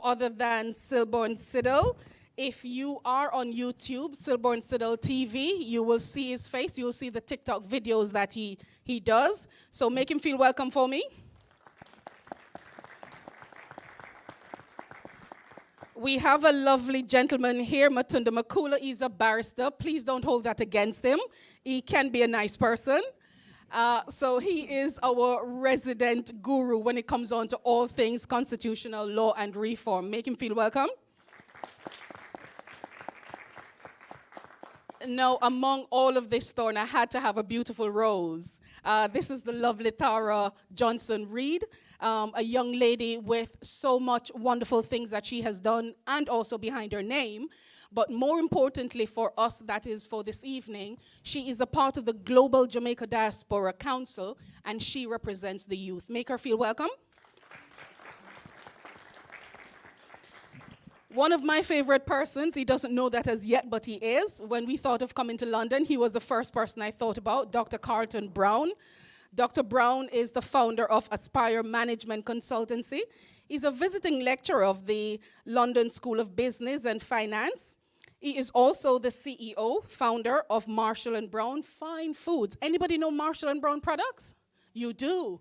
other than Silborn Siddle. If you are on YouTube, Silborn Siddle TV, you will see his face. You will see the TikTok videos that he does. So make him feel welcome for me. We have a lovely gentleman here, Matunda Makula. He's a barrister. Please don't hold that against him. He can be a nice person. So he is our resident guru when it comes on to all things constitutional law and reform. Make him feel welcome. Now, among all of this thorn, I had to have a beautiful rose. This is the lovely Tara Johnson-Reed, a young lady with so much wonderful things that she has done and also behind her name. But more importantly for us, that is for this evening, she is a part of the Global Jamaica Diaspora Council, and she represents the youth. Make her feel welcome. One of my favorite persons, he doesn't know that as yet, but he is. When we thought of coming to London, he was the first person I thought about, Dr. Carlton Brown. Dr. Brown is the founder of Aspire Management Consultancy. He's a visiting lecturer of the London School of Business and Finance. He is also the CEO, founder of Marshall & Brown Fine Foods. Anybody know Marshall & Brown products? You do.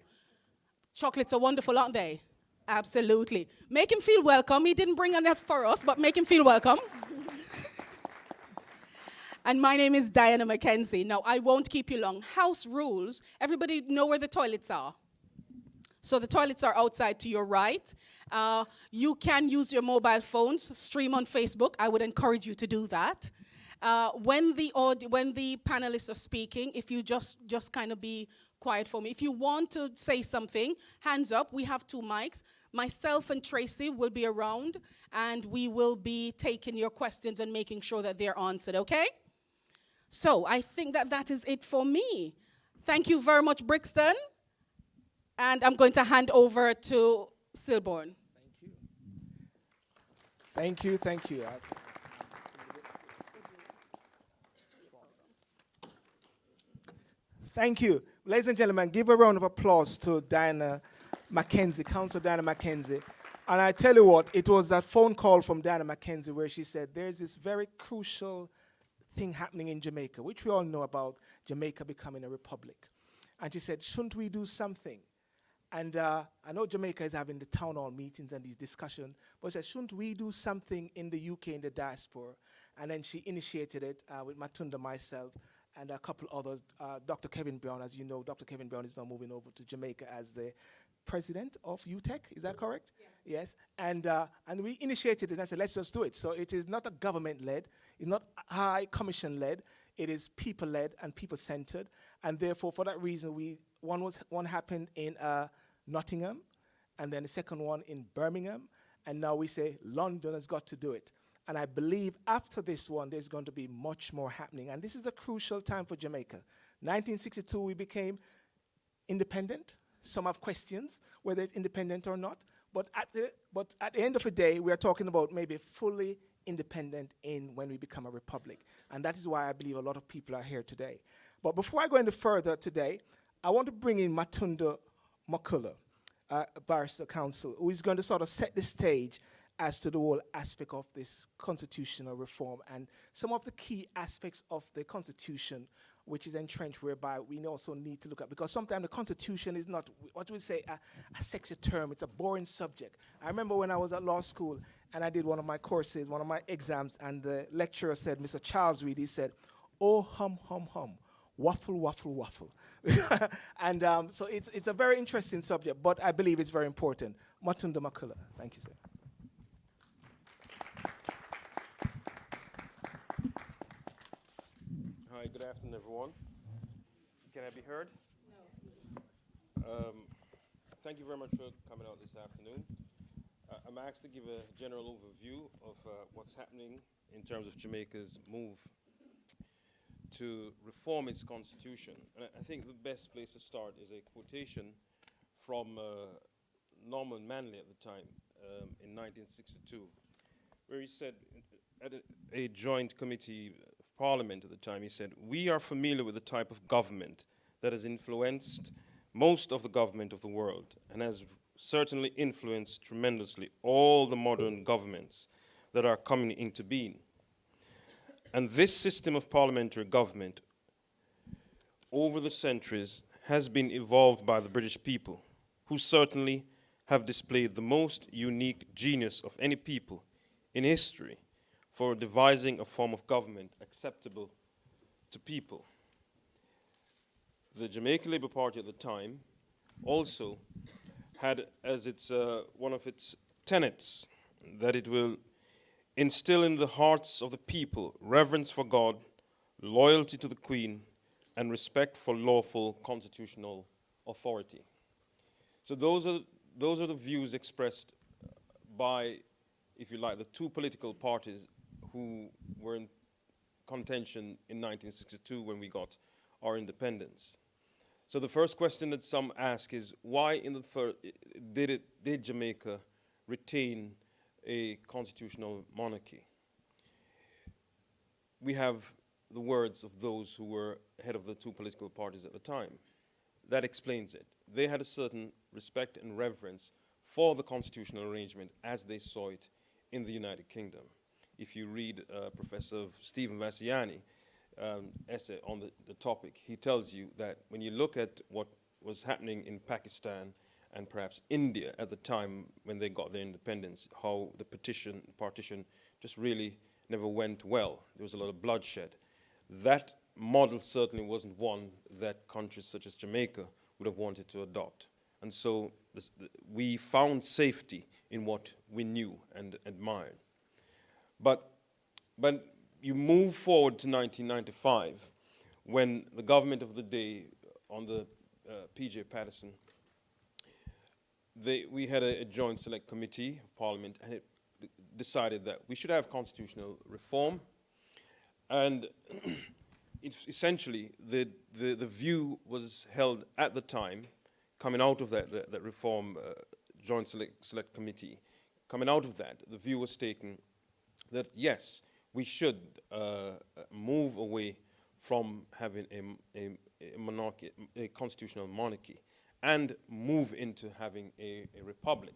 Chocolates are wonderful, aren't they? Absolutely. Make him feel welcome. He didn't bring enough for us, but make him feel welcome. And my name is Diana Mackenzie. Now, I won't keep you long. House rules. Everybody know where the toilets are? So the toilets are outside to your right. You can use your mobile phones, stream on Facebook. I would encourage you to do that. When the panelists are speaking, if you just kind of be quiet for me. If you want to say something, hands up. We have 2 mics. Myself and Tracy will be around, and we will be taking your questions and making sure that they're answered, okay? So I think that is it for me. Thank you very much, Brixton. And I'm going to hand over to Silborn. Thank you. Thank you. Thank you. Ladies and gentlemen, give a round of applause to Diana Mackenzie, Councillor Diana Mackenzie. And I tell you what, it was that phone call from Diana Mackenzie where she said, there's this very crucial thing happening in Jamaica, which we all know about, Jamaica becoming a republic. And she said, shouldn't we do something? And I know Jamaica is having the town hall meetings and these discussions, but she said, shouldn't we do something in the UK, in the diaspora? And then she initiated it with Matunda, myself, and a couple others. Dr. Kevin Brown, as you know, Dr. Kevin Brown is now moving over to Jamaica as the president of UTEC, is that correct? Yeah. Yes, and we initiated it, and I said, let's just do it. So it is not a government-led, it's not high commission-led, it is people-led and people-centered, and therefore, for that reason, one happened in Nottingham, and then the second one in Birmingham, and now we say London has got to do it. And I believe after this one, there's going to be much more happening. And this is a crucial time for Jamaica. 1962, we became independent. Some have questions whether it's independent or not. But at the end of the day, we are talking about maybe fully independent when we become a republic. And that is why I believe a lot of people are here today. But before I go any further today, I want to bring in Matunda Makula, Barrister Counsel, who is going to sort of set the stage as to the whole aspect of this constitutional reform and some of the key aspects of the Constitution which is entrenched, whereby we also need to look at, because sometimes the Constitution is not, what we say, a sexy term, it's a boring subject. I remember when I was at law school and I did one of my courses, one of my exams, and the lecturer said, Mr. Charles Reed, he said, oh, hum, hum, hum, waffle, waffle, waffle. And so it's a very interesting subject, but I believe it's very important. Matunda Makula, thank you, sir. Hi, good afternoon, everyone. Can I be heard? No. Thank you very much for coming out this afternoon. I'm asked to give a general overview of what's happening in terms of Jamaica's move to reform its constitution. And I think the best place to start is a quotation from Norman Manley at the time, in 1962, where he said, at a joint committee of Parliament at the time, he said, "We are familiar with the type of government that has influenced most of the government of the world and has certainly influenced tremendously all the modern governments that are coming into being. And this system of parliamentary government over the centuries has been evolved by the British people, who certainly have displayed the most unique genius of any people in history for devising a form of government acceptable to people. The Jamaica Labour Party at the time also had as its one of its tenets that it will instill in the hearts of the people reverence for God, loyalty to the Queen, and respect for lawful constitutional authority. So those are the views expressed by, if you like, the two political parties who were in contention in 1962 when we got our independence. So the first question that some ask is, why in the did Jamaica retain a constitutional monarchy? We have the words of those who were head of the two political parties at the time. That explains it. They had a certain respect and reverence for the constitutional arrangement as they saw it in the United Kingdom. If you read Professor Stephen Vassiani, essay on the topic, he tells you that when you look at what was happening in Pakistan and perhaps India at the time when they got their independence, how the partition just really never went well. There was a lot of bloodshed. That model certainly wasn't one that countries such as Jamaica would have wanted to adopt. And so we found safety in what we knew and admired. But you move forward to 1995, when the government of the day, on the P.J. Patterson, we had a joint select committee of Parliament, and it decided that we should have constitutional reform. And essentially, the view was held at the time, coming out of that reform joint select committee, coming out of that, the view was taken that yes, we should move away from having a monarchy, a constitutional monarchy, and move into having a republic.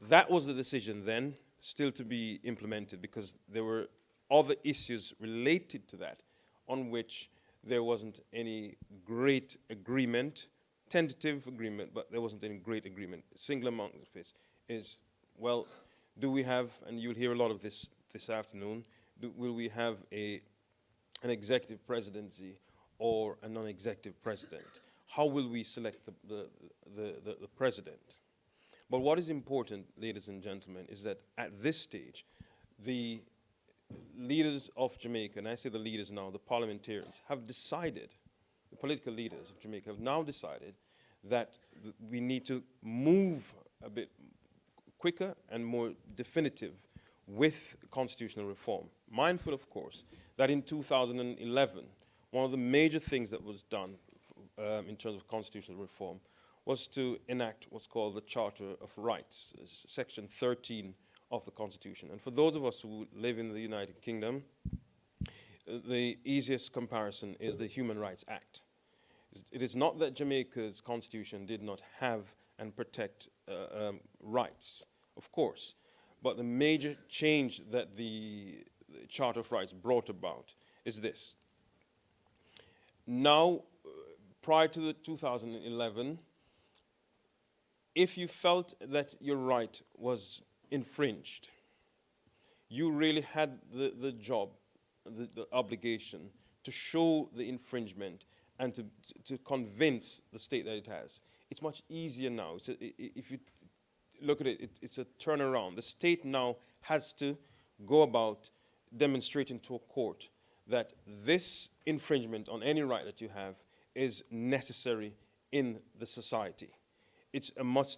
That was the decision then, still to be implemented, because there were other issues related to that on which there wasn't any great agreement, tentative agreement, but there wasn't any great agreement. Single among this is, well, do we have, and you'll hear a lot of this afternoon, will we have an executive presidency or a non-executive president? How will we select the president? But what is important, ladies and gentlemen, is that at this stage, the leaders of Jamaica, and I say the leaders now, the parliamentarians, have decided, the political leaders of Jamaica have now decided that we need to move a bit quicker and more definitive with constitutional reform. Mindful, of course, that in 2011, one of the major things that was done in terms of constitutional reform was to enact what's called the Charter of Rights, Section 13 of the Constitution. And for those of us who live in the United Kingdom, the easiest comparison is the Human Rights Act. It is not that Jamaica's constitution did not have and protect rights, of course, but the major change that the Charter of Rights brought about is this. Now, prior to the 2011, if you felt that your right was infringed, you really had the job, the obligation to show the infringement and to convince the state that it has. It's much easier now. If you look at it, it's a turnaround. The state now has to go about demonstrating to a court that this infringement on any right that you have is necessary in the society. It's a much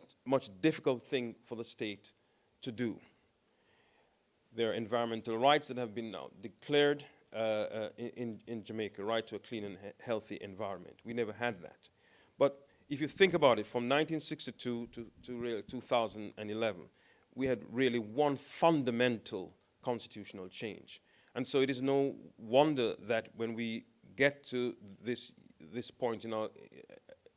difficult thing for the state to do. There are environmental rights that have been now declared in Jamaica, right to a clean and healthy environment. We never had that. But if you think about it, from 1962 to really 2011, we had really one fundamental constitutional change. And so it is no wonder that when we get to this point in our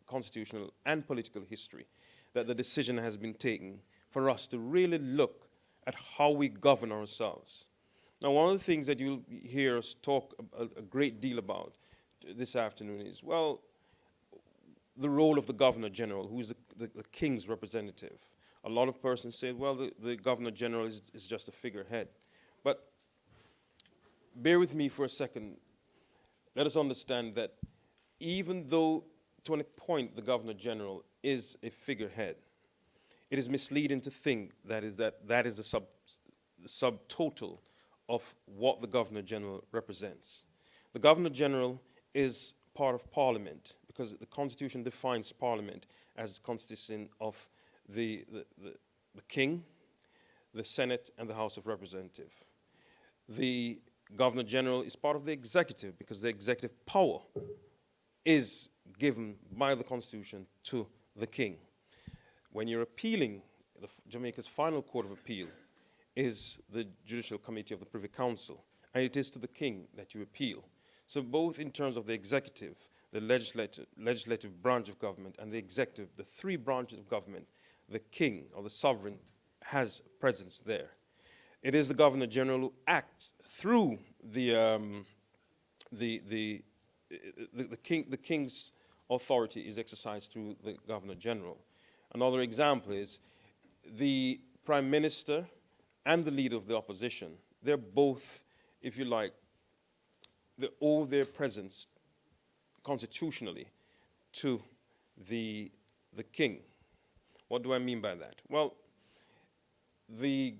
constitutional and political history, that the decision has been taken for us to really look at how we govern ourselves. Now, one of the things that you'll hear us talk a great deal about this afternoon is, well, the role of the Governor General, who is the King's representative. A lot of persons say, well, the Governor General is just a figurehead. But bear with me for a second. Let us understand that even though to a point the Governor General is a figurehead, it is misleading to think that is a subtotal of what the Governor General represents. The Governor General is part of Parliament, because the Constitution defines Parliament as consisting of the King, the Senate, and the House of Representatives. The Governor General is part of the executive, because the executive power is given by the Constitution to the King. When you're appealing, Jamaica's final court of appeal is the Judicial Committee of the Privy Council, and it is to the King that you appeal. So both in terms of the executive, the legislative branch of government, and the executive, the three branches of government, the King or the sovereign has presence there. It is the Governor General who acts through the King's authority is exercised through the Governor General. Another example is the Prime Minister and the Leader of the Opposition. They're both, if you like, they owe their presence constitutionally to the King. What do I mean by that? Well, the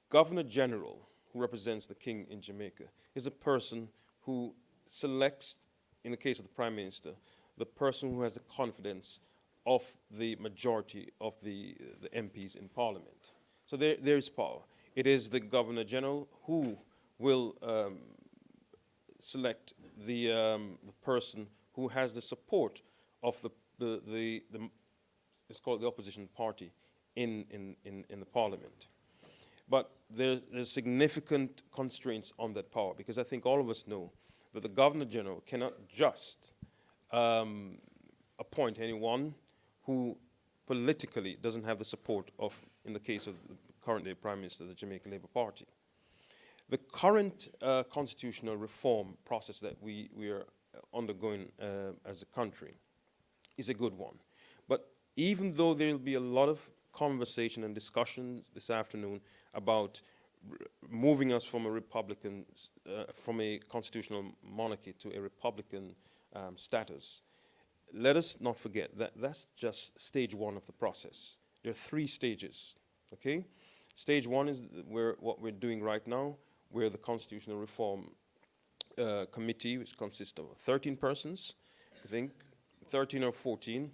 Governor General, who represents the King in Jamaica, is a person who selects, in the case of the Prime Minister, the person who has the confidence of the majority of the MPs in Parliament. So there is power. It is the Governor General who will select the person who has the support of it's called the opposition party in the Parliament. But there's significant constraints on that power, because I think all of us know that the Governor General cannot just appoint anyone who politically doesn't have the support of, in the case of the current day Prime Minister, the Jamaica Labour Party. The current constitutional reform process that we are undergoing as a country is a good one. But even though there will be a lot of conversation and discussions this afternoon about moving us from a Republican, from a constitutional monarchy to a Republican status, let us not forget that that's just stage one of the process. There are 3 stages, okay? Stage 1 is what we're doing right now, where the Constitutional Reform Committee, which consists of 13 persons, I think, 13 or 14.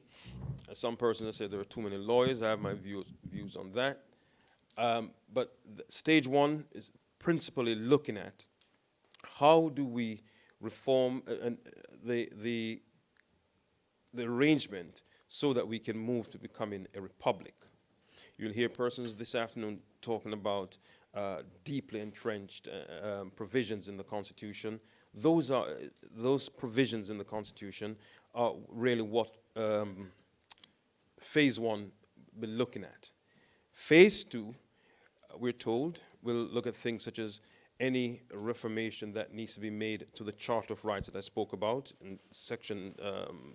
Some persons have said there are too many lawyers. I have my views on that. But stage 1 is principally looking at how do we reform the arrangement so that we can move to becoming a republic. You'll hear persons this afternoon talking about deeply entrenched provisions in the Constitution. Those provisions in the Constitution are really what phase 1 will be looking at. Phase 2, we're told, will look at things such as any reformation that needs to be made to the Charter of Rights that I spoke about in section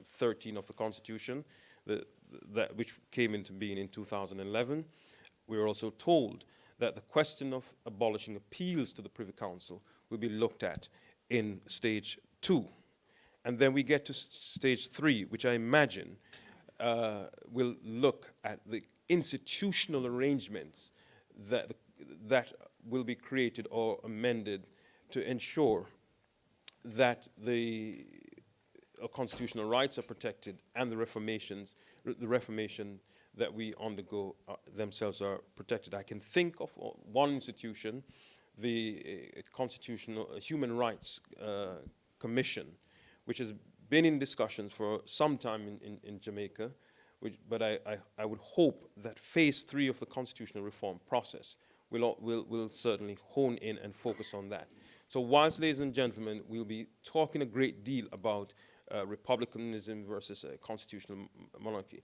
13 of the Constitution, which came into being in 2011. We were also told that the question of abolishing appeals to the Privy Council will be looked at in stage 2. And then we get to stage 3, which I imagine will look at the institutional arrangements that will be created or amended to ensure that the constitutional rights are protected and the reformation that we undergo themselves are protected. I can think of one institution, the Constitutional Human Rights Commission, which has been in discussions for some time in Jamaica, but I would hope that phase 3 of the constitutional reform process will certainly hone in and focus on that. So whilst, ladies and gentlemen, we'll be talking a great deal about republicanism versus a constitutional monarchy,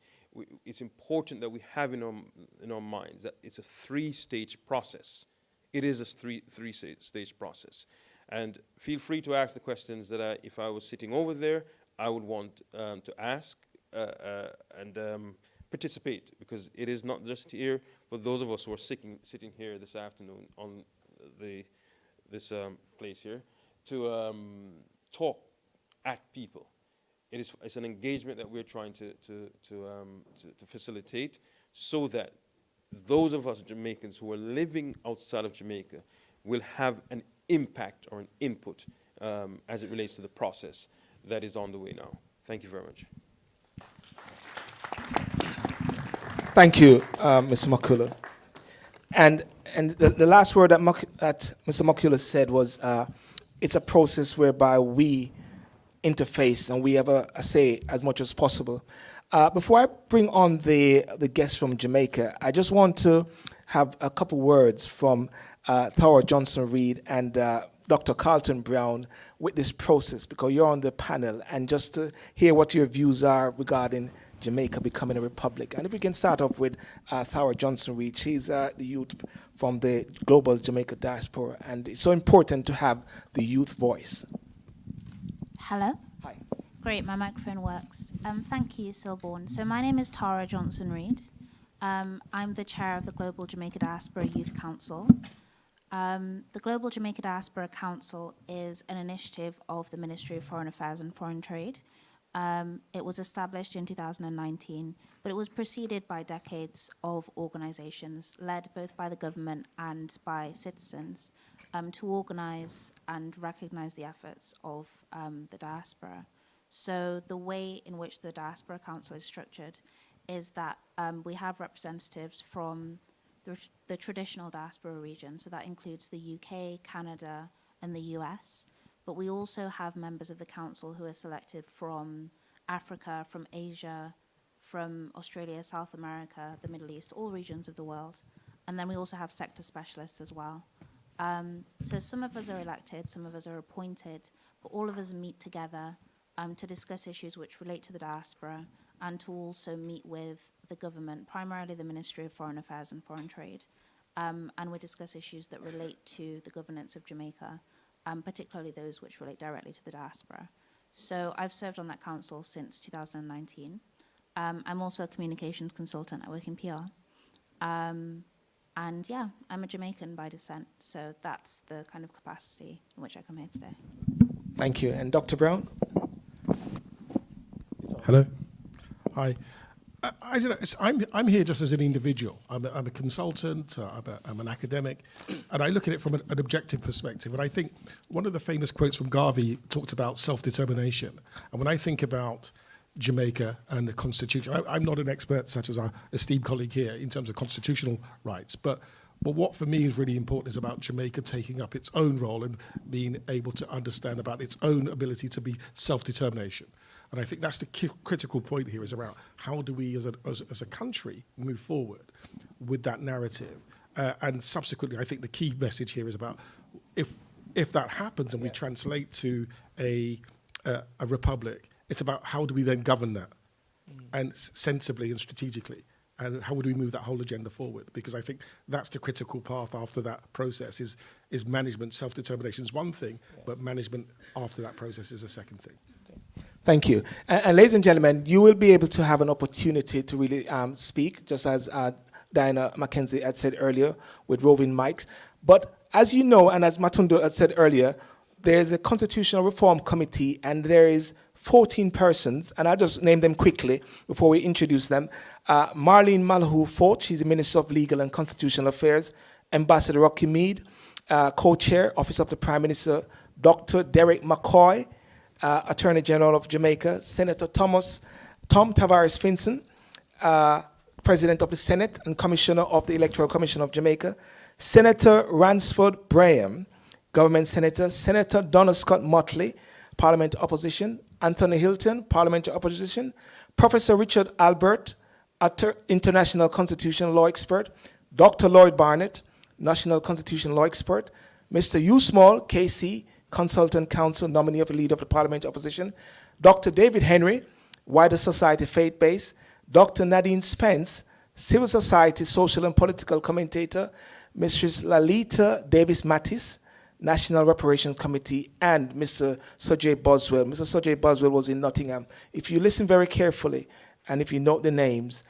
it's important that we have in our minds that it's a three-stage process. It is a three-stage process. And feel free to ask the questions that if I was sitting over there, I would want to ask and participate, because it is not just here, but those of us who are sitting here this afternoon on this place here to talk at people. It's an engagement that we're trying to facilitate, so that those of us Jamaicans who are living outside of Jamaica will have an impact or an input as it relates to the process that is on the way now. Thank you very much. Thank you, Mr. Makula. And the last word that Mr. Makula said was, it's a process whereby we interface and we have a say as much as possible. Before I bring on the guests from Jamaica, I just want to have a couple words from Thora Johnson-Reid and Dr. Carlton Brown with this process, because you're on the panel, and just to hear what your views are regarding Jamaica becoming a republic. And if we can start off with Thora Johnson-Reid. She's the youth from the global Jamaica Diaspora, and it's so important to have the youth voice. Hello? Hi. Great, my microphone works. Thank you, Silborn. So my name is Tara Johnson-Reid. I'm the chair of the Global Jamaica Diaspora Youth Council. The Global Jamaica Diaspora Council is an initiative of the Ministry of Foreign Affairs and Foreign Trade. It was established in 2019, but it was preceded by decades of organizations led both by the government and by citizens to organize and recognize the efforts of the diaspora. So the way in which the Diaspora Council is structured is that we have representatives from the traditional diaspora region, so that includes the UK, Canada, and the US. But we also have members of the council who are selected from Africa, from Asia, from Australia, South America, the Middle East, all regions of the world. And then we also have sector specialists as well. So some of us are elected, some of us are appointed, but all of us meet together to discuss issues which relate to the diaspora, and to also meet with the government, primarily the Ministry of Foreign Affairs and Foreign Trade. And we discuss issues that relate to the governance of Jamaica, particularly those which relate directly to the diaspora. So I've served on that council since 2019. I'm also a communications consultant. I work in PR. And yeah, I'm a Jamaican by descent, so that's the kind of capacity in which I come here today. Thank you. And Dr. Brown? Hello. Hi. I don't know, I'm here just as an individual. I'm a consultant, I'm an academic, and I look at it from an objective perspective. And I think one of the famous quotes from Garvey talked about self-determination. And when I think about Jamaica and the Constitution, I'm not an expert such as our esteemed colleague here in terms of constitutional rights, but what for me is really important is about Jamaica taking up its own role and being able to understand about its own ability to be self-determination. And I think that's the critical point here, is around how do we as a country move forward with that narrative. And subsequently, I think the key message here is about if that happens and we translate to a republic, it's about how do we then govern that and sensibly and strategically. And how would we move that whole agenda forward? Because I think that's the critical path after that process is management. Self-determination is one thing, but management after that process is a second thing. Thank you. And ladies and gentlemen, you will be able to have an opportunity to really speak, just as Diana Mackenzie had said earlier, with roving mics. But as you know, and as Matundo had said earlier, there's a Constitutional Reform Committee, and there is 14 persons, and I'll just name them quickly before we introduce them. Marlene Malhou-Fort, she's the Minister of Legal and Constitutional Affairs. Ambassador Rocky Mead, Co-Chair, Office of the Prime Minister. Dr. Derek McCoy, Attorney General of Jamaica. Senator Tom Tavares Finson, President of the Senate and Commissioner of the Electoral Commission of Jamaica. Senator Ransford Braham, Government Senator. Senator Donna Scott Motley, Parliament Opposition. Anthony Hilton, Parliamentary Opposition. Professor Richard Albert, International Constitutional Law Expert. Dr. Lloyd Barnett, National Constitutional Law Expert. Mr. Hugh Small, KC, Consultant Counsel, nominee of the Leader of the Parliamentary Opposition. Dr. David Henry, Wider Society Faith Base. Dr. Nadine Spence, civil society, social and political commentator, Mrs. Lalita Davis Mattis, National Reparations Committee, and Mr. Sir Boswell. Mr. Sir Boswell was in Nottingham. If you listen very carefully, and if you note the names,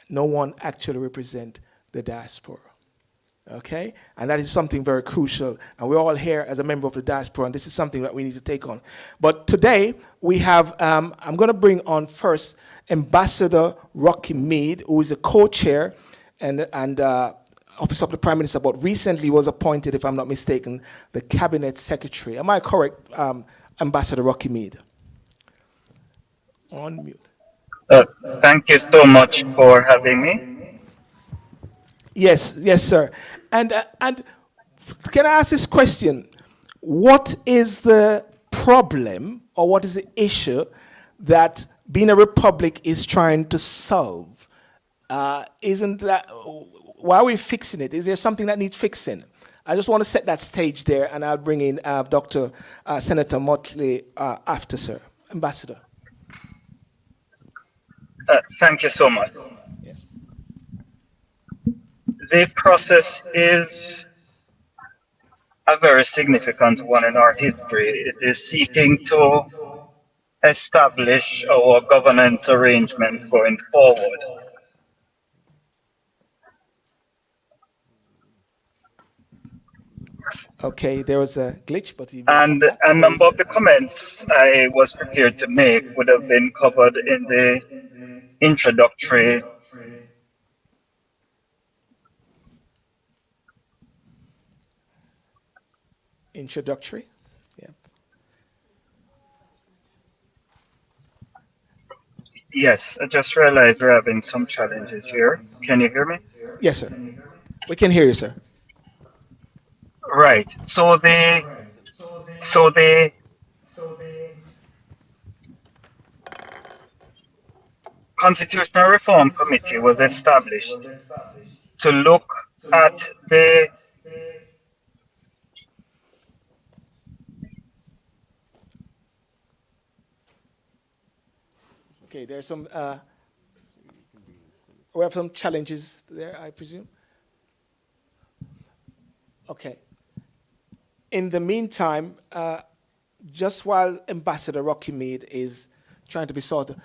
no one actually represents the diaspora. Okay? And that is something very crucial. And we're all here as a member of the diaspora, and this is something that we need to take on. But today, we have, I'm going to bring on first Ambassador Rocky Mead, who is a co-chair and Office of the Prime Minister, but recently was appointed, if I'm not mistaken, the Cabinet Secretary. Am I correct, Ambassador Rocky Mead? On mute. Thank you so much for having me. Yes, yes, sir. And can I ask this question? What is the problem, or what is the issue that being a republic is trying to solve? Isn't that, why are we fixing it? Is there something that needs fixing? I just want to set that stage there, and I'll bring in Dr. Senator Motley after, sir. Ambassador. Thank you so much. Yes. The process is a very significant one in our history. It is seeking to establish our governance arrangements going forward. Okay, there was a glitch, but and a number of the comments I was prepared to make would have been covered in the introductory Yeah. Yes, I just realized we're having some challenges here. Can you hear me? Yes, sir. We can hear you, sir. Right. So the Constitutional Reform Committee was established to look at the Okay, there's some, we have some challenges there, I presume. Okay. In the meantime, just while Ambassador Rocky Mead is trying to be sorted,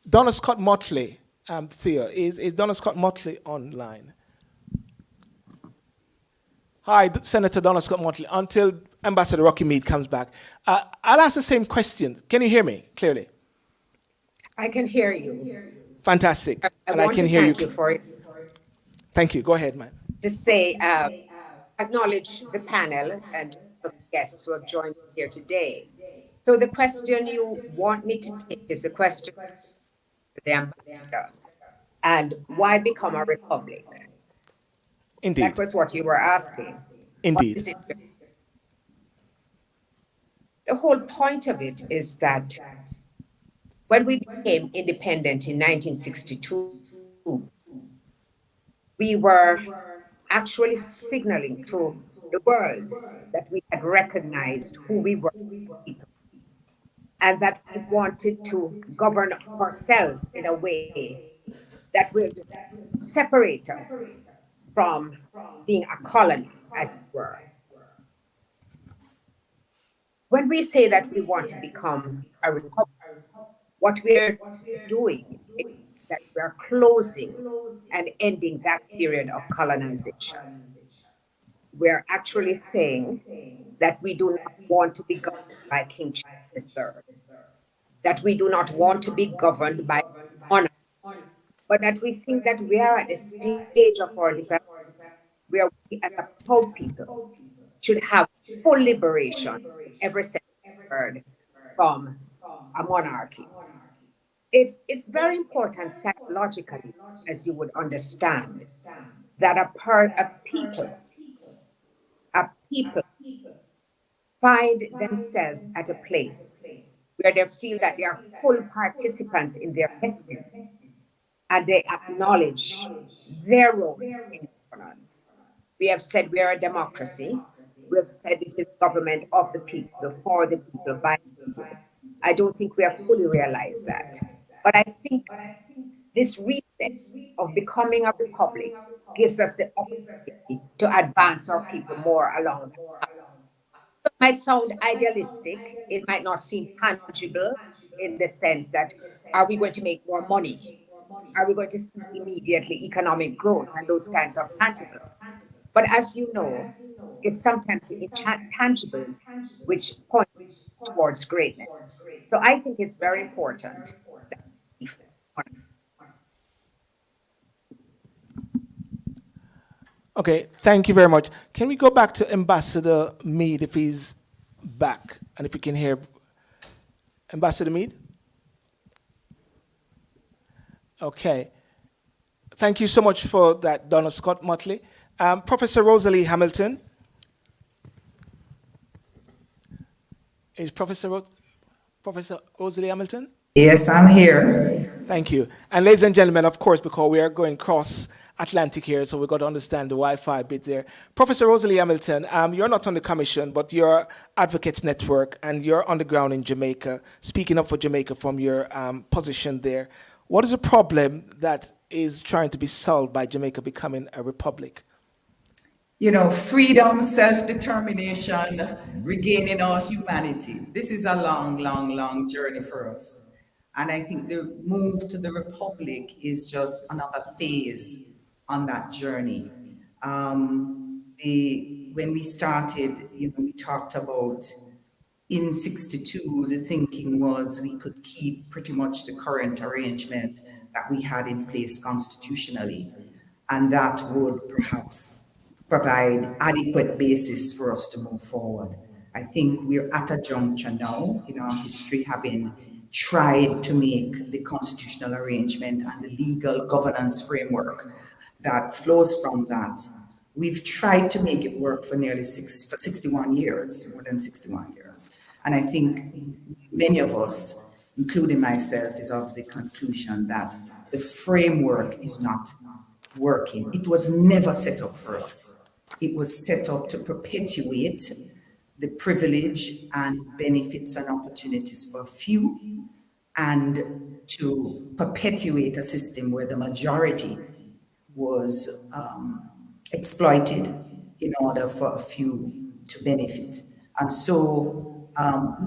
Donna Scott Motley, Thea, is Donna Scott Motley online? Hi, Senator Donna Scott Motley. Until Ambassador Rocky Mead comes back, I'll ask the same question. Can you hear me clearly? I can hear you. Fantastic. I want to thank you for it. Thank you. Go ahead, man. To say, acknowledge the panel and the guests who have joined here today. So the question you want me to take is a question to the ambassador. And why become a republic? Indeed. That was what you were asking. Indeed. The whole point of it is that when we became independent in 1962, we were actually signaling to the world that we had recognized who we were and that we wanted to govern ourselves in a way that would separate us from being a colony, as it were. When we say that we want to become a republic, what we're doing is that we're closing and ending that period of colonization. We're actually saying that we do not want to be governed by King Charles III, that we do not want to be governed by monarch, but that we think that we are at a stage of our development where we as a proud people should have full liberation in every sense of the word from a monarchy. It's very important psychologically, as you would understand, that a people find themselves at a place where they feel that they are full participants in their destiny and they acknowledge their role in governance. We have said we are a democracy. We have said it is government of the people, for the people, by the people. I don't think we have fully realized that. But I think This reset of becoming a republic gives us the opportunity to advance our people more along. It might sound idealistic, it might not seem tangible in the sense that are we going to make more money? Are we going to see immediately economic growth and those kinds of tangible? But as you know, it's sometimes the intangibles which point towards greatness. So I think it's very important. Okay, thank you very much. Can we go back to Ambassador Mead if he's back and if we can hear Ambassador Mead? Okay. Thank you so much for that, Donna Scott Motley. Professor Rosalie Hamilton. Is Professor Rosalie Hamilton? Yes, I'm here. Thank you. And ladies and gentlemen, of course, because we are going cross-Atlantic here, so we've got to understand the Wi-Fi bit there. Professor Rosalie Hamilton, you're not on the commission, but you're Advocates Network, and you're on the ground in Jamaica, speaking up for Jamaica from your position there. What is the problem that is trying to be solved by Jamaica becoming a republic? You know, freedom, self-determination, regaining our humanity. This is a long, long, long journey for us. And I think the move to the republic is just another phase on that journey. When we started, you know, we talked about in 62, the thinking was we could keep pretty much the current arrangement that we had in place constitutionally, and that would perhaps provide adequate basis for us to move forward. I think we're at a juncture now in our history, having tried to make the constitutional arrangement and the legal governance framework that flows from that. We've tried to make it work for nearly 61 years, more than 61 years. And I think many of us, including myself, is of the conclusion that the framework is not working. It was never set up for us. It was set up to perpetuate the privilege and benefits and opportunities for a few, and to perpetuate a system where the majority was exploited in order for a few to benefit. And so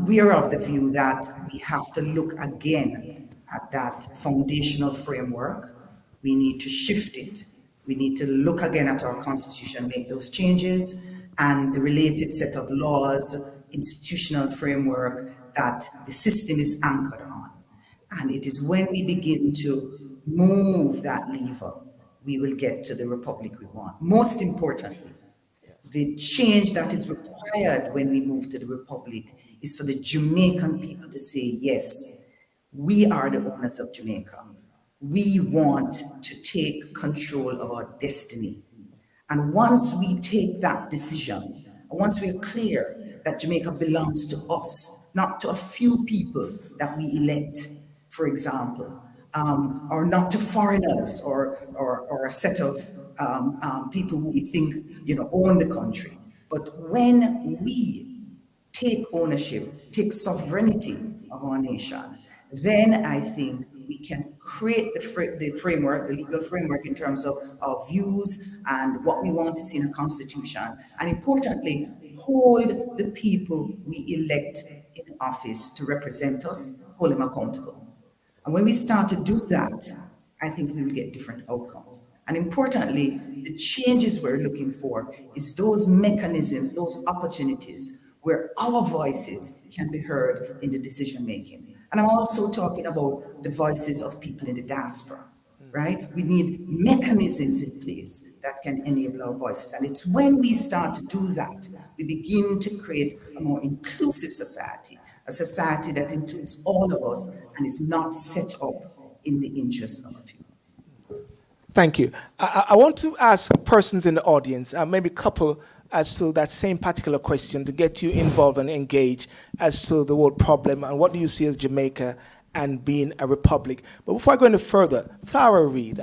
we are of the view that we have to look again at that foundational framework. We need to shift it. We need to look again at our constitution, make those changes, and the related set of laws, institutional framework that the system is anchored on. And it is when we begin to move that lever, we will get to the republic we want. Most importantly, the change that is required when we move to the republic is for the Jamaican people to say, yes, we are the owners of Jamaica. We want to take control of our destiny. And once we take that decision, once we're clear that Jamaica belongs to us, not to a few people that we elect, for example, or not to foreigners or a set of people who we think, you know, own the country. But when we take ownership, take sovereignty of our nation, then I think we can create the framework, the legal framework in terms of our views and what we want to see in a constitution. And importantly, hold the people we elect in office to represent us, hold them accountable. And when we start to do that, I think we will get different outcomes. And importantly, the changes we're looking for is those mechanisms, those opportunities where our voices can be heard in the decision making. And I'm also talking about the voices of people in the diaspora, right? We need mechanisms in place that can enable our voices. And it's when we start to do that, we begin to create a more inclusive society, a society that includes all of us and is not set up in the interest of a few. Thank you. I want to ask persons in the audience, maybe a couple, as to that same particular question to get you involved and engaged as to the world problem and what do you see as Jamaica and being a republic. But before I go any further, Farah Reid,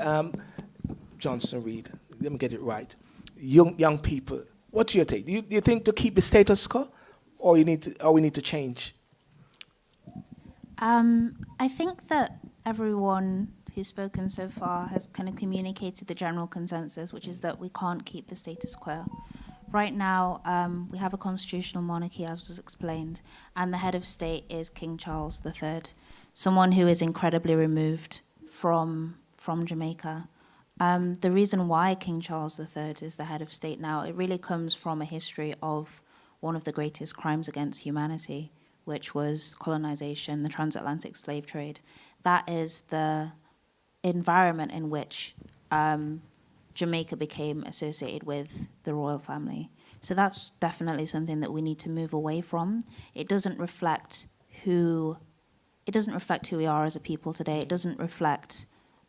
Johnson Reid, let me get it right. Young people, what's your take? Do you think to keep the status quo, or we need to change? I think that everyone who's spoken so far has kind of communicated the general consensus, which is that we can't keep the status quo. Right now, we have a constitutional monarchy, as was explained, and the head of state is King Charles III, someone who is incredibly removed from Jamaica. The reason why King Charles III is the head of state now, it really comes from a history of one of the greatest crimes against humanity, which was colonization, the transatlantic slave trade. That is the environment in which Jamaica became associated with the royal family. So that's definitely something that we need to move away from. It doesn't reflect who we are as a people today. It doesn't reflect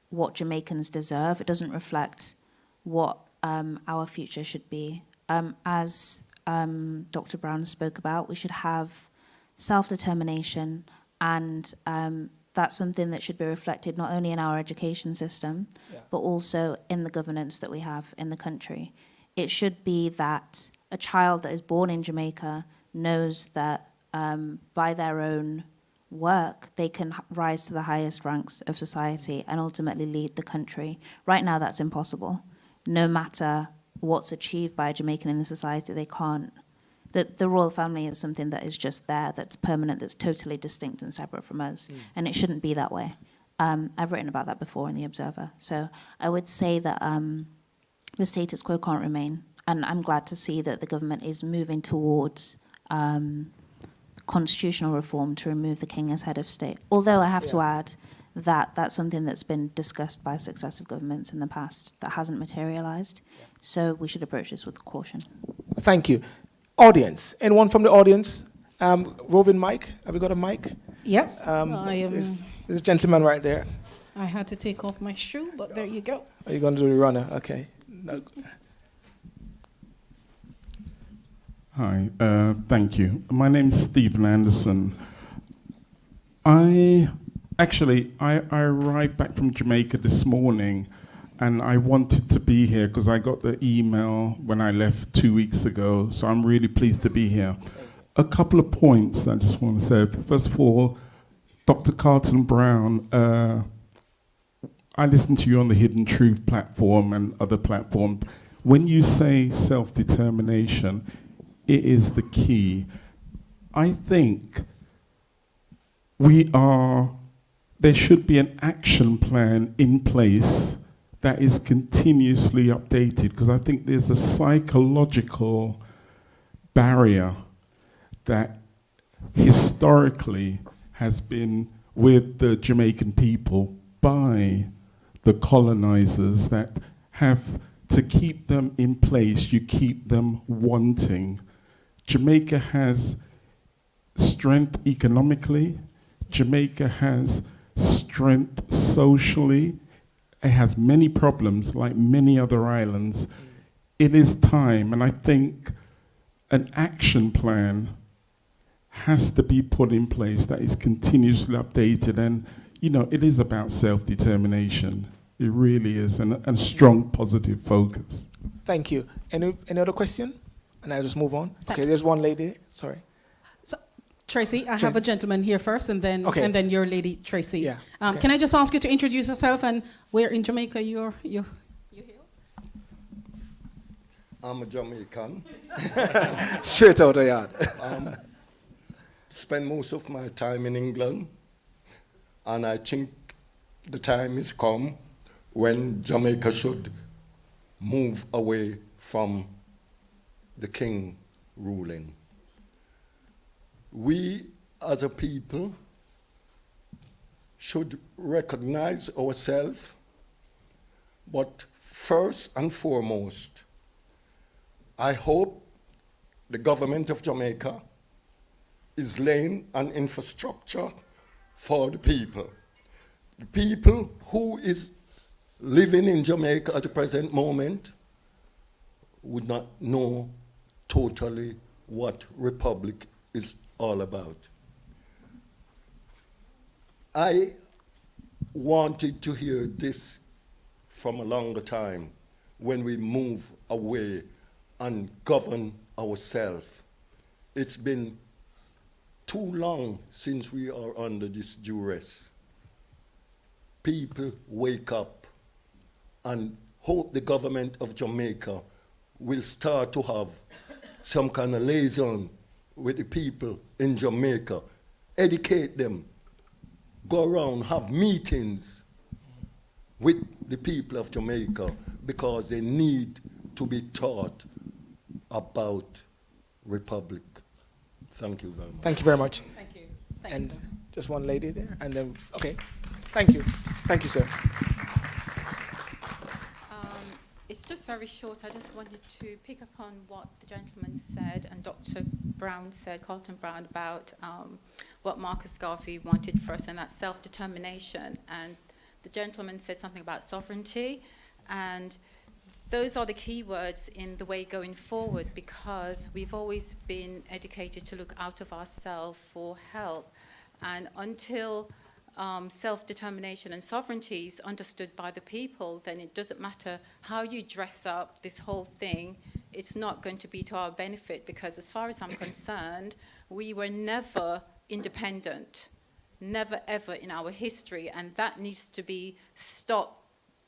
what Jamaicans deserve. It doesn't reflect what our future should be. As Dr. Brown spoke about, we should have self-determination, and that's something that should be reflected not only in our education system, but also in the governance that we have in the country. It should be that a child that is born in Jamaica knows that by their own work, they can rise to the highest ranks of society and ultimately lead the country. Right now, that's impossible. No matter what's achieved by a Jamaican in the society, they can't. The royal family is something that is just there, that's permanent, that's totally distinct and separate from us, and it shouldn't be that way. I've written about that before in The Observer. So I would say that the status quo can't remain, and I'm glad to see that the government is moving towards constitutional reform to remove the king as head of state. Although I have to add that that's something that's been discussed by successive governments in the past that hasn't materialized. So we should approach this with caution. Thank you. Audience, anyone from the audience? Roving mic, have we got a mic? Yes, There's a gentleman right there. I had to take off my shoe, but there you go. Are you going to do the runner? Okay. No. Hi, thank you. My name's Stephen Anderson. I arrived back from Jamaica this morning, and I wanted to be here because I got the email when I left 2 weeks ago, so I'm really pleased to be here. A couple of points I just want to say. First of all, Dr. Carlton Brown, I listened to you on the Hidden Truth platform and other platforms. When you say self-determination, it is the key. I think there should be an action plan in place that is continuously updated, because I think there's a psychological barrier that historically has been with the Jamaican people by the colonizers, that have to keep them in place, you keep them wanting. Jamaica has strength economically, Jamaica has strength socially. It has many problems like many other islands. It is time, and I think an action plan has to be put in place that is continuously updated, and it is about self-determination. It really is, and strong positive focus. Thank you. Any other question? And I'll just move on. Okay, there's one lady. Sorry. So, Tracy, I have a gentleman here first, and then your lady, Tracy. Yeah. Can I just ask you to introduce yourself and where in Jamaica you hail? I'm a Jamaican. Straight out of yard. Spend most of my time in England, and I think the time has come when Jamaica should move away from the king ruling. We as a people should recognize ourselves, but first and foremost, I hope the government of Jamaica is laying an infrastructure for the people. The people who is living in Jamaica at the present moment would not know totally what republic is all about. I wanted to hear this from a longer time, when we move away and govern ourselves. It's been too long since we are under this duress. people wake up and hope the government of Jamaica will start to have some kind of liaison with the people in Jamaica, educate them, go around, have meetings with the people of Jamaica, because they need to be taught about Republic. Thank you very much. Thank you very much. Thank you. Thank And you, sir. just one lady there, and then, okay. Thank you. Thank you, sir. It's just very short. I just wanted to pick up on what the gentleman said and Dr. Brown said, Carlton Brown, about what Marcus Garvey wanted for us, and that's self-determination. And the gentleman said something about sovereignty, and those are the key words in the way going forward, because we've always been educated to look out of ourselves for help. And until self-determination and sovereignty is understood by the people, then it doesn't matter how you dress up this whole thing, it's not going to be to our benefit, because as far as I'm concerned, we were never independent, never ever in our history, and that needs to be stopped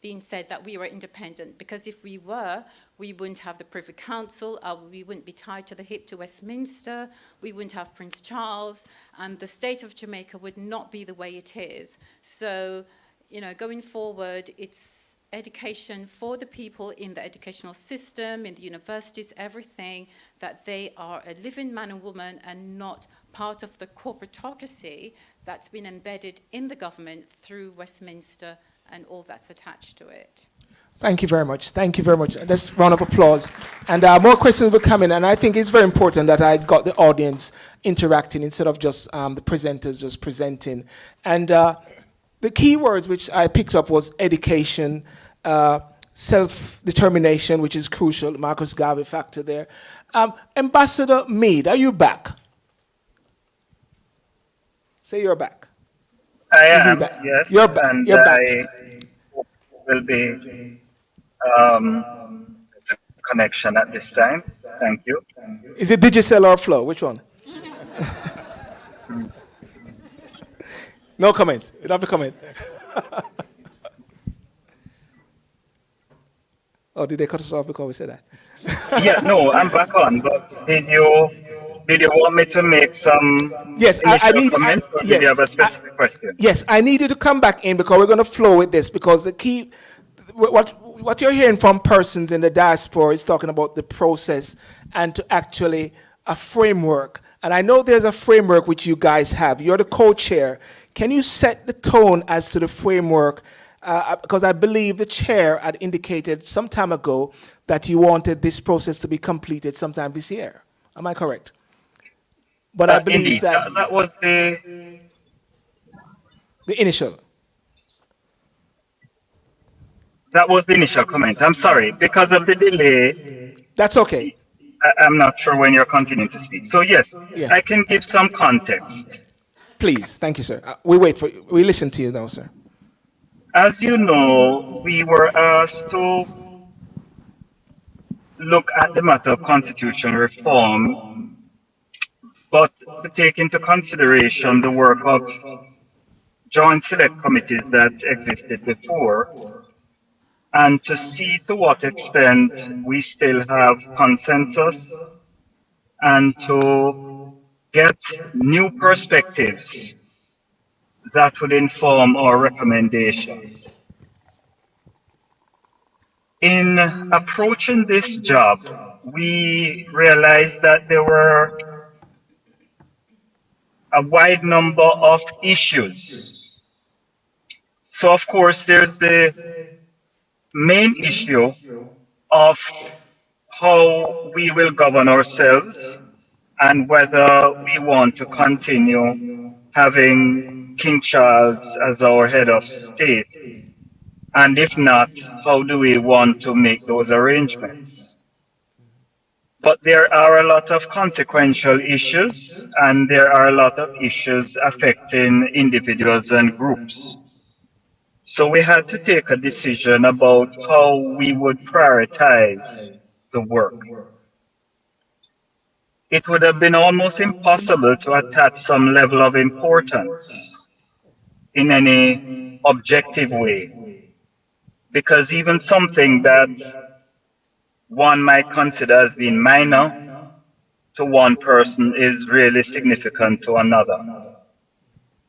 being said that we were independent, because if we were, we wouldn't have the Privy Council, we wouldn't be tied to the hip to Westminster, we wouldn't have Prince Charles, and the state of Jamaica would not be the way it is. So, you know, going forward, it's education for the people in the educational system, in the universities, everything, that they are a living man and woman and not part of the corporatocracy that's been embedded in the government through Westminster and all that's attached to it. Thank you very much. Thank you very much. Let's round of applause. And more questions will come in. And I think it's very important that I got the audience interacting instead of just the presenters just presenting. And the key words which I picked up was education, self-determination, which is crucial. Marcus Garvey factor there. Ambassador Meade, are you back? Say you're back. I am, yes. You're back. And You're back. I will be the connection at this time. Thank you. Is it Digicel or Flow? Which one? No comment. You don't have to comment. Oh, did they cut us off because we said that? Yeah, no, I'm back on. But did you want me to make some I need comments, or did you have a specific question? Yes, I need you to come back in because we're going to flow with this, because the key, what you're hearing from persons in the diaspora is talking about the process and to actually a framework. And I know there's a framework which you guys have. You're the co-chair. Can you set the tone as to the framework? Because I believe the chair had indicated some time ago that you wanted this process to be completed sometime this year. Am I correct? But I believe indeed, that was the initial. That was the initial comment. I'm sorry, because of the delay. That's okay. I'm not sure when you're continuing to speak. So yes, I can give some context. Please, thank you, sir. We listen to you now, sir. As you know, we were asked to look at the matter of constitutional reform, but to take into consideration the work of joint select committees that existed before, and to see to what extent we still have consensus, and to get new perspectives that would inform our recommendations. In approaching this job, we realized that there were a wide number of issues. So of course, there's the main issue of how we will govern ourselves and whether we want to continue having King Charles as our head of state. And if not, how do we want to make those arrangements? But there are a lot of consequential issues, and there are a lot of issues affecting individuals and groups. So we had to take a decision about how we would prioritize the work. It would have been almost impossible to attach some level of importance in any objective way. Because even something that one might consider as being minor to one person is really significant to another.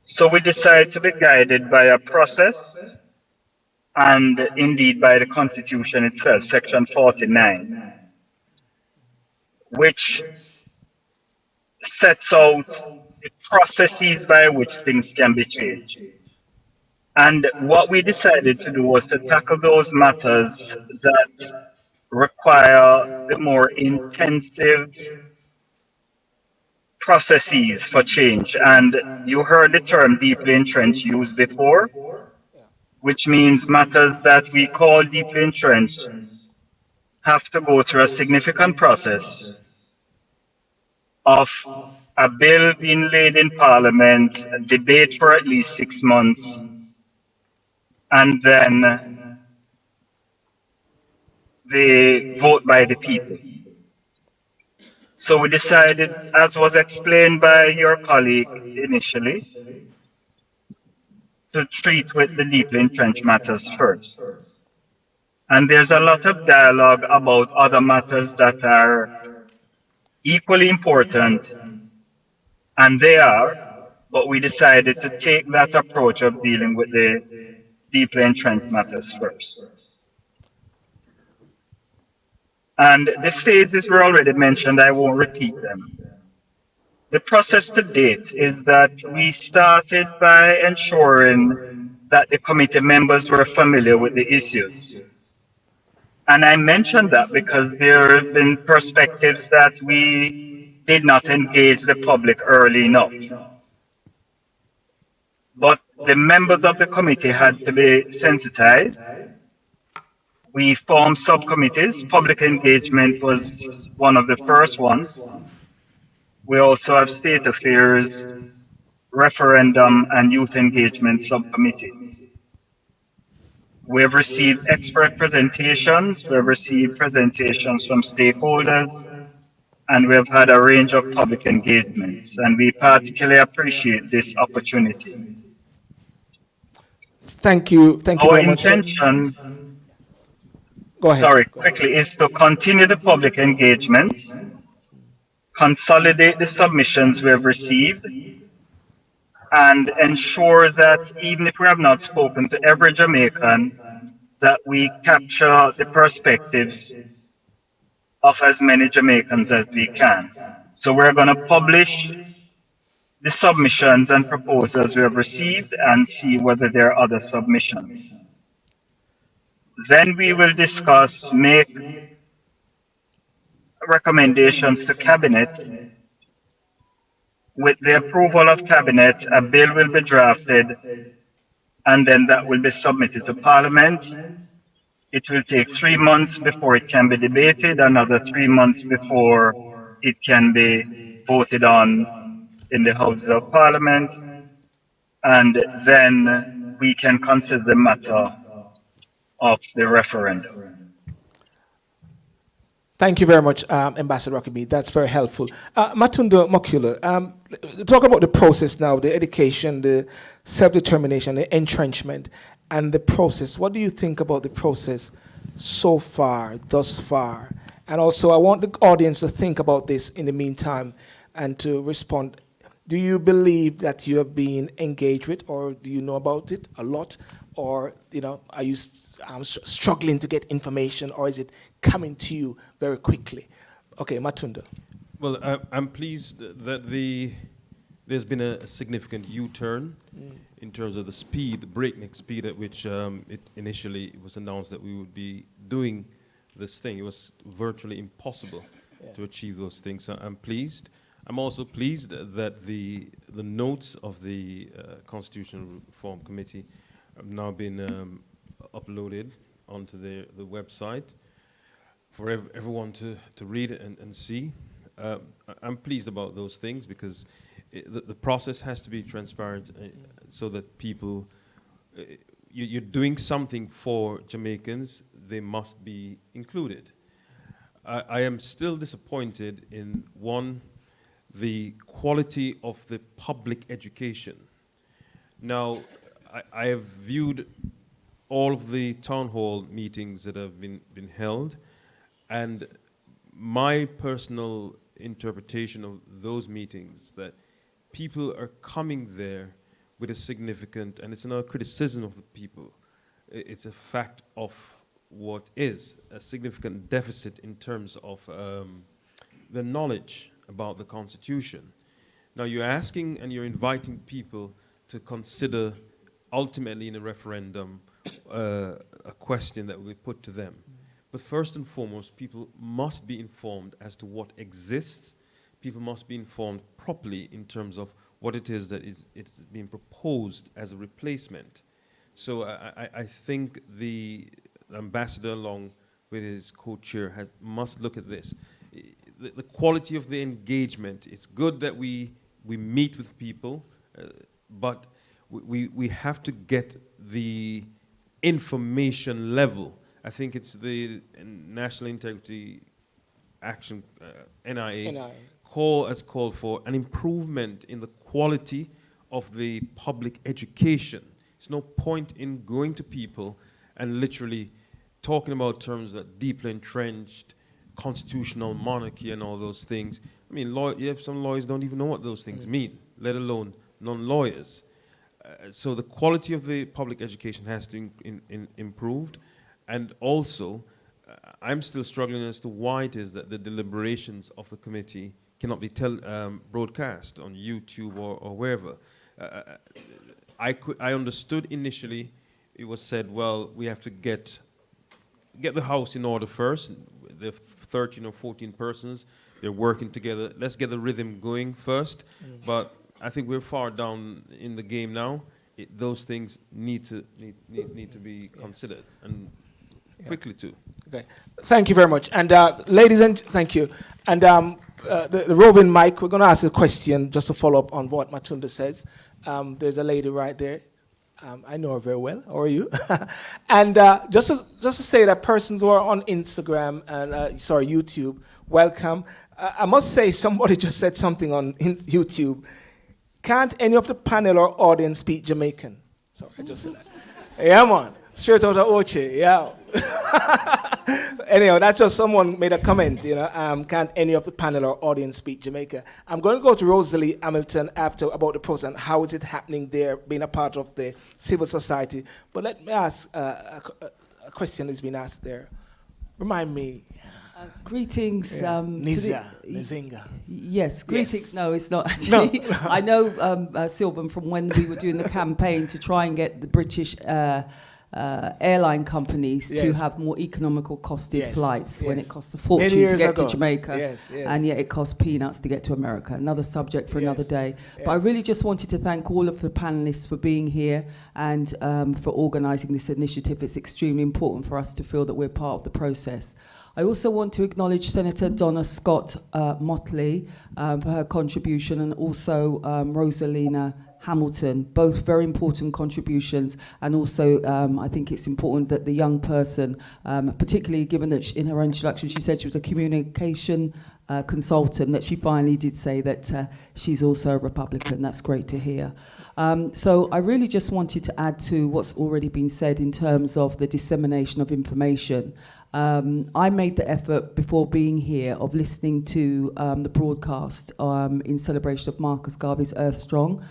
So we decided to be guided by a process and indeed by the Constitution itself, Section 49, which sets out the processes by which things can be changed. And what we decided to do was to tackle those matters that require the more intensive processes for change. And you heard the term deeply entrenched used before, which means matters that we call deeply entrenched have to go through a significant process of a bill being laid in Parliament, a debate for at least 6 months, and then the vote by the people. So we decided, as was explained by your colleague initially, to treat with the deeply entrenched matters first. And there's a lot of dialogue about other matters that are equally important, and they are, but we decided to take that approach of dealing with the deeply entrenched matters first. And the phases were already mentioned, I won't repeat them. The process to date is that we started by ensuring that the committee members were familiar with the issues. And I mentioned that because there have been perspectives that we did not engage the public early enough. But the members of the committee had to be sensitized. We formed subcommittees. Public engagement was one of the first ones. We also have state affairs, referendum, and youth engagement subcommittees. We have received expert presentations, we have received presentations from stakeholders, and we have had a range of public engagements, and we particularly appreciate this opportunity. Thank you very much. Our intention, Go ahead. sorry, quickly, is to continue the public engagements, consolidate the submissions we have received, and ensure that even if we have not spoken to every Jamaican, that we capture the perspectives of as many Jamaicans as we can. So we're going to publish the submissions and proposals we have received and see whether there are other submissions. Then we will discuss, make recommendations to Cabinet. With the approval of Cabinet, a bill will be drafted, and then that will be submitted to Parliament. It will take 3 months before it can be debated, another 3 months before it can be voted on in the Houses of Parliament, and then we can consider the matter of the referendum. Thank you very much, Ambassador Rockaby. That's very helpful. Matunda Mokula, talk about the process now, the education, the self-determination, the entrenchment, and the process. What do you think about the process so far, thus far? And also, I want the audience to think about this in the meantime and to respond. Do you believe that you have been engaged with, or do you know about it a lot? Or, are you struggling to get information, or is it coming to you very quickly? Okay, Matunda. Well, I'm pleased that there's been a significant U-turn in terms of the speed, the breakneck speed at which it initially was announced that we would be doing this thing. It was virtually impossible to achieve those things. So I'm pleased. I'm also pleased that the notes of the Constitutional Reform Committee have now been uploaded onto the website for everyone to read and see. I'm pleased about those things because the process has to be transparent so that people, you're doing something for Jamaicans, they must be included. I am still disappointed in, one, the quality of the public education. Now, I have viewed all of the town hall meetings that have been held, and my personal interpretation of those meetings, that people are coming there with a significant, and it's not a criticism of the people, it's a fact of what is a significant deficit in terms of the knowledge about the Constitution. Now you're asking and you're inviting people to consider ultimately in a referendum a question that will be put to them. But first and foremost, people must be informed as to what exists. People must be informed properly in terms of what it is that is being proposed as a replacement. So I think the ambassador, along with his co-chair, must look at this. The quality of the engagement, it's good that we meet with people, but we have to get the information level. I think it's the National Integrity Action, NIA, has called for an improvement in the quality of the public education. There's no point in going to people and literally talking about terms that deeply entrenched, constitutional monarchy and all those things. I mean, you have some lawyers don't even know what those things mean, let alone non-lawyers. So the quality of the public education has to improved. And also, I'm still struggling as to why it is that the deliberations of the committee cannot be broadcast on YouTube or wherever. I understood initially, it was said, well, we have to get the house in order first. The 13 or 14 persons, they're working together. Let's get the rhythm going first. But I think we're far down in the game now. Those things need to be considered, and quickly too. Okay, thank you very much. And ladies and thank you. And the roving mic, we're going to ask a question just to follow up on what Matunda says. There's a lady right there. I know her very well. How are you? And just to say that persons who are on Instagram and YouTube, welcome. I must say, somebody just said something on YouTube. Can't any of the panel or audience speak Jamaican? Sorry, I just said that. Yeah, man. Straight out of Oche, yeah. Anyhow, that's just someone made a comment, can't any of the panel or audience speak Jamaica? I'm going to go to Rosalie Hamilton after about the process and how is it happening there, being a part of the civil society. But let me ask, a question has been asked there. Remind me. Greetings. Nzinga. Yes, greetings. Yes. No, it's not actually. No. I know Sylvan from when we were doing the campaign to try and get the British airline companies to have more economical costed flights when it costs a fortune to get to Jamaica, and yet it costs peanuts to get to America. Another subject for another day. But I really just wanted to thank all of the panelists for being here and for organising this initiative. It's extremely important for us to feel that we're part of the process. I also want to acknowledge Senator Donna Scott Motley for her contribution, and also Rosalina Hamilton, both very important contributions. And also I think it's important that the young person, particularly given that in her introduction she said she was a communication consultant, that she finally did say that she's also a Republican. That's great to hear. So I really just wanted to add to what's already been said in terms of the dissemination of information. I made the effort before being here of listening to the broadcast in celebration of Marcus Garvey's Earth Strong.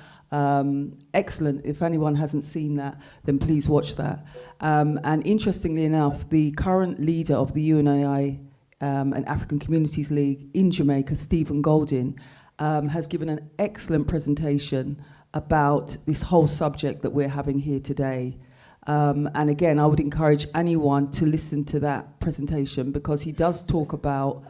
Excellent. If anyone hasn't seen that, then please watch that. And interestingly enough, the current leader of the UNAI and African Communities League in Jamaica, Stephen Golding, has given an excellent presentation about this whole subject that we're having here today. And again, I would encourage anyone to listen to that presentation, because he does talk about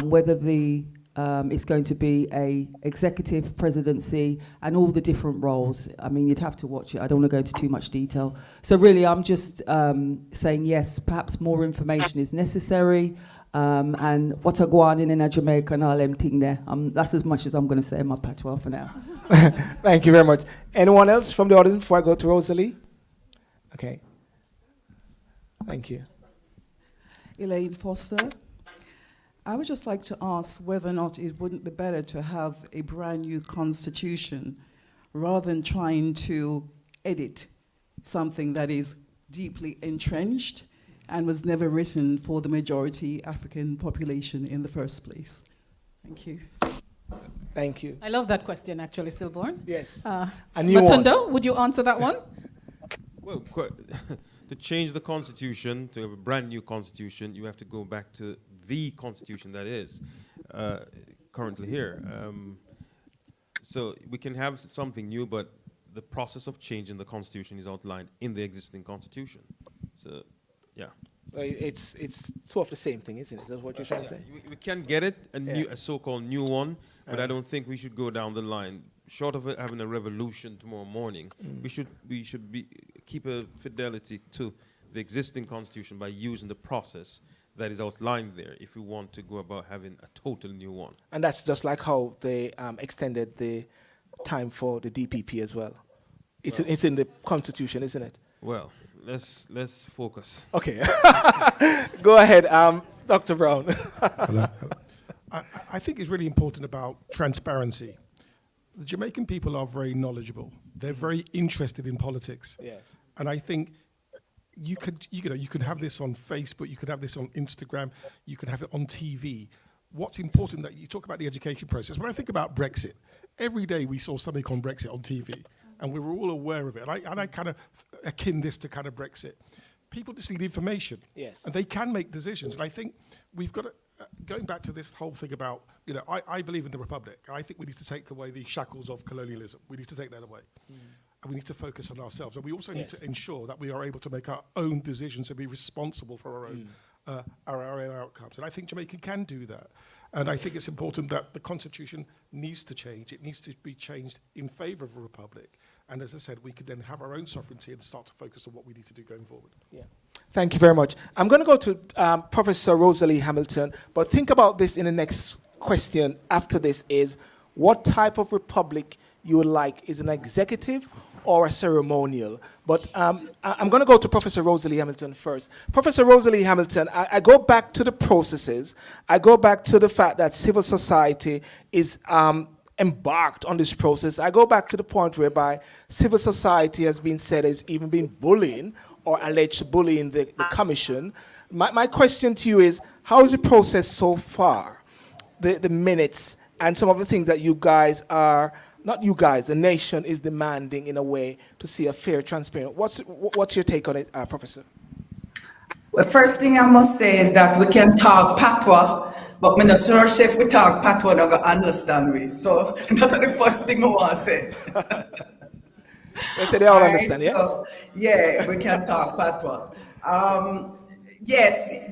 whether it's going to be a executive presidency and all the different roles. I mean, you'd have to watch it. I don't want to go into too much detail. So really, I'm just saying, yes, perhaps more information is necessary. And what I go on in a Jamaica and all them thing there. That's as much as I'm going to say in my patois for now. Thank you very much. Anyone else from the audience before I go to Rosalie? Okay. Thank you. Elaine Foster. I would just like to ask whether or not it wouldn't be better to have a brand new constitution rather than trying to edit something that is deeply entrenched and was never written for the majority African population in the first place. Thank you. Thank you. I love that question, actually, Silborn. Yes. Matundo, would you answer that one? Well, to change the constitution, to have a brand new constitution, you have to go back to the constitution that is currently here. So we can have something new, but the process of changing the constitution is outlined in the existing constitution. So, yeah. So it's sort of the same thing, isn't it? That's what you're trying to say? We can get it, a so-called new one, but I don't think we should go down the line. Short of it having a revolution tomorrow morning, we should keep a fidelity to the existing constitution by using the process that is outlined there if we want to go about having a total new one. And that's just like how they extended the time for the DPP as well. It's in the constitution, isn't it? Well, let's focus. Okay. Go ahead, Dr. Brown. I think it's really important about transparency. The Jamaican people are very knowledgeable. They're very interested in politics. Yes. And I think you could have this on Facebook, you could have this on Instagram, you could have it on TV. What's important that you talk about the education process. When I think about Brexit, every day we saw something on Brexit on TV, and we were all aware of it. And I kind of akin this to kind of Brexit. People just need information. Yes. And they can make decisions. And I think we've got to, going back to this whole thing about, I believe in the Republic. I think we need to take away the shackles of colonialism. We need to take that away. And we need to focus on ourselves. And we also need to ensure that we are able to make our own decisions and be responsible for our own outcomes. And I think Jamaica can do that. And I think it's important that the Constitution needs to change. It needs to be changed in favour of a republic. And as I said, we could then have our own sovereignty and start to focus on what we need to do going forward. Yeah. Thank you very much. I'm going to go to Professor Rosalie Hamilton, but think about this in the next question after this is, what type of republic you would like? Is an executive or a ceremonial? But I'm going to go to Professor Rosalie Hamilton first. Professor Rosalie Hamilton, I go back to the processes. I go back to the fact that civil society is embarked on this process. I go back to the point whereby civil society has been said has even been bullying or alleged bullying the commission. My question to you is, how is the process so far? The minutes and some of the things that you guys are, not you guys, the nation is demanding in a way to see a fair, transparent. What's your take on it, Professor? Well, first thing I must say is that we can talk patois, but I'm not sure if we talk patois, I'm not going to understand me. So that's the first thing I want to say. They say they all understand, yeah? So, yeah, we can talk patois. Yes,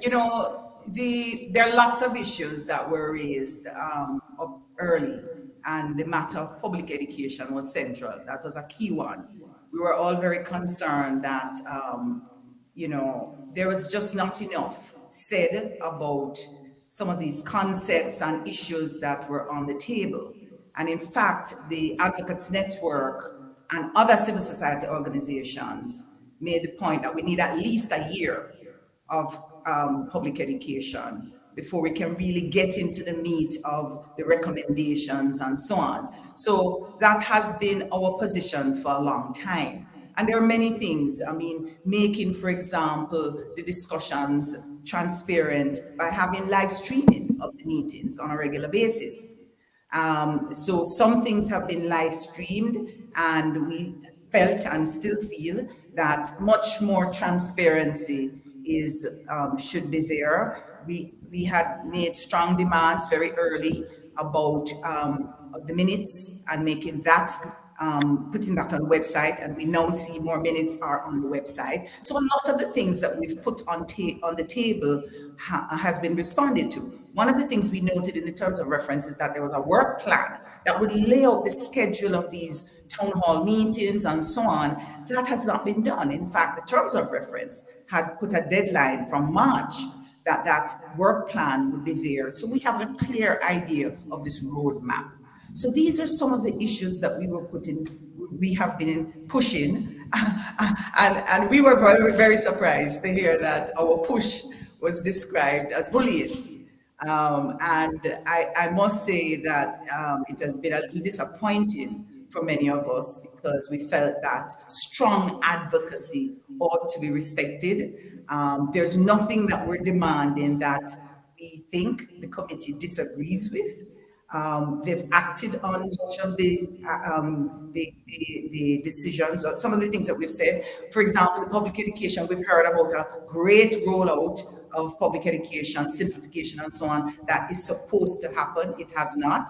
there are lots of issues that were raised up early, and the matter of public education was central. That was a key one. We were all very concerned that, there was just not enough said about some of these concepts and issues that were on the table. And in fact, the Advocates Network and other civil society organizations made the point that we need at least a year of public education before we can really get into the meat of the recommendations and so on. So that has been our position for a long time. And there are many things, making, for example, the discussions transparent by having live streaming of the meetings on a regular basis. So some things have been live streamed, and we felt and still feel that much more transparency should be there. We had made strong demands very early about the minutes and making that, putting that on the website, and we now see more minutes are on the website. So a lot of the things that we've put on the table has been responded to. One of the things we noted in the terms of reference is that there was a work plan that would lay out the schedule of these town hall meetings and so on. That has not been done. In fact, the terms of reference had put a deadline from March that work plan would be there. So we have a clear idea of this roadmap. So these are some of the issues that we have been pushing, and we were very, very surprised to hear that our push was described as bullying. And I must say that it has been a little disappointing for many of us because we felt that strong advocacy ought to be respected. There's nothing that we're demanding that we think the committee disagrees with. They've acted on much of the decisions, or some of the things that we've said. For example, the public education, we've heard about a great rollout of public education, simplification and so on, that is supposed to happen. It has not.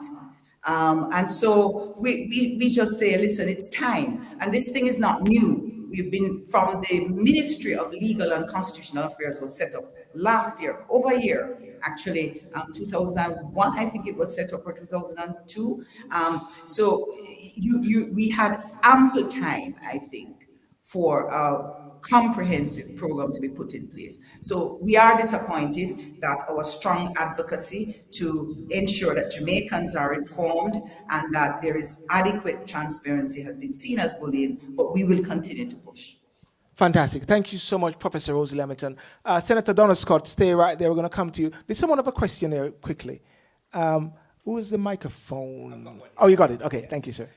And so we just say, listen, it's time. And this thing is not new. We've been from the Ministry of Legal and Constitutional Affairs was set up last year, over a year, actually, 2001, I think it was set up, or 2002. So we had ample time, I think, for a comprehensive program to be put in place. So we are disappointed that our strong advocacy to ensure that Jamaicans are informed and that there is adequate transparency has been seen as bullying, but we will continue to push. Fantastic. Thank you so much, Professor Rosie Lamington. Senator Donna Scott, stay right there. We're going to come to you. There's someone have a question there quickly. Who is the microphone? Oh, you got it. Okay, thank you, sir.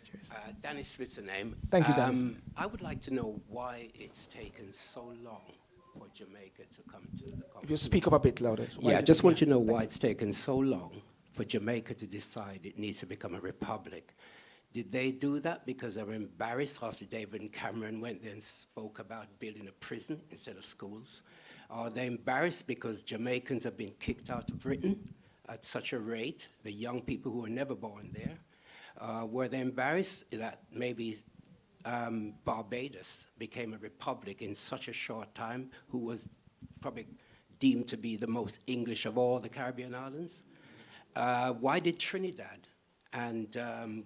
Danny Smith's the name. Thank you, Danny. I would like to know why it's taken so long for Jamaica to come to the conference. If you speak up a bit louder. Yeah, I just want to know why it's taken so long for Jamaica to decide it needs to become a republic. Did they do that because they were embarrassed after David Cameron went there and spoke about building a prison instead of schools? Are they embarrassed because Jamaicans have been kicked out of Britain at such a rate, the young people who were never born there? Were they embarrassed that maybe Barbados became a republic in such a short time, who was probably deemed to be the most English of all the Caribbean islands? Why did Trinidad and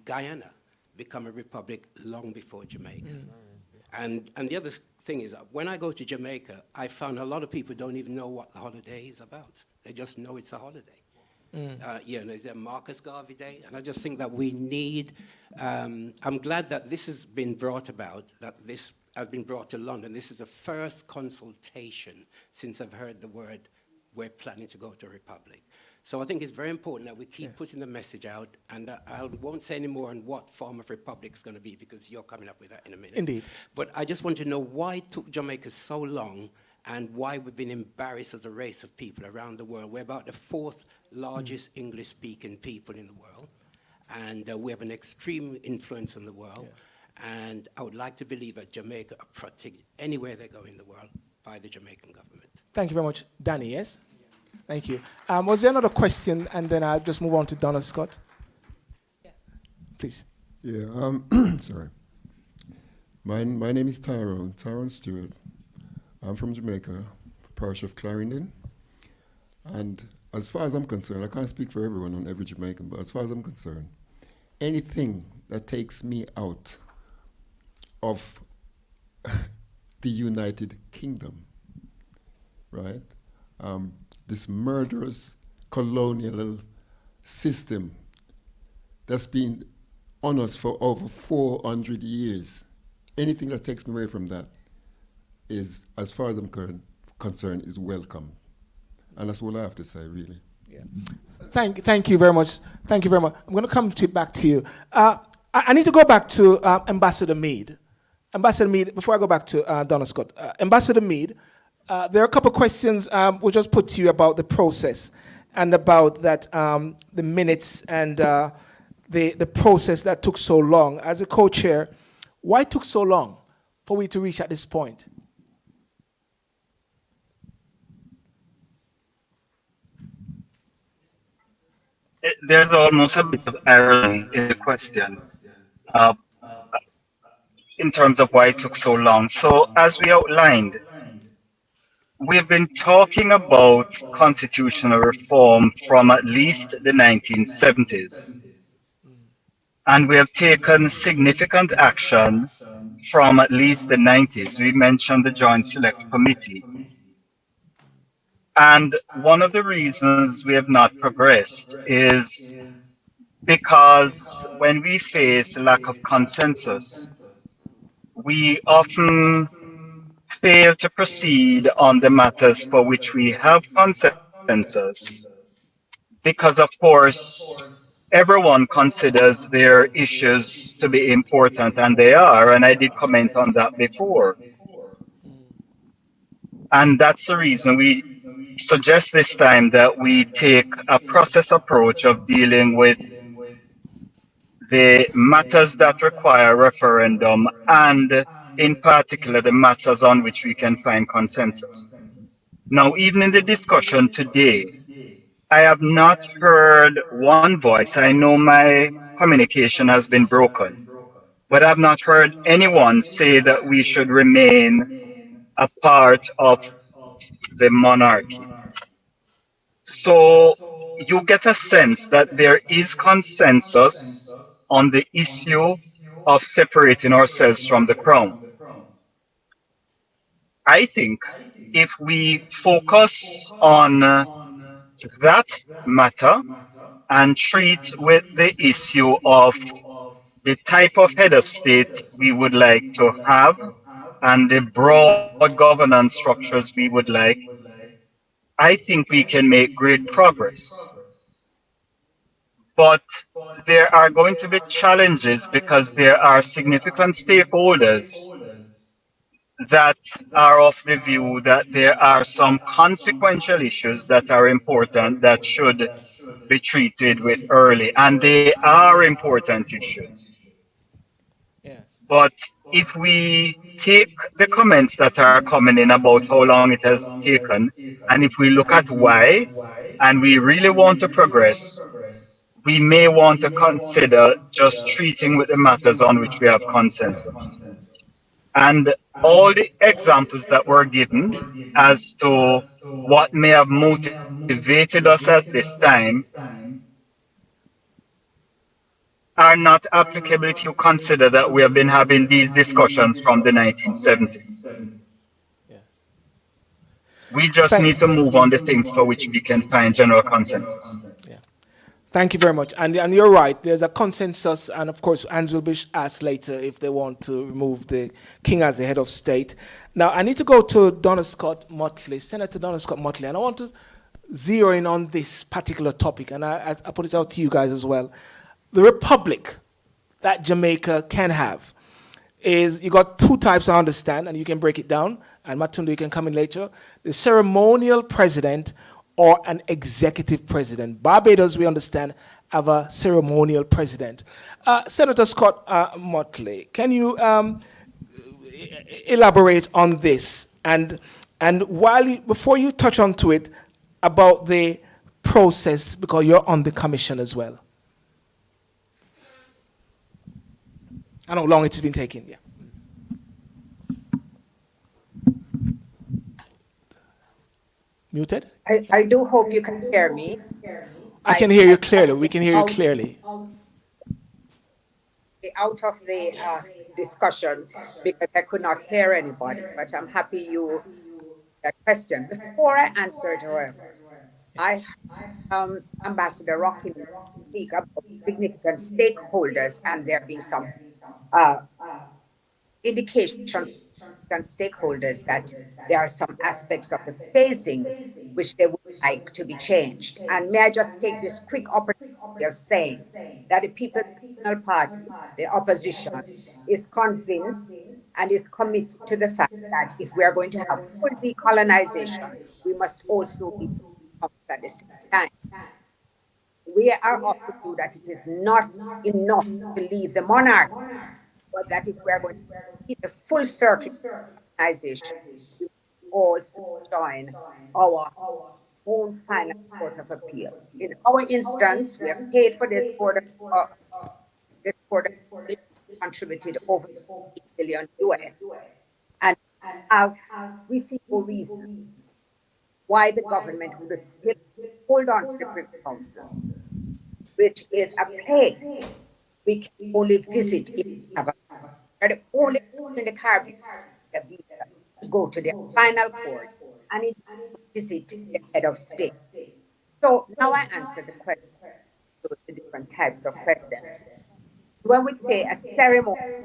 Guyana become a republic long before Jamaica? And the other thing is, when I go to Jamaica, I found a lot of people don't even know what the holiday is about. They just know it's a holiday. There's a Marcus Garvey Day, and I just think that we need, I'm glad that this has been brought about, that this has been brought to London. This is the first consultation since I've heard the word, we're planning to go to a republic. So I think it's very important that we keep putting the message out, and I won't say any more on what form of republic it's going to be, because you're coming up with that in a minute. Indeed. But I just want to know why it took Jamaica so long, and why we've been embarrassed as a race of people around the world. We're about the fourth largest English-speaking people in the world, and we have an extreme influence in the world. And I would like to believe that Jamaica are protected anywhere they go in the world by the Jamaican government. Thank you very much. Danny, yes? Thank you. Was there another question? And then I'll just move on to Donna Scott. Yes. Please. Yeah, sorry. My name is Tyrone Stewart. I'm from Jamaica, parish of Clarendon. And as far as I'm concerned, I can't speak for everyone on every Jamaican, but as far as I'm concerned, anything that takes me out of the United Kingdom, right? This murderous colonial system that's been on us for over 400 years, anything that takes me away from that is, as far as I'm concerned, is welcome. And that's all I have to say, really. Yeah. Thank you very much. Thank you very much. I'm going to come back to you. I need to go back to Ambassador Meade. Ambassador Meade, before I go back to Donna Scott. Ambassador Meade, there are a couple of questions we'll just put to you about the process and about that the minutes and the process that took so long. As a co-chair, why it took so long for we to reach at this point? There's almost a bit of irony in the question in terms of why it took so long. So as we outlined, we've been talking about constitutional reform from at least the 1970s. And we have taken significant action from at least the 90s. We mentioned the Joint Select Committee. And one of the reasons we have not progressed is because when we face lack of consensus, we often fail to proceed on the matters for which we have consensus, because of course everyone considers their issues to be important, and they are, and I did comment on that before. And that's the reason we suggest this time that we take a process approach of dealing with the matters that require referendum, and in particular the matters on which we can find consensus. Now, even in the discussion today, I have not heard one voice. I know my communication has been broken, but I've not heard anyone say that we should remain a part of the monarchy. So you get a sense that there is consensus on the issue of separating ourselves from the crown. I think if we focus on that matter and treat with the issue of the type of head of state we would like to have and the broad governance structures we would like, I think we can make great progress. But there are going to be challenges because there are significant stakeholders that are of the view that there are some consequential issues that are important that should be treated with early, and they are important issues. But if we take the comments that are coming in about how long it has taken, and if we look at why, and we really want to progress, we may want to consider just treating with the matters on which we have consensus. And all the examples that were given as to what may have motivated us at this time are not applicable if you consider that we have been having these discussions from the 1970s. We just need to move on the things for which we can find general consensus. Thank you very much. And you're right, there's a consensus, and of course, Anne's will be asked later if they want to remove the king as the head of state. Now, I need to go to Donna Scott Motley, Senator Donna Scott Motley, and I want to zero in on this particular topic, and I put it out to you guys as well. The republic that Jamaica can have is, you got two types I understand, and you can break it down, and Matunde, you can come in later. The ceremonial president or an executive president. Barbados, we understand, have a ceremonial president. Senator Scott Motley, can you elaborate on this? And before you touch onto it, about the process, because you're on the commission as well. I know how long it's been taking, yeah. Muted? I do hope you can hear me. I can hear you clearly. We can hear you clearly. Out of the discussion because I could not hear anybody, but I'm happy you that question. Before I answer it, however, I Ambassador Rockin speak about significant stakeholders and there being some indication and stakeholders that there are some aspects of the phasing which they would like to be changed. And may I just take this quick opportunity of saying that the People's National Party, the opposition, is convinced and is committed to the fact that if we are going to have full decolonization, we must also be at the same time. We are of the view that it is not enough to leave the monarchy, but that if we are going to keep a full circle organization, we also join our own final court of appeal. In our instance, we have paid for this court of contributed over $8 billion US, and we see no reason why the government would still hold on to the Privy Council, which is a place we can only visit if we have a the only in the Caribbean to go to the final court and it visit the head of state. So now I answer the question to the different types of presidents. When we say a ceremony,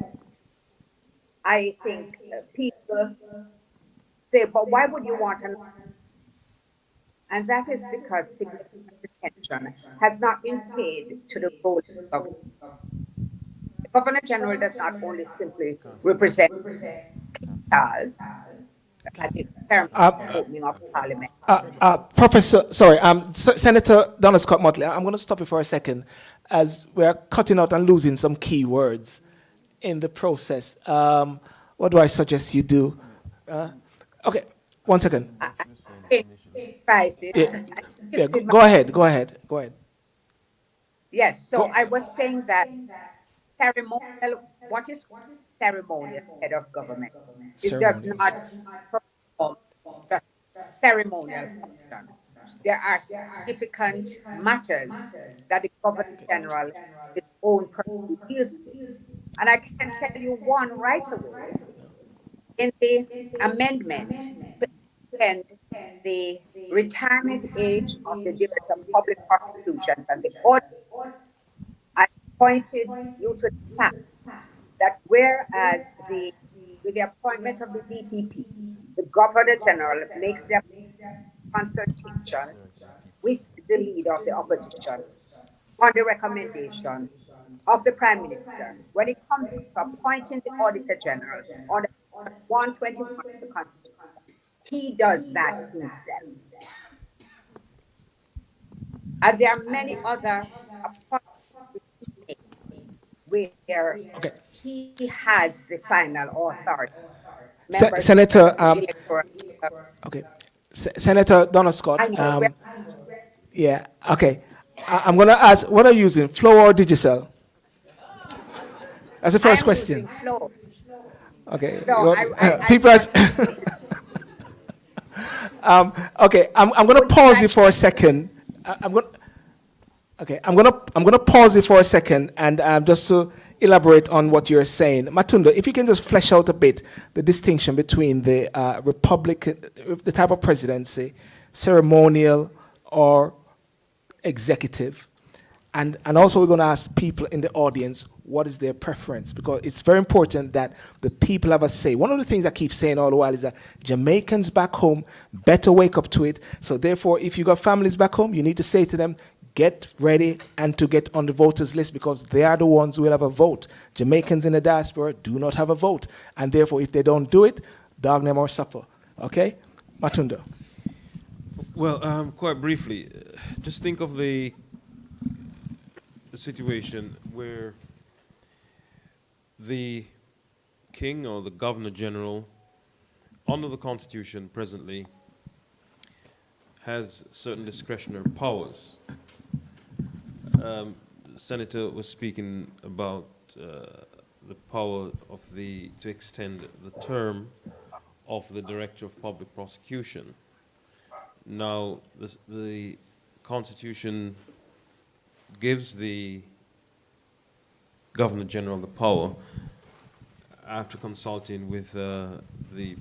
I think people say, but why would you want an? And that is because significant attention has not been paid to the role of government. The Governor General does not only simply represent us at the term opening of Parliament. Professor, sorry, Senator Donna Scott Motley, I'm going to stop you for a second as we're cutting out and losing some key words in the process. What do I suggest you do? Okay, 1 second. Yeah, go ahead. Yes, so I was saying that what is ceremonial head of government? It does not perform just ceremonial function. There are significant matters that the Governor General, his own person, deals with. And I can tell you one right away. In the amendment to extend the retirement age of the Director of Public Prosecutions and the audit, I pointed you to the fact that whereas with the appointment of the DPP, the Governor General makes the consultation with the leader of the opposition on the recommendation of the Prime Minister. When it comes to appointing the Auditor General on the 121 of the Constitution, he does that himself. And there are many other appointments where he has the final authority. Senator, Senator Donna Scott. Yeah, okay. I'm going to ask, what are you using, Flow or Digicel? That's the first question. Flow. Okay. No, people okay, I'm going to pause you for a second. I'm going to pause you for a second and just to elaborate on what you're saying. Matunda, if you can just flesh out a bit the distinction between the Republican, the type of presidency, ceremonial or executive. And also we're going to ask people in the audience what is their preference, because it's very important that the people have a say. One of the things I keep saying all the while is that Jamaicans back home better wake up to it. So therefore, if you got families back home, you need to say to them, get ready and to get on the voters list, because they are the ones who will have a vote. Jamaicans in the diaspora do not have a vote. And therefore, if they don't do it, dog them or supper. Okay? Matunda. Well, quite briefly, just think of the situation where the king or the governor general under the Constitution presently has certain discretionary powers. The senator was speaking about the power of to extend the term of the Director of Public Prosecution. Now, the Constitution gives the Governor General the power, after consulting with the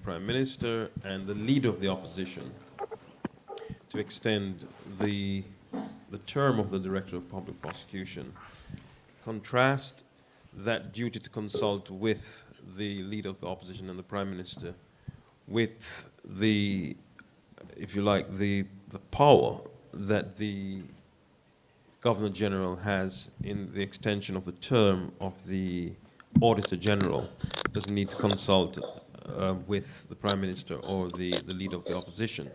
Prime Minister and the leader of the opposition, to extend the term of the Director of Public Prosecution. Contrast that duty to consult with the leader of the opposition and the Prime Minister with the, if you like, the power that the Governor General has in the extension of the term of the Auditor General. Doesn't need to consult with the Prime Minister or the leader of the opposition.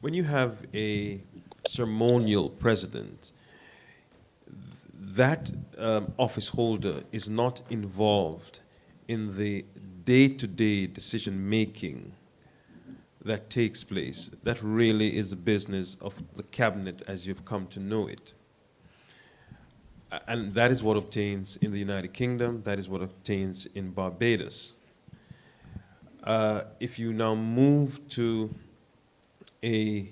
When you have a ceremonial president, that office holder is not involved in the day-to-day decision-making that takes place. That really is the business of the cabinet as you've come to know it. And that is what obtains in the United Kingdom, that is what obtains in Barbados. If you now move to a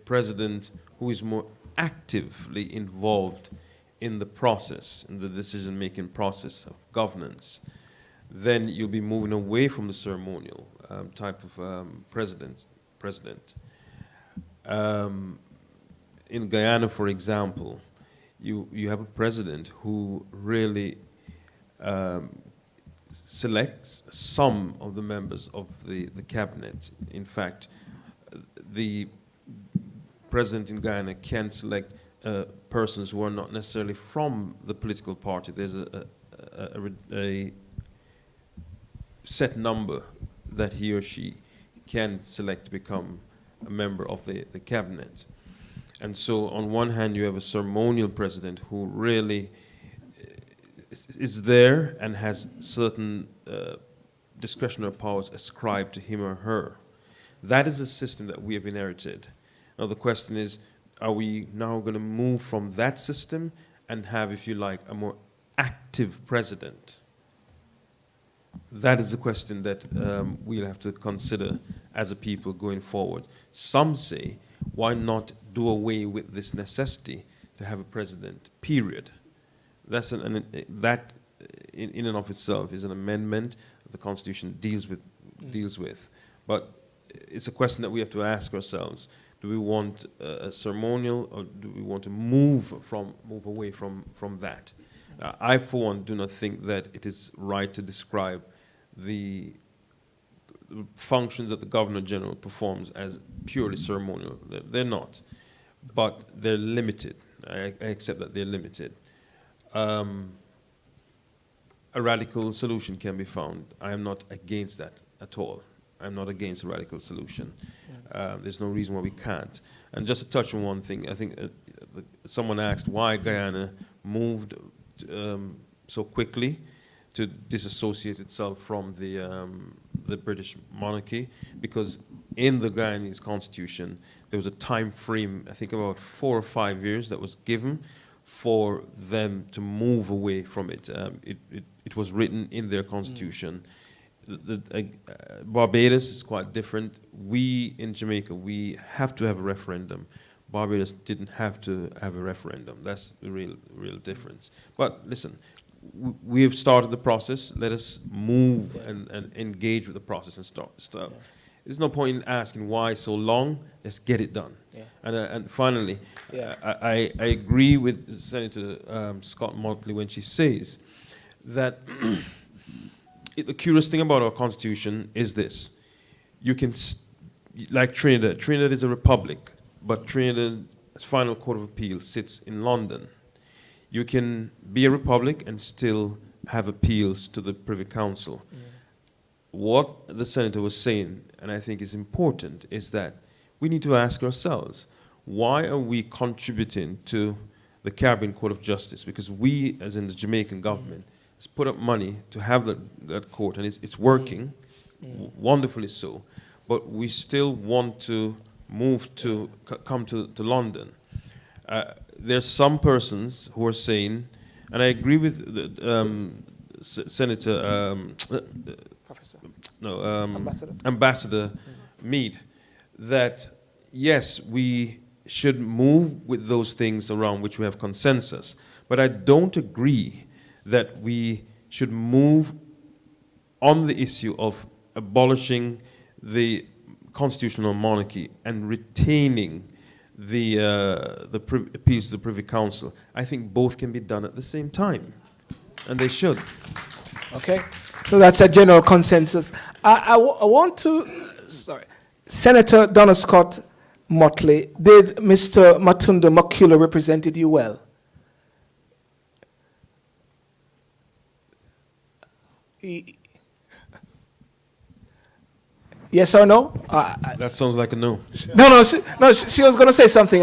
president who is more actively involved in the process, in the decision-making process of governance, then you'll be moving away from the ceremonial type of president. In Guyana, for example, you have a president who really selects some of the members of the cabinet. In fact, the president in Guyana can select persons who are not necessarily from the political party. There's a set number that he or she can select to become a member of the cabinet. And so on one hand, you have a ceremonial president who really is there and has certain discretionary powers ascribed to him or her. That is a system that we have inherited. Now the question is, are we now going to move from that system and have, if you like, a more active president? That is the question that we'll have to consider as a people going forward. Some say, why not do away with this necessity to have a president, period? That's that in and of itself is an amendment that the Constitution deals with. But it's a question that we have to ask ourselves. Do we want a ceremonial, or do we want to move away from that? I, for one, do not think that it is right to describe the functions that the Governor-General performs as purely ceremonial. They're not, but they're limited. I accept that they're limited. A radical solution can be found. I am not against that at all. I'm not against a radical solution. There's no reason why we can't. And just to touch on one thing, I think someone asked why Guyana moved so quickly to disassociate itself from the British monarchy, because in the Guyanese constitution there was a time frame, I think about 4 or 5 years, that was given for them to move away from it. It was written in their constitution. Barbados is quite different. We in Jamaica, we have to have a referendum. Barbados didn't have to have a referendum. That's the real difference. But listen, we have started the process. Let us move and engage with the process and start. Yeah. There's no point in asking why so long. Let's get it done. Yeah. And finally, I agree with Senator Scott Motley when she says that the curious thing about our constitution is this. You can, like Trinidad. Trinidad is a republic, but Trinidad's final court of appeal sits in London. You can be a republic and still have appeals to the Privy Council. What the senator was saying, and I think is important, is that we need to ask ourselves, why are we contributing to the Caribbean Court of Justice? Because we, as in the Jamaican government, has put up money to have that court, and it's working, wonderfully so, but we still want to move to come to London. There's some persons who are saying, and I agree with Senator Ambassador Meade, that yes, we should move with those things around which we have consensus, but I don't agree that we should move on the issue of abolishing the constitutional monarchy and retaining the appeals to the Privy Council. I think both can be done at the same time, and they should. Okay, so that's a general consensus. I want to, Senator Donna Scott Motley, did Mr. Matunda Makula represented you well? Yes or no? That sounds like a no. No, she was going to say something.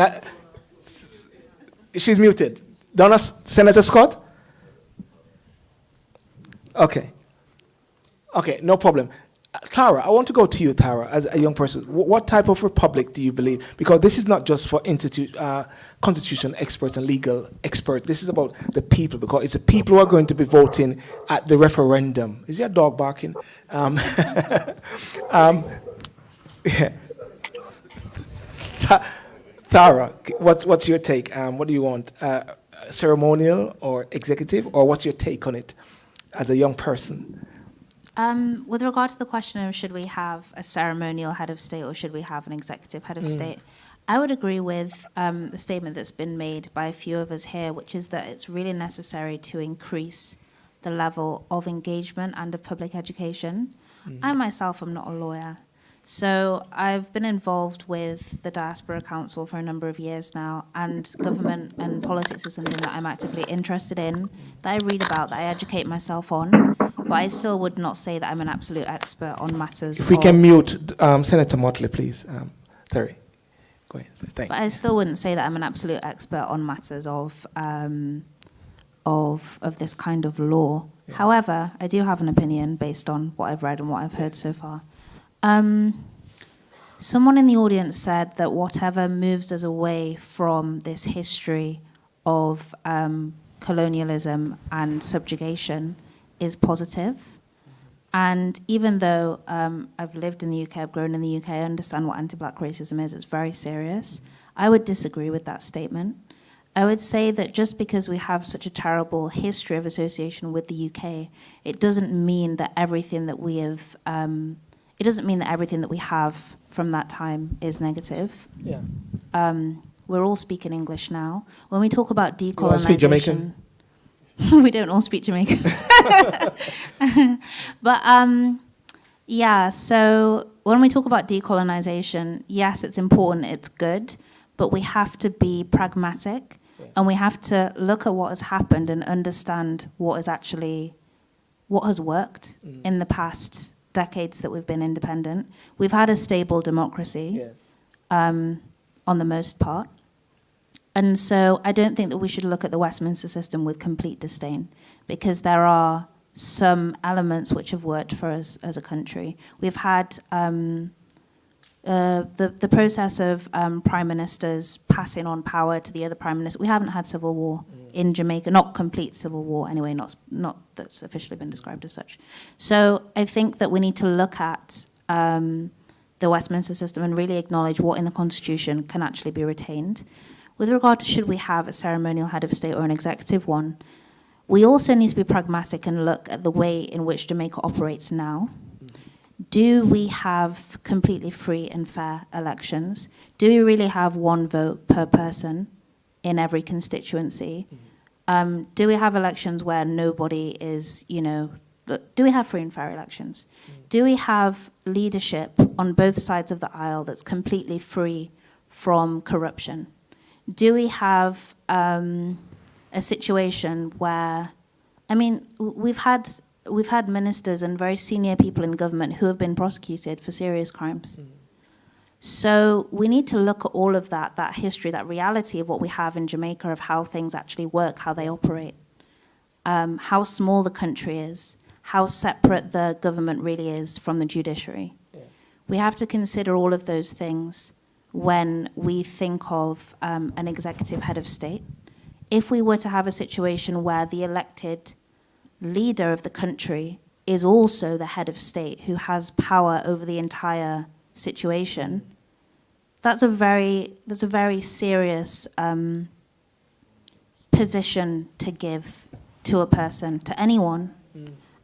She's muted. Donna, Senator Scott? Okay, no problem. Tara, I want to go to you, Tara, as a young person. What type of republic do you believe? Because this is not just for constitution experts and legal experts. This is about the people, because it's the people who are going to be voting at the referendum. Is your dog barking? Yeah. Tara, what's your take? What do you want? Ceremonial or executive, or what's your take on it as a young person? With regard to the question of should we have a ceremonial head of state or should we have an executive head of state, I would agree with the statement that's been made by a few of us here, which is that it's really necessary to increase the level of engagement and of public education. I myself am not a lawyer, So I've been involved with the Diaspora Council for a number of years now, and government and politics is something that I'm actively interested in, that I read about, that I educate myself on, but I still would not say that I'm an absolute expert on matters. If we can mute Senator Motley, please. Terry, go ahead. Thank you. But I still wouldn't say that I'm an absolute expert on matters of this kind of law. Yeah. However, I do have an opinion based on what I've read and what I've heard so far. Someone in the audience said that whatever moves us away from this history of colonialism and subjugation is positive. And even though I've lived in the UK, I've grown in the UK, I understand what anti-black racism is, it's very serious, I would disagree with that statement. I would say that just because we have such a terrible history of association with the UK, it doesn't mean that everything that we have, it doesn't mean that everything that we have from that time is negative. Yeah. We're all speaking English now. When we talk about decolonization, you want to speak Jamaican? We don't all speak Jamaican. But yeah, so when we talk about decolonization, yes, it's important, it's good, but we have to be pragmatic, and we have to look at what has happened and understand what has worked in the past decades that we've been independent. We've had a stable democracy, yes, on the most part. And so I don't think that we should look at the Westminster system with complete disdain, because there are some elements which have worked for us as a country. We've had the process of prime ministers passing on power to the other prime minister. We haven't had civil war in Jamaica, not complete civil war anyway, not that's officially been described as such. So I think that we need to look at the Westminster system and really acknowledge what in the Constitution can actually be retained. With regard to should we have a ceremonial head of state or an executive one, we also need to be pragmatic and look at the way in which Jamaica operates now. Do we have completely free and fair elections? Do we really have one vote per person in every constituency? Do we have elections where nobody is, do we have free and fair elections? Do we have leadership on both sides of the aisle that's completely free from corruption? Do we have a situation where, we've had ministers and very senior people in government who have been prosecuted for serious crimes. So we need to look at all of that history, that reality of what we have in Jamaica, of how things actually work, how they operate, how small the country is, how separate the government really is from the judiciary. Yeah. We have to consider all of those things when we think of an executive head of state. If we were to have a situation where the elected leader of the country is also the head of state who has power over the entire situation, that's a very serious position to give to a person, to anyone.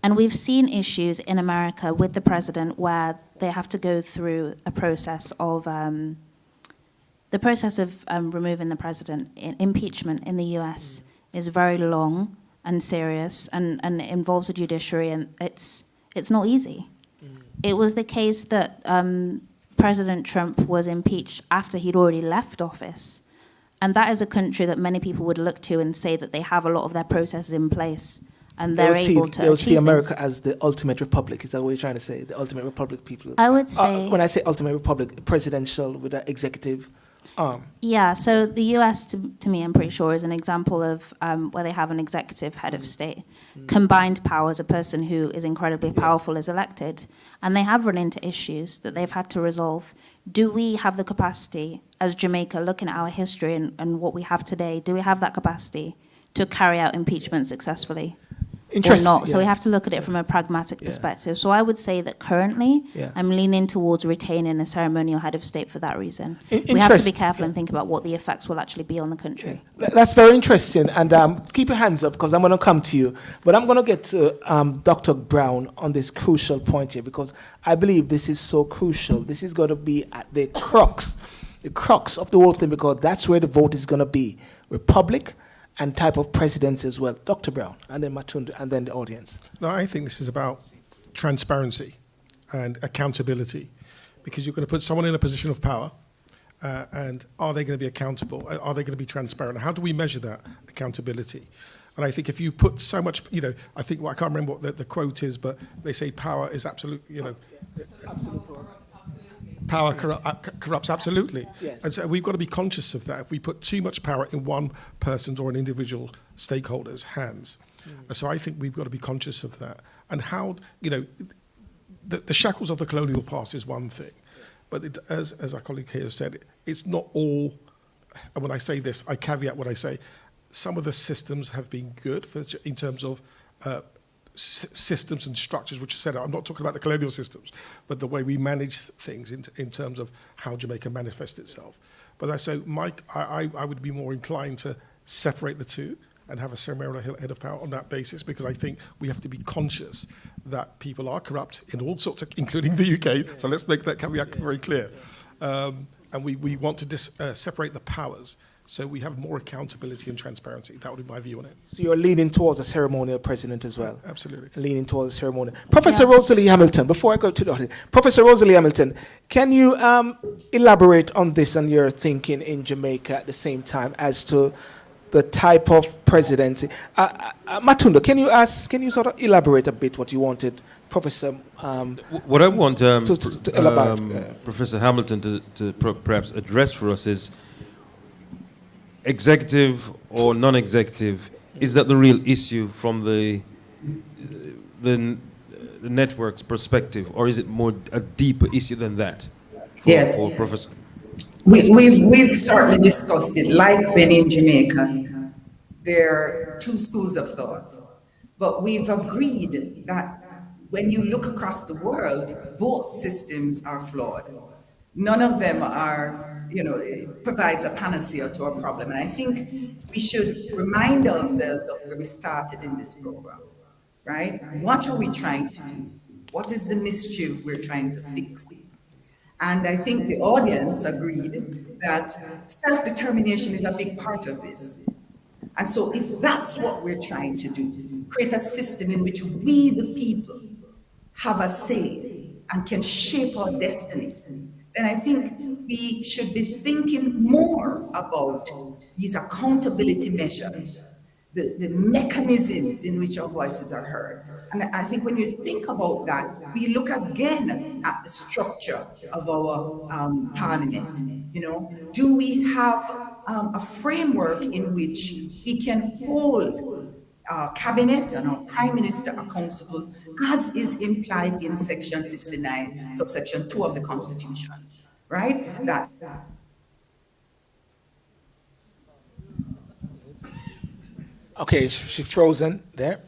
And we've seen issues in America with the president where they have to go through a process of removing the president. Impeachment in the US is very long and serious and involves a judiciary, and it's not easy. It was the case that President Trump was impeached after he'd already left office. And that is a country that many people would look to and say that they have a lot of their processes in place and they're able to they'll achieve see America things. as the ultimate republic. Is that what you're trying to say? The ultimate republic people? I would say... when I say ultimate republic, presidential with an executive arm. Yeah, so the US, to me, I'm pretty sure, is an example of where they have an executive head of state. Combined powers, a person who is incredibly powerful is elected, and they have run into issues that they've had to resolve. Do we have the capacity, as Jamaica, looking at our history and what we have today, do we have that capacity to carry out impeachment successfully? Or not. So we have to look at it from a pragmatic perspective. So I would say that currently I'm leaning towards retaining a ceremonial head of state for that reason. We have to be careful and think about what the effects will actually be on the country. That's very interesting. And keep your hands up because I'm going to come to you. But I'm going to get to Dr. Brown on this crucial point here because I believe this is so crucial. This is going to be at the crux of the whole thing because that's where the vote is going to be. Republic and type of presidency as well. Dr. Brown, and then Matunda, and then the audience. No, I think this is about transparency and accountability. because you're going to put someone in a position of power, and are they going to be accountable? Are they going to be transparent? How do we measure that accountability? And I think if you put so much, I think, I can't remember what the quote is, but they say power is absolute, power corrupts absolutely. Yes. And so we've got to be conscious of that. If we put too much power in one person's or an individual stakeholder's hands. So I think we've got to be conscious of that. And how, the shackles of the colonial past is one thing. But as our colleague here said, it's not all, and when I say this, I caveat what I say. Some of the systems have been good in terms of systems and structures which are set out. I'm not talking about the colonial systems, but the way we manage things in terms of how Jamaica manifests itself. But Mike, I would be more inclined to separate the two and have a ceremonial head of power on that basis, because I think we have to be conscious that people are corrupt in all sorts of, including the UK, so let's make that caveat very clear. And we want to separate the powers so we have more accountability and transparency. That would be my view on it. So you're leaning towards a ceremonial president as well? Absolutely. Leaning towards a ceremonial. Professor Rosalie Hamilton, before I go to the audience, Professor Rosalie Hamilton, can you elaborate on this and your thinking in Jamaica at the same time as to the type of presidency? Matundo, can you sort of elaborate a bit what you wanted, Professor? What I want to elaborate, Professor Hamilton to perhaps address for us is executive or non-executive. Is that the real issue from the network's perspective, or is it more a deeper issue than that? Yes. For Professor. We've certainly discussed it. Like when in Jamaica, there are two schools of thought, but we've agreed that when you look across the world, both systems are flawed. None of them are, it provides a panacea to our problem. And I think we should remind ourselves of where we started in this program, right? What are we trying to do? What is the mischief we're trying to fix? And I think the audience agreed that self-determination is a big part of this. And so if that's what we're trying to do, create a system in which we, the people, have a say and can shape our destiny, then I think we should be thinking more about these accountability measures, the mechanisms in which our voices are heard. And I think when you think about that, we look again at the structure of our parliament. Do we have a framework in which we can hold our cabinet and our prime minister accountable, as is implied in section 69, subsection 2 of the Constitution, right? Okay, she's frozen there.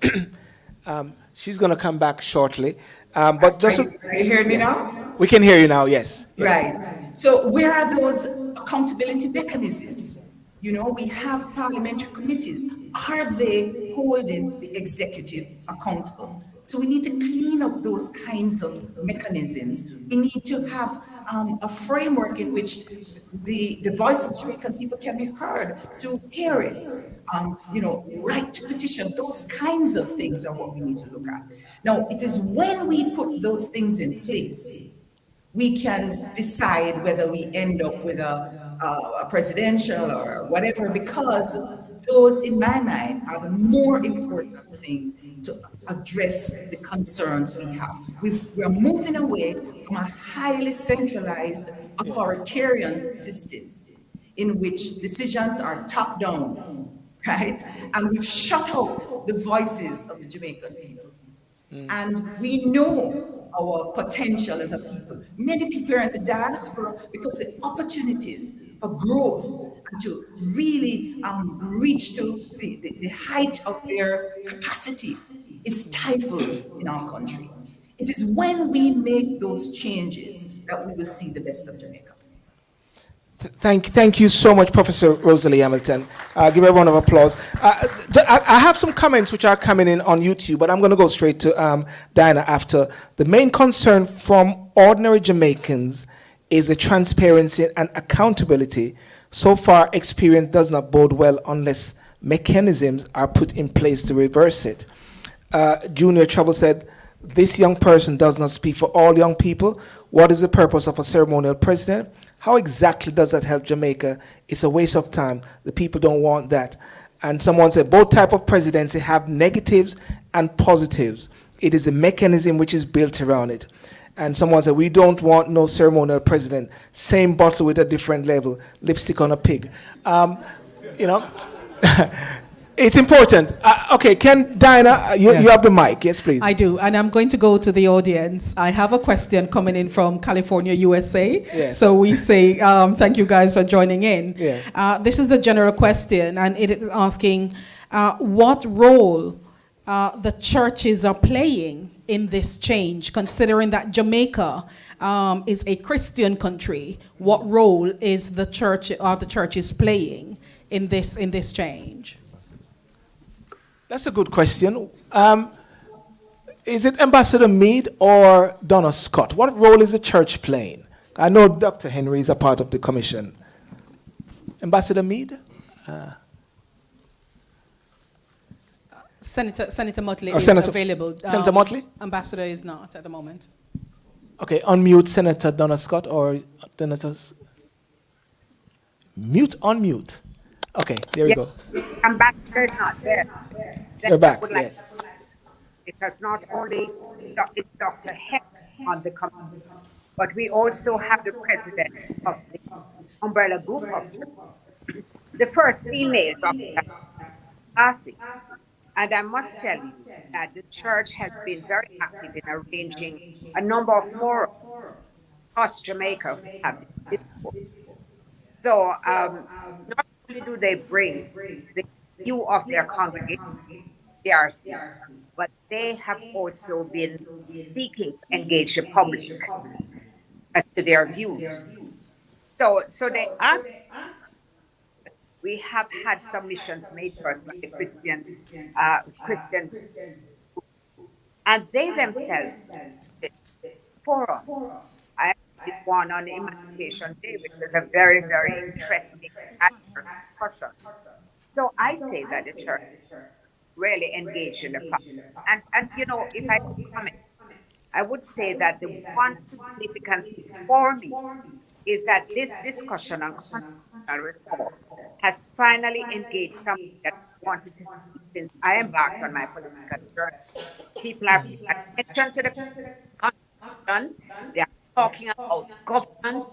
She's going to come back shortly. But just Are you hearing me now? We can hear you now, yes. Right. So where are those accountability mechanisms? We have parliamentary committees. Are they holding the executive accountable? So we need to clean up those kinds of mechanisms. We need to have a framework in which the voice of Jamaican people can be heard through hearings, right to petition. Those kinds of things are what we need to look at. Now, it is when we put those things in place, we can decide whether we end up with a presidential or whatever, because those, in my mind, are the more important thing to address the concerns we have. We're moving away from a highly centralized authoritarian system in which decisions are top down, right? And we've shut out the voices of the Jamaican people. And we know our potential as a people. Many people are in the diaspora because the opportunities for growth and to really reach to the height of their capacity is stifled in our country. It is when we make those changes that we will see the best of Jamaica. Thank you so much, Professor Rosalie Hamilton. Give her a round of applause. I have some comments which are coming in on YouTube, but I'm going to go straight to Diana after. The main concern from ordinary Jamaicans is the transparency and accountability. So far, experience does not bode well unless mechanisms are put in place to reverse it. Junior Trouble said, this young person does not speak for all young people. What is the purpose of a ceremonial president? How exactly does that help Jamaica? It's a waste of time. The people don't want that. And someone said both type of presidency have negatives and positives. It is a mechanism which is built around it. And someone said, we don't want no ceremonial president. Same bottle with a different label, lipstick on a pig. You know, it's important. Okay, Diana, you have the mic. Yes, please. I do, and I'm going to go to the audience. I have a question coming in from California, USA. Yes. So we say, thank you guys for joining in. Yes. This is a general question, and it is asking what role the churches are playing in this change, considering that Jamaica is a Christian country. What role is the church or the churches playing in this change? That's a good question. Is it Ambassador Meade or Donna Scott? What role is the church playing? I know Dr. Henry is a part of the commission. Ambassador Meade? Senator Motley Or is Senator- available. Senator Motley? Ambassador is not at the moment. Okay, unmute Senator Donna Scott or Senator's. Unmute. Okay, there we go. Ambassador is not there. You're back, Would like- yes. Because not only is Dr. Heck on the committee, but we also have the president of the umbrella group of churches, the first female Dr. Arthur. And I must tell you that the church has been very active in arranging a number of forums across Jamaica to have this discourse. So not only do they bring the view of their congregation, DRC, but they have also been seeking to engage the public as to their views. So they are. We have had submissions made to us by the Christians, and they themselves forums. I did one on Emancipation Day, which was a very, very interesting discussion. So I say that the church really engaged in the process. And you know, if I could comment, I would say that the one significant thing for me is that this discussion on constitutional reform has finally engaged something that I wanted to see since I embarked on my political journey. People are paying attention to the constitution. They are talking about governance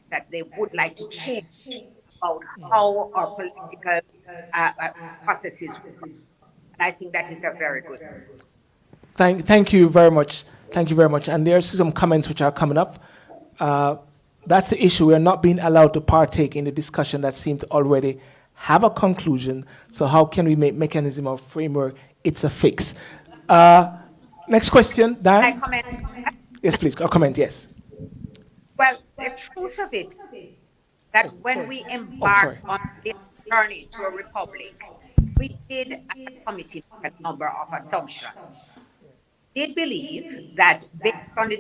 that they would like to change about how our political processes work. And I think that is a very good thing. Thank you very much. Thank you very much. And there's some comments which are coming up. That's the issue. We are not being allowed to partake in the discussion that seems to already have a conclusion. So how can we make mechanism or framework? It's a fix. Next question, Diane? Can I comment? Yes, please. A comment, yes. Well, the truth of it, that when we embarked on this journey to a republic, we did, as a committee, make a number of assumptions. Did believe that based on the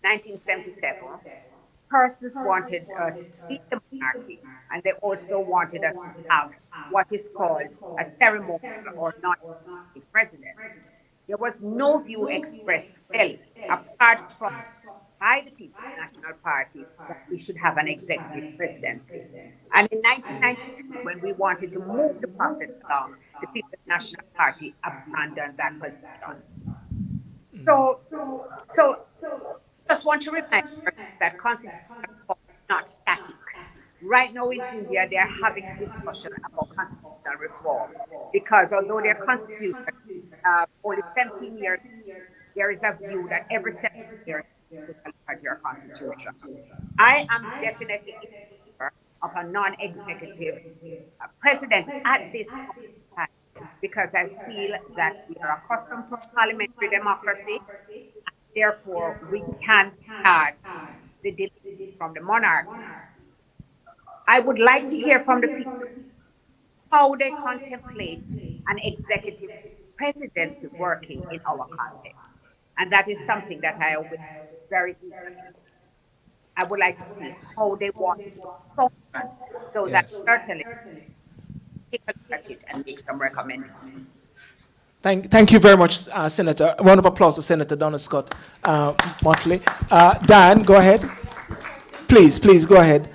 1977, persons wanted us to beat the monarchy, and they also wanted us to have what is called a ceremonial or non-elected president. There was no view expressed clearly, apart from by the People's National Party, that we should have an executive presidency. And in 1992, when we wanted to move the process along, the People's National Party abandoned that position. So just want to remind you that constitutional reform is not static. Right now in India, they are having a discussion about constitutional reform because although their constitution only 17 years, there is a view that every 17 years you look at your constitution. I am definitely in favor of a non-executive president at this time because I feel that we are accustomed to parliamentary democracy. Therefore, we can start the delivery from the monarch. I would like to hear from the people how they contemplate an executive presidency working in our context. And that is something that I would very eagerly. I would like to see how they want it to function so that certainly take a look at it and make some recommendations. Thank you very much, Senator. A round of applause to Senator Donna Scott Motley. Dan, go ahead. Please go ahead.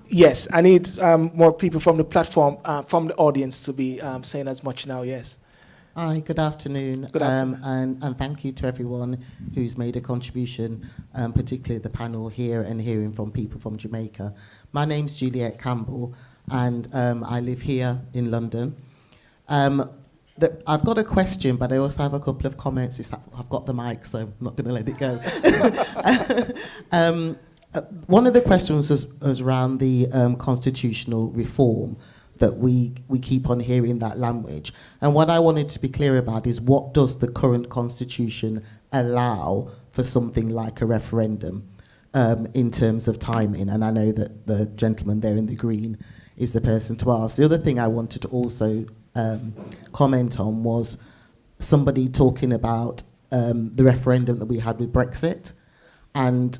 Yes, I need more people from the platform, from the audience to be saying as much now, yes. Hi, good afternoon. Good afternoon. And thank you to everyone who's made a contribution, particularly the panel here and hearing from people from Jamaica. My name's Juliet Campbell, and I live here in London. I've got a question, but I also have a couple of comments. I've got the mic, so I'm not going to let it go. One of the questions was around the constitutional reform that we keep on hearing that language. And what I wanted to be clear about is, what does the current constitution allow for something like a referendum in terms of timing? And I know that the gentleman there in the green is the person to ask. The other thing I wanted to also comment on was somebody talking about the referendum that we had with Brexit, and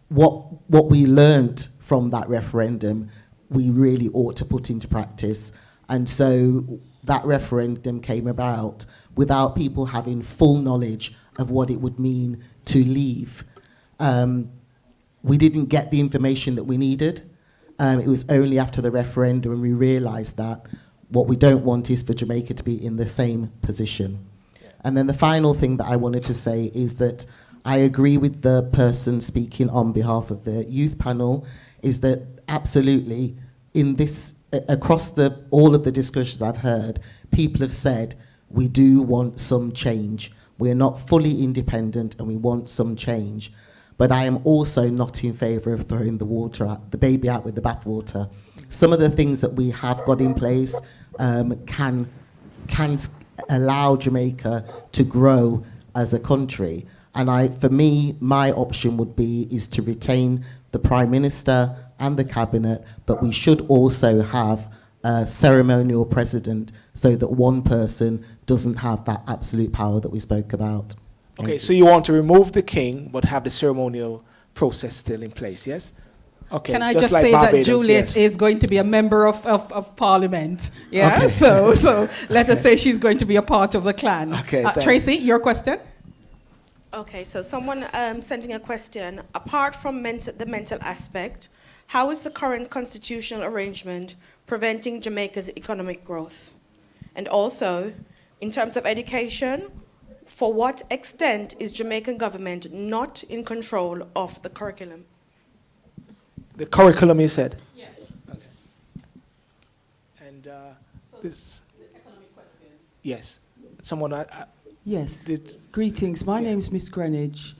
what we learned from that referendum we really ought to put into practice. And so that referendum came about without people having full knowledge of what it would mean to leave. We didn't get the information that we needed. It was only after the referendum when we realised that what we don't want is for Jamaica to be in the same position. And then the final thing that I wanted to say is that I agree with the person speaking on behalf of the youth panel, is that absolutely in this, across all of the discussions I've heard, people have said we do want some change. We're not fully independent and we want some change. But I am also not in favour of throwing the baby out with the bathwater. Some of the things that we have got in place can allow Jamaica to grow as a country. And for me, my option would be is to retain the Prime Minister and the Cabinet, but we should also have a ceremonial president so that one person doesn't have that absolute power that we spoke about. Okay, so you want to remove the king, but have the ceremonial process still in place, yes? Okay. Can I just like say Barbados, that Juliet is going to be a member of Parliament? Yeah, okay. so let us say she's going to be a part of the clan. Okay, Tracy, your question? Okay, so someone sending a question. Apart from the mental aspect, how is the current constitutional arrangement preventing Jamaica's economic growth? And also, in terms of education, for what extent is Jamaican government not in control of the curriculum? The curriculum, you said? Yes. Okay. And this... The economic question. Yes. Someone... Yes. Greetings. My name's Miss Greenwich,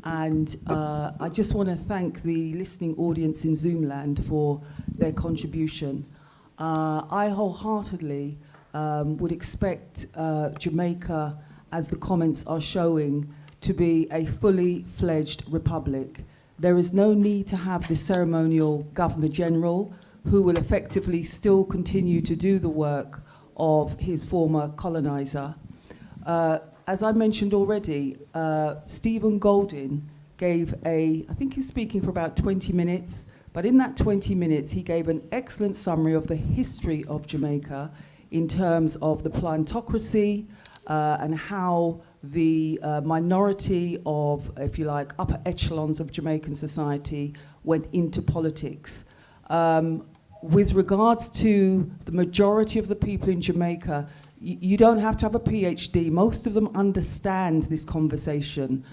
and I just want to thank the listening audience in Zoomland for their contribution. I wholeheartedly would expect Jamaica, as the comments are showing, to be a fully fledged republic. There is no need to have the ceremonial Governor General, who will effectively still continue to do the work of his former colonizer. As I mentioned already, Stephen Golding gave I think he's speaking for about 20 minutes, but in that 20 minutes, he gave an excellent summary of the history of Jamaica in terms of the plantocracy and how the minority of, if you like, upper echelons of Jamaican society went into politics. With regards to the majority of the people in Jamaica, you don't have to have a PhD. Most of them understand this conversation.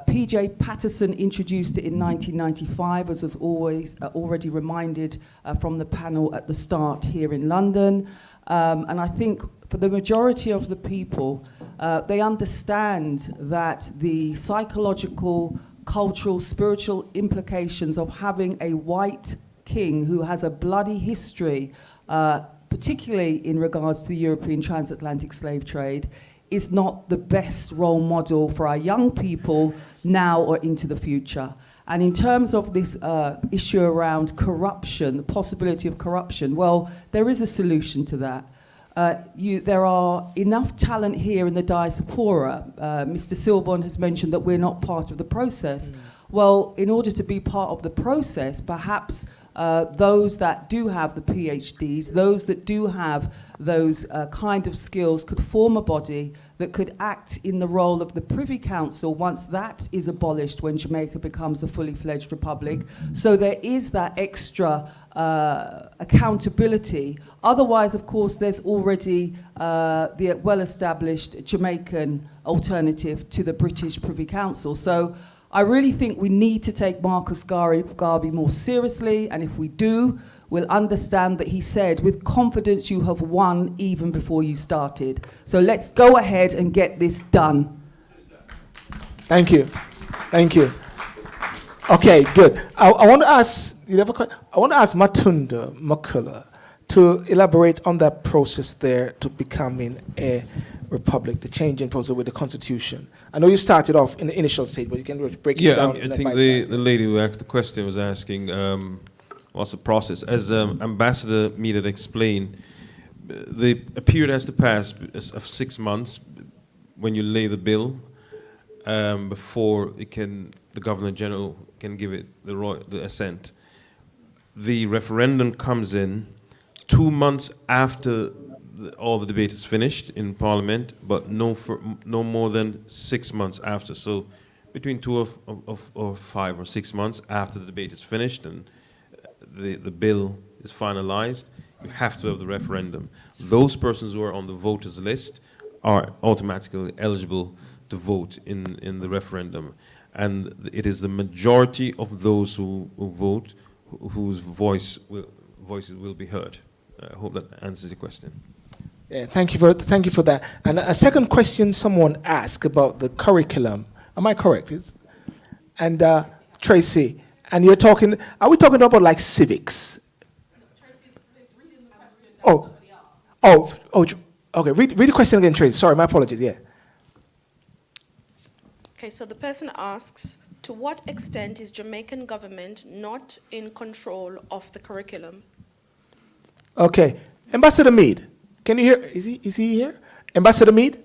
P.J. Patterson introduced it in 1995, as was always already reminded from the panel at the start here in London. And I think for the majority of the people, they understand that the psychological, cultural, spiritual implications of having a white king who has a bloody history, particularly in regards to the European transatlantic slave trade, is not the best role model for our young people now or into the future. And in terms of this issue around corruption, the possibility of corruption, well, there is a solution to that. There are enough talent here in the Diaspora. Mr. Silborn has mentioned that we're not part of the process. Well, in order to be part of the process, perhaps those that do have the PhDs, those that do have those kind of skills could form a body that could act in the role of the Privy Council once that is abolished when Jamaica becomes a fully fledged republic. So there is that extra accountability. Otherwise, of course, there's already the well-established Jamaican alternative to the British Privy Council. So I really think we need to take Marcus Garvey more seriously, and if we do, we'll understand that he said, with confidence you have won even before you started. So let's go ahead and get this done. Thank you. Thank you. Okay, good. I want to ask, I want to ask Matunda Makula to elaborate on that process there to becoming a republic, the changing process with the constitution. I know you started off in the initial stage, but you can break it down. Yeah, I think the lady who asked the question was asking, what's the process? As Ambassador Mead explained, a period has to pass of 6 months when you lay the bill before the Governor General can give it the assent. The referendum comes in 2 months after all the debate is finished in Parliament, but no more than 6 months after. So between 2 or 5 or 6 months after the debate is finished and the bill is finalized, you have to have the referendum. Those persons who are on the voters list are automatically eligible to vote in the referendum. And it is the majority of those who vote whose voices will be heard. I hope that answers your question. Yeah, thank you for that. And a second question someone asked about the curriculum. Am I correct? And Tracy, and are we talking about like civics? Okay. Read the question again, Tracy. Sorry, my apologies. Yeah. Okay, so the person asks, to what extent is Jamaican government not in control of the curriculum? Okay, Ambassador Mead, can you hear? Is he here? Ambassador Mead.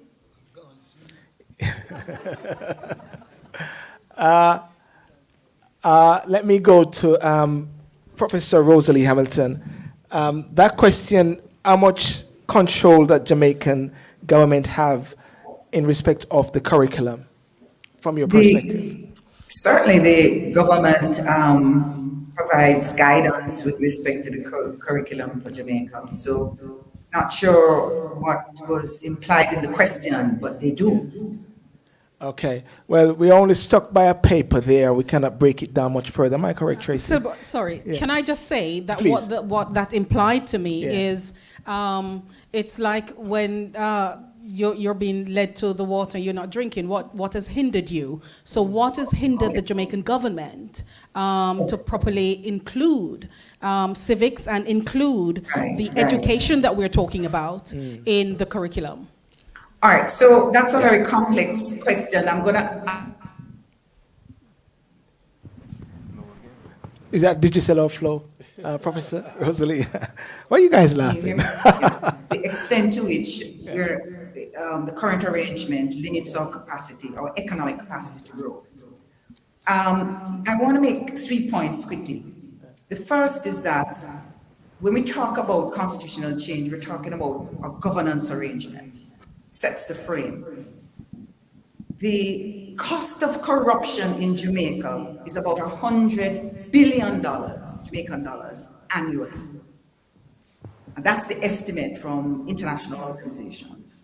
Let me go to Professor Rosalie Hamilton. That question: how much control that Jamaican government have in respect of the curriculum, from your perspective? Certainly, the government provides guidance with respect to the curriculum for Jamaica. So, not sure what was implied in the question, but they do. Okay. Well, we're only stuck by a paper there. We cannot break it down much further. Am I correct, Tracy? Sorry. Yeah. Can I just say that Please. what that implied to me is it's like when you're being led to the water, you're not drinking. What has hindered you? So what has hindered the Jamaican government to properly include civics and include the education that we're talking about in the curriculum? All right, so that's a very complex question. I'm gonna. Is that digital outflow, Professor Rosalie? Why are you guys laughing? The extent to which the current arrangement limits our capacity, our economic capacity to grow. I want to make 3 points quickly. The first is that when we talk about constitutional change, we're talking about a governance arrangement. Sets the frame. The cost of corruption in Jamaica is about $100 billion, Jamaican dollars, annually. And that's the estimate from international organizations.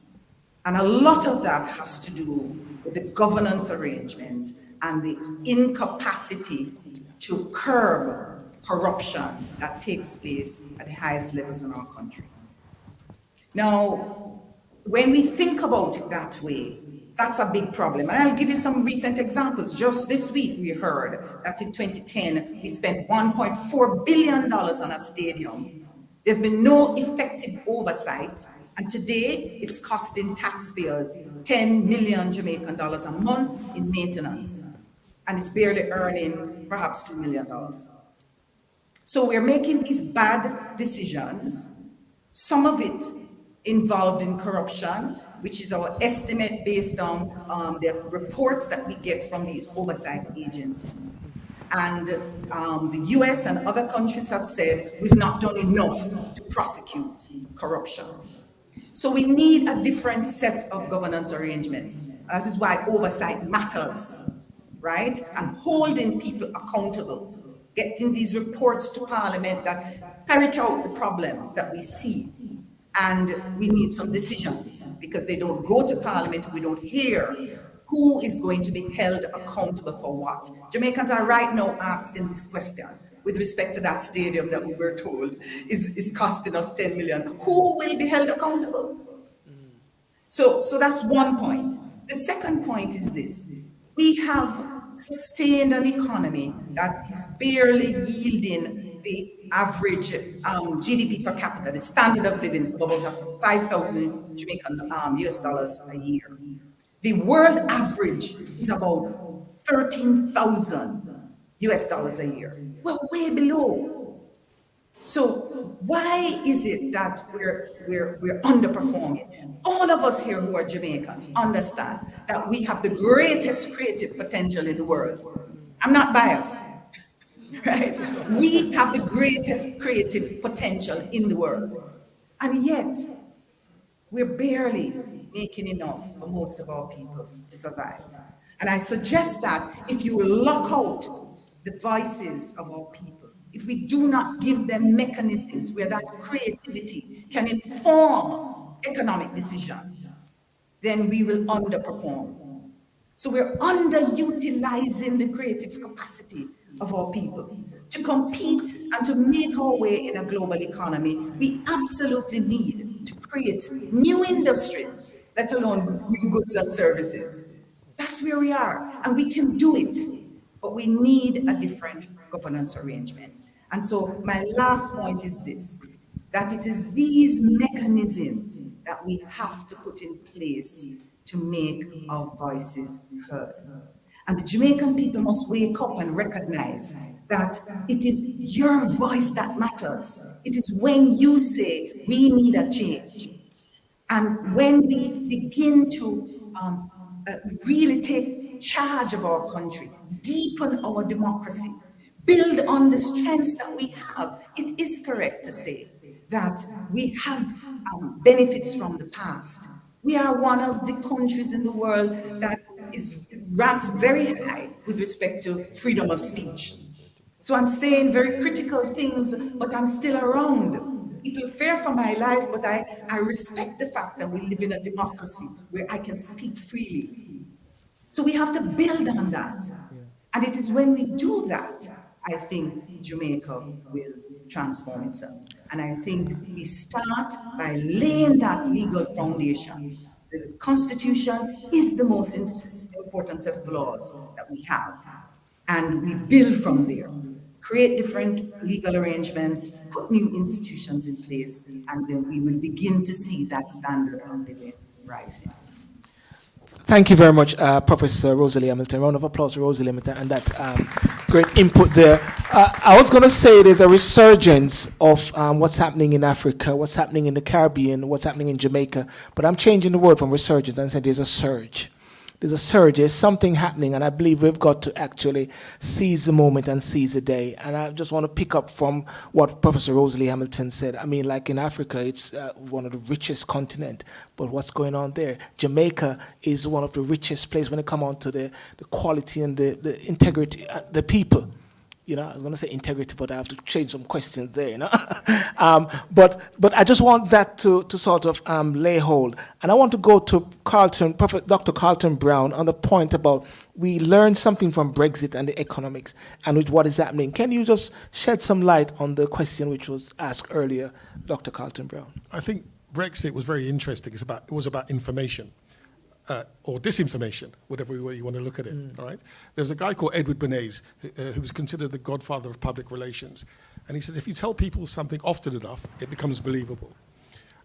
And a lot of that has to do with the governance arrangement and the incapacity to curb corruption that takes place at the highest levels in our country. Now, when we think about it that way, that's a big problem. And I'll give you some recent examples. Just this week, we heard that in 2010, we spent $1.4 billion on a stadium. There's been no effective oversight. And today, it's costing taxpayers 10 million Jamaican dollars a month in maintenance. And it's barely earning perhaps $2 million. So we're making these bad decisions, some of it involved in corruption, which is our estimate based on the reports that we get from these oversight agencies. And the US and other countries have said we've not done enough to prosecute corruption. So we need a different set of governance arrangements. This is why oversight matters, right? And holding people accountable, getting these reports to Parliament that ferret out the problems that we see. And we need some decisions because they don't go to Parliament, we don't hear who is going to be held accountable for what. Jamaicans are right now asking this question with respect to that stadium that we were told is costing us 10 million. Who will be held accountable? So that's one point. The second point is this. We have sustained an economy that is barely yielding the average GDP per capita, the standard of living of about 5,000 Jamaican US dollars a year. The world average is about 13,000 US dollars a year. We're way below. So why is it that we're underperforming? All of us here who are Jamaicans understand that we have the greatest creative potential in the world. I'm not biased, right? We have the greatest creative potential in the world. And yet, we're barely making enough for most of our people to survive. And I suggest that if you lock out the voices of our people, if we do not give them mechanisms where that creativity can inform economic decisions, then we will underperform. So we're underutilizing the creative capacity of our people. To compete and to make our way in a global economy, we absolutely need to create new industries, let alone new goods and services. That's where we are, and we can do it, but we need a different governance arrangement. And so my last point is this, that it is these mechanisms that we have to put in place to make our voices heard. And the Jamaican people must wake up and recognize that it is your voice that matters. It is when you say, we need a change. And when we begin to really take charge of our country, deepen our democracy, build on the strengths that we have, it is correct to say that we have benefits from the past. We are one of the countries in the world that ranks very high with respect to freedom of speech. So I'm saying very critical things, but I'm still around. People fear for my life, but I respect the fact that we live in a democracy where I can speak freely. So we have to build on that. And it is when we do that, I think Jamaica will transform itself. And I think we start by laying that legal foundation. The Constitution is the most important set of laws that we have. And we build from there, create different legal arrangements, put new institutions in place, and then we will begin to see that standard of living rising. Thank you very much, Professor Rosalie Hamilton. Round of applause for Rosalie Hamilton and that great input there. I was going to say there's a resurgence of what's happening in Africa, what's happening in the Caribbean, what's happening in Jamaica, but I'm changing the word from resurgence and saying there's a surge. There's a surge, there's something happening, and I believe we've got to actually seize the moment and seize the day. And I just want to pick up from what Professor Rosalie Hamilton said. I mean, like in Africa, it's one of the richest continents, but what's going on there? Jamaica is one of the richest places when it comes on to the quality and the integrity, the people. You know, I was going to say integrity, but I have to change some questions there, you know. But I just want that to sort of lay hold. And I want to go to Dr. Carlton Brown on the point about we learned something from Brexit and the economics and with what is happening. Can you just shed some light on the question which was asked earlier, Dr. Carlton Brown? I think Brexit was very interesting. It was about information. Or disinformation, whatever way you want to look at it, all right? There's a guy called Edward Bernays, who was considered the godfather of public relations. And he says, if you tell people something often enough, it becomes believable.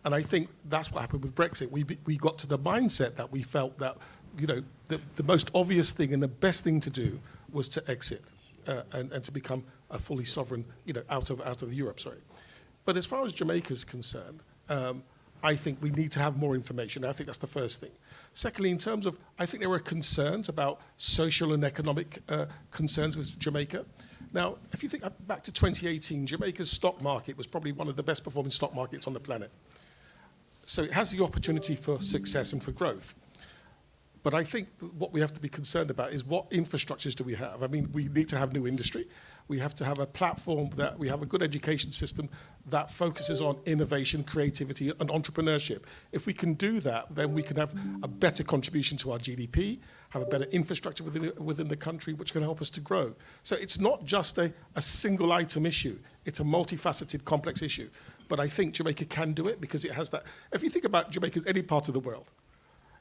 And I think that's what happened with Brexit. We got to the mindset that we felt that, you know, the most obvious thing and the best thing to do was to exit and to become a fully sovereign, you know, out of Europe, sorry. But as far as Jamaica is concerned, I think we need to have more information. I think that's the first thing. Secondly, in terms of, I think there were concerns about social and economic concerns with Jamaica. Now, if you think back to 2018, Jamaica's stock market was probably one of the best performing stock markets on the planet. So it has the opportunity for success and for growth. But I think what we have to be concerned about is what infrastructures do we have? I mean, we need to have new industry. We have to have a platform that we have a good education system that focuses on innovation, creativity, and entrepreneurship. If we can do that, then we can have a better contribution to our GDP, have a better infrastructure within the country, which can help us to grow. So it's not just a single item issue. It's a multifaceted, complex issue. But I think Jamaica can do it because it has that. If you think about Jamaica as any part of the world,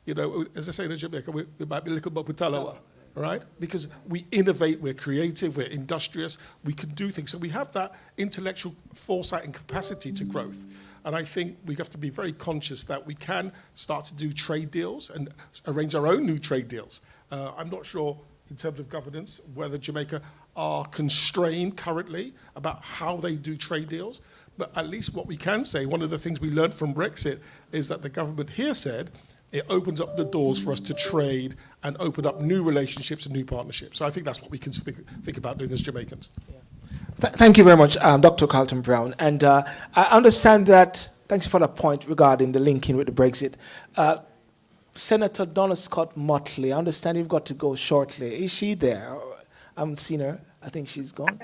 you know, as I say in Jamaica, we might be a little bit Butalawa, right? Because we innovate, we're creative, we're industrious, we can do things. So we have that intellectual foresight and capacity to growth. And I think we have to be very conscious that we can start to do trade deals and arrange our own new trade deals. I'm not sure in terms of governance whether Jamaica are constrained currently about how they do trade deals. But at least what we can say, one of the things we learned from Brexit is that the government here said it opens up the doors for us to trade and open up new relationships and new partnerships. So I think that's what we can think about doing as Jamaicans. Yeah. Thank you very much, Dr. Carlton Brown. And I understand that, thanks for the point regarding the linking with the Brexit. Senator Donna Scott Motley, I understand you've got to go shortly. Is she there? I haven't seen her. I think she's gone.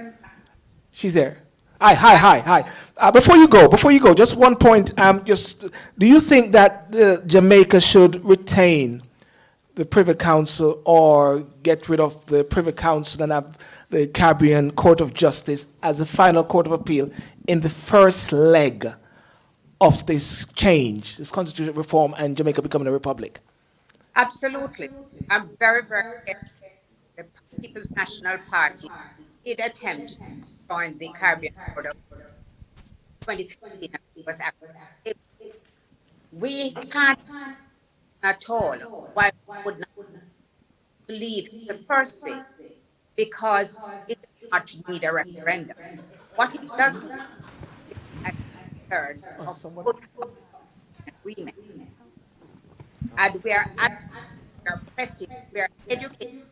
She's there. Hi. Before you go, just one point. Do you think that Jamaica should retain the Privy Council or get rid of the Privy Council and have the Caribbean Court of Justice as a final court of appeal in the first leg of this change, this constitutional reform, and Jamaica becoming a republic? Absolutely. I'm very, very careful. The People's National Party did attempt to join the Caribbean Court of 2015. Was we can't at all why we would not believe in the first place, because it does not need a referendum. What it does is a thirds of good agreement. And we are pressing, we are educated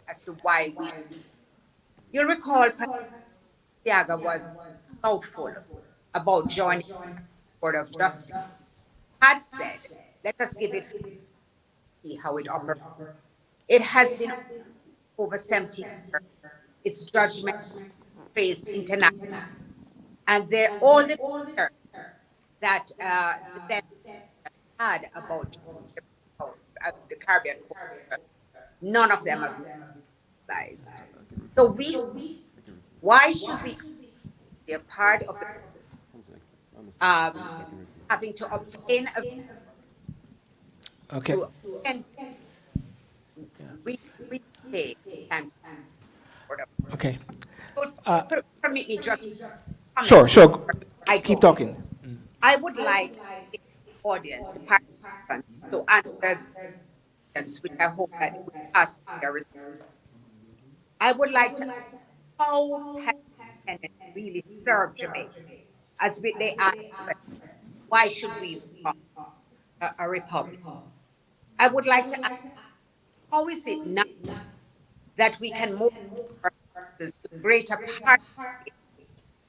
as to why we should. You'll recall Tiaga was doubtful about joining the Court of Justice. Had said, let us give it, see how it operates. It has been over 70 years. Its judgment praised internationally. And all the fear that the had about the Caribbean Court, none of them have been realized. So why should we be a part of the having to obtain a okay. And we pay and okay. Permit me just Sure. Keep talking. I would like the audience, the participants, to answer questions, which I hope that we ask their response. I would like to know how has independence really served Jamaica? As they ask, why should we become a republic? I would like to ask, how is it now that we can move to greater part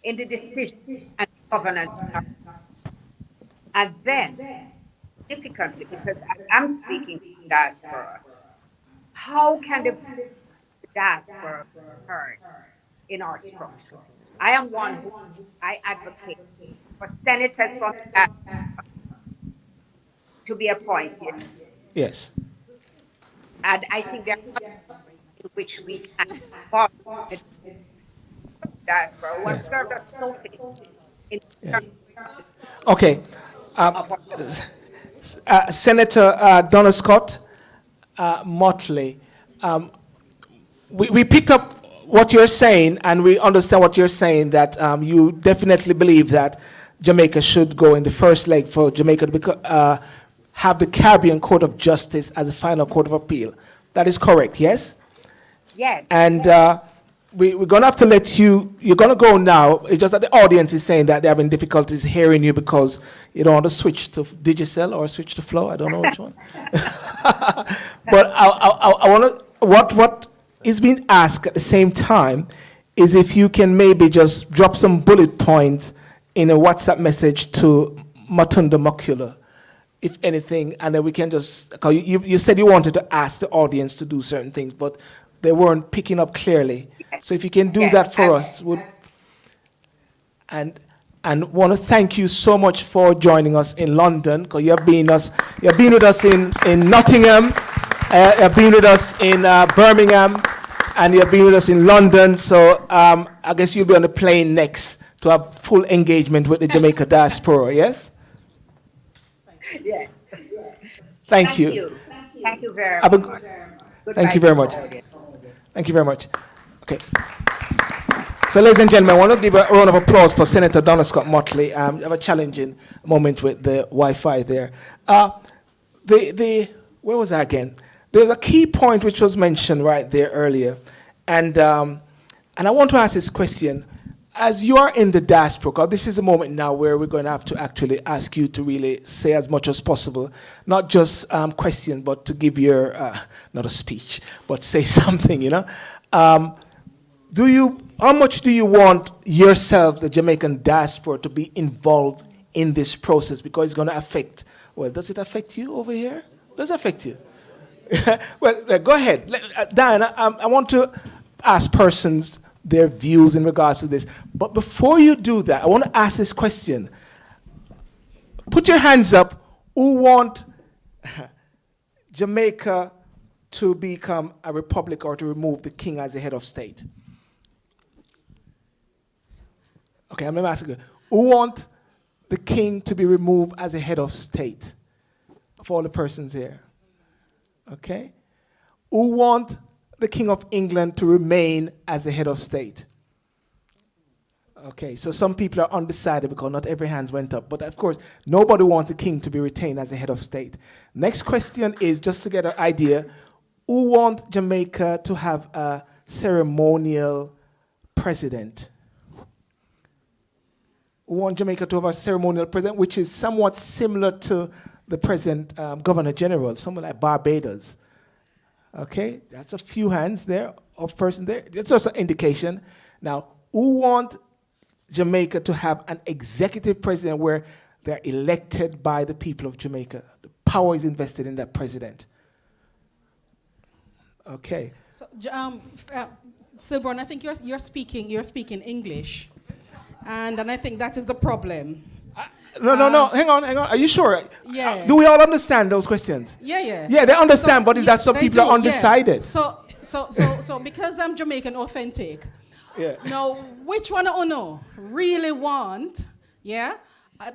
in the decision and governance? And then, significantly, because I'm speaking to the diaspora, how can the diaspora be heard in our structure? I am one who I advocate for senators from the diaspora to be appointed. Yes. And I think there are ways in which we can involve the diaspora who have served us so well in terms Okay. Senator Donna Scott Motley, we picked up what you're saying, and we understand what you're saying, that you definitely believe that Jamaica should go in the first leg for Jamaica to have the Caribbean Court of Justice as a final court of appeal. That is correct, yes? Yes. And we're going to have to let you, you're going to go now. It's just that the audience is saying that they're having difficulties hearing you because you don't want to switch to Digicel or switch to Flow. I don't know which one. But I want to, what is being asked at the same time is if you can maybe just drop some bullet points in a WhatsApp message to Matunda Mokula, if anything, and then we can just, because you said you wanted to ask the audience to do certain things, but they weren't picking up clearly. So if you can do that for us, and want to thank you so much for joining us in London, because you've been with us in Nottingham, you've been with us in Birmingham, and you've been with us in London. So I guess you'll be on the plane next to have full engagement with the Jamaica Diaspora, yes? Yes. Thank you. Thank you very Have a much. Thank you very much. Thank you very much. Okay. So, ladies and gentlemen, I want to give a round of applause for Senator Donna Scott Motley. I have a challenging moment with the Wi-Fi there. Where was I again? There's a key point which was mentioned right there earlier, and I want to ask this question. As you are in the diaspora, because this is a moment now where we're going to have to actually ask you to really say as much as possible, not just questions, but to give your, not a speech, but say something, you know. How much do you want yourself, the Jamaican diaspora, to be involved in this process? Because it's going to affect, well, does it affect you over here? Does it affect you? Well, go ahead. Diana, I want to ask persons their views in regards to this. But before you do that, I want to ask this question. Put your hands up who want Jamaica to become a republic or to remove the king as the head of state. Okay, I'm going to ask you. Who want the king to be removed as a head of state? Of all the persons here. Okay? Who want the King of England to remain as the head of state? Okay, so some people are undecided because not every hand went up. But of course, nobody wants a king to be retained as a head of state. Next question is, just to get an idea, who want Jamaica to have a ceremonial president? Who want Jamaica to have a ceremonial president, which is somewhat similar to the present Governor General, someone like Barbados? Okay, that's a few hands there of person there. That's just an indication. Now, who want Jamaica to have an executive president where they're elected by the people of Jamaica? The power is invested in that president. Okay. So, Silburn, I think you're speaking English, and I think that is the problem. No. Hang on. Are you sure? Yeah. Do we all understand those questions? Yeah. Yeah, they understand, but is that some people are undecided? Yeah. So because I'm Jamaican authentic, yeah. Now, which one I know really want, yeah?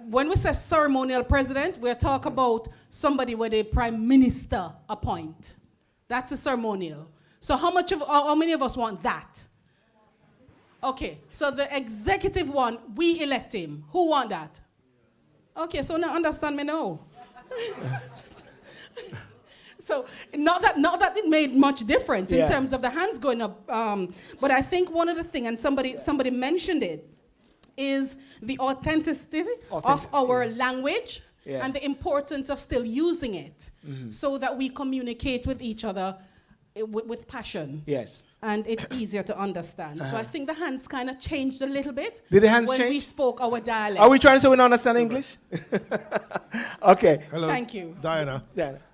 When we say ceremonial president, we're talking about somebody where the prime minister appoint. That's a ceremonial. So how many of us want that? Okay, so the executive one, we elect him. Who want that? Okay, so now understand me now. So not that it made much difference in terms of the hands going up, but I think one of the things, and somebody mentioned it, is the authenticity of our language and the importance of still using it so that we communicate with each other with passion. Yes. And it's easier to understand. So I think the hands kind of changed a little bit. Did the hands when change? we spoke our dialect. Are we trying to say we don't understand English? Okay. Hello. Thank you. Diana.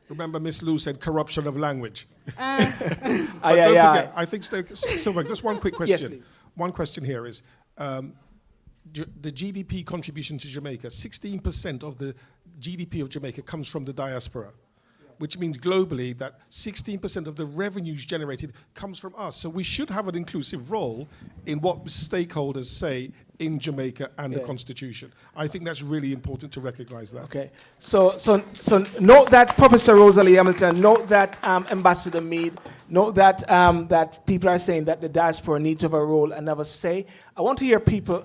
Remember Miss Lou said corruption of language. Don't forget, I think, Silver, just one quick question. Yes, one question here is, the GDP contribution to Jamaica, 16% of the GDP of Jamaica comes from the diaspora, which means globally that 16% of the revenues generated comes from us. So we should have an inclusive role in what stakeholders say in Jamaica and the Constitution. I think that's really important to recognize that. Okay. So note that, Professor Rosalie Hamilton, note that Ambassador Meade, note that that people are saying that the diaspora needs to have a role and have a say. I want to hear people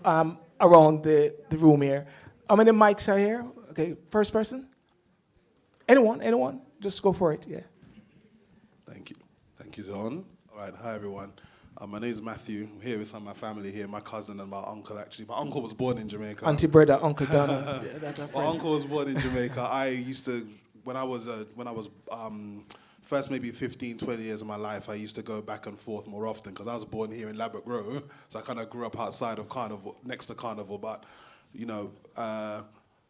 around the room here. How many mics are here? Okay, first person? Anyone? Just go for it, yeah. Thank you, Zon. All right, hi everyone. My name is Matthew. I'm here with some of my family here, my cousin and my uncle, actually. My uncle was born in Jamaica. Auntie Breda, Uncle Donna. My uncle was born in Jamaica. I used to, when I was first maybe 15, 20 years of my life, I used to go back and forth more often because I was born here in Ladbroke Row, so I kind of grew up outside of Carnival, next to Carnival. But, you know,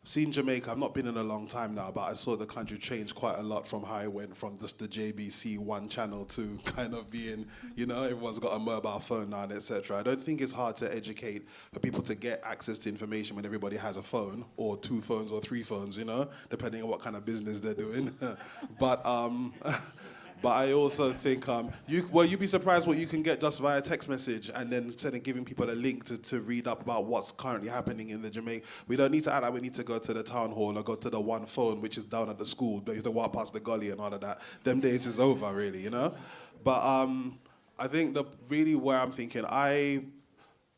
seeing Jamaica, I've not been in a long time now, but I saw the country change quite a lot from how it went from just the JBC one channel to kind of being, you know, everyone's got a mobile phone now, etc. I don't think it's hard to educate for people to get access to information when everybody has a phone, or 2 phones or 3 phones, you know, depending on what kind of business they're doing. But I also think you'd be surprised what you can get just via text message, and then instead of giving people a link to read up about what's currently happening in the Jamaica. We don't need to add that we need to go to the town hall or go to the one phone which is down at the school. You have to walk past the gully and all of that. Them days is over, really, you know. But I think really where I'm thinking, I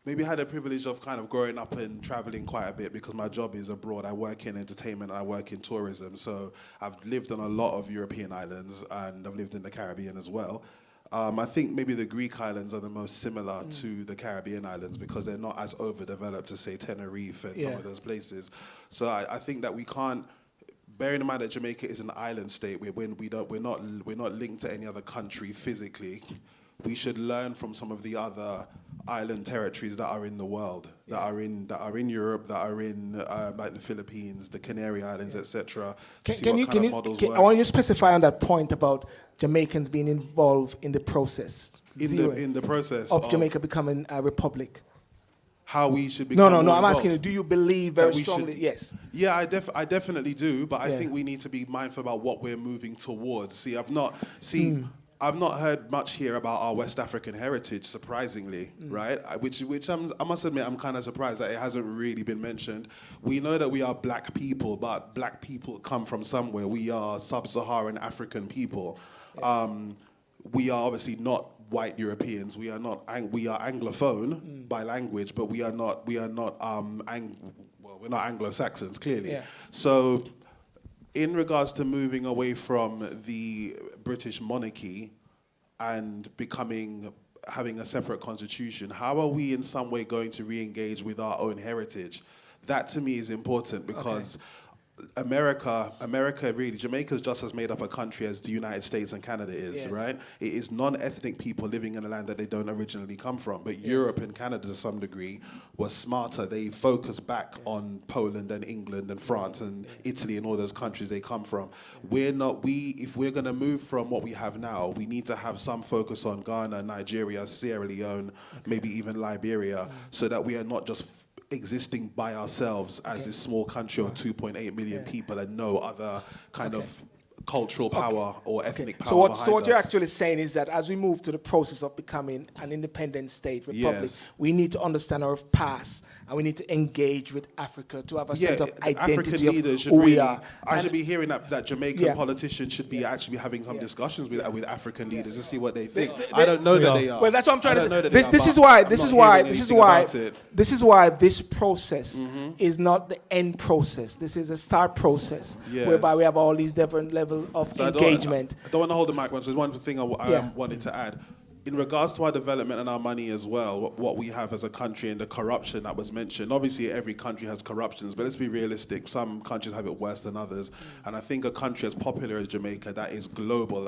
maybe had the privilege of kind of growing up and traveling quite a bit because my job is abroad. I work in entertainment and I work in tourism. So I've lived on a lot of European islands and I've lived in the Caribbean as well. I think maybe the Greek islands are the most similar to the Caribbean islands because they're not as overdeveloped as, say, Tenerife and some of those places. So I think that we can't, bearing in mind that Jamaica is an island state, we're not linked to any other country physically. We should learn from some of the other island territories that are in the world, that are in Europe, that are in like the Philippines, the Canary Islands, etc. I want you to specify on that point about Jamaicans being involved in the process. In the process of Jamaica becoming a republic. How we should become No. I'm involved. asking you, do you believe very strongly? Yes. Yeah, I definitely do, but I think we need to be mindful about what we're moving towards. I've not heard much here about our West African heritage, surprisingly, right? Which I must admit, I'm kind of surprised that it hasn't really been mentioned. We know that we are black people, but black people come from somewhere. We are sub-Saharan African people. We are obviously not white Europeans. We are Anglophone by language, but we're not Anglo-Saxons, clearly. Yeah. So, in regards to moving away from the British monarchy and having a separate constitution, how are we in some way going to re-engage with our own heritage? That to me is important because America really, Jamaica is just as made up a country as the United States and Canada is, right? It is non-ethnic people living in a land that they don't originally come from. But Europe and Canada, to some degree, were smarter. They focused back on Poland and England and France and Italy and all those countries they come from. If we're going to move from what we have now, we need to have some focus on Ghana, Nigeria, Sierra Leone, maybe even Liberia, so that we are not just existing by ourselves as this small country of 2.8 million people and no other kind of cultural power or ethnic power. So what you're actually saying is that as we move to the process of becoming an independent state, republic, we need to understand our past and we need to engage with Africa to have a sense of identity of who we are. I should be hearing that Jamaican politicians should be actually having some discussions with African leaders to see what they think. I don't know that they are. Well, that's what I'm trying to say. This is why this process is not the end process. This is a start process whereby we have all these different levels of engagement. I don't want to hold the mic one, so there's one thing I wanted to add. In regards to our development and our money as well, what we have as a country and the corruption that was mentioned, obviously every country has corruptions, but let's be realistic, some countries have it worse than others. And I think a country as popular as Jamaica, that is global,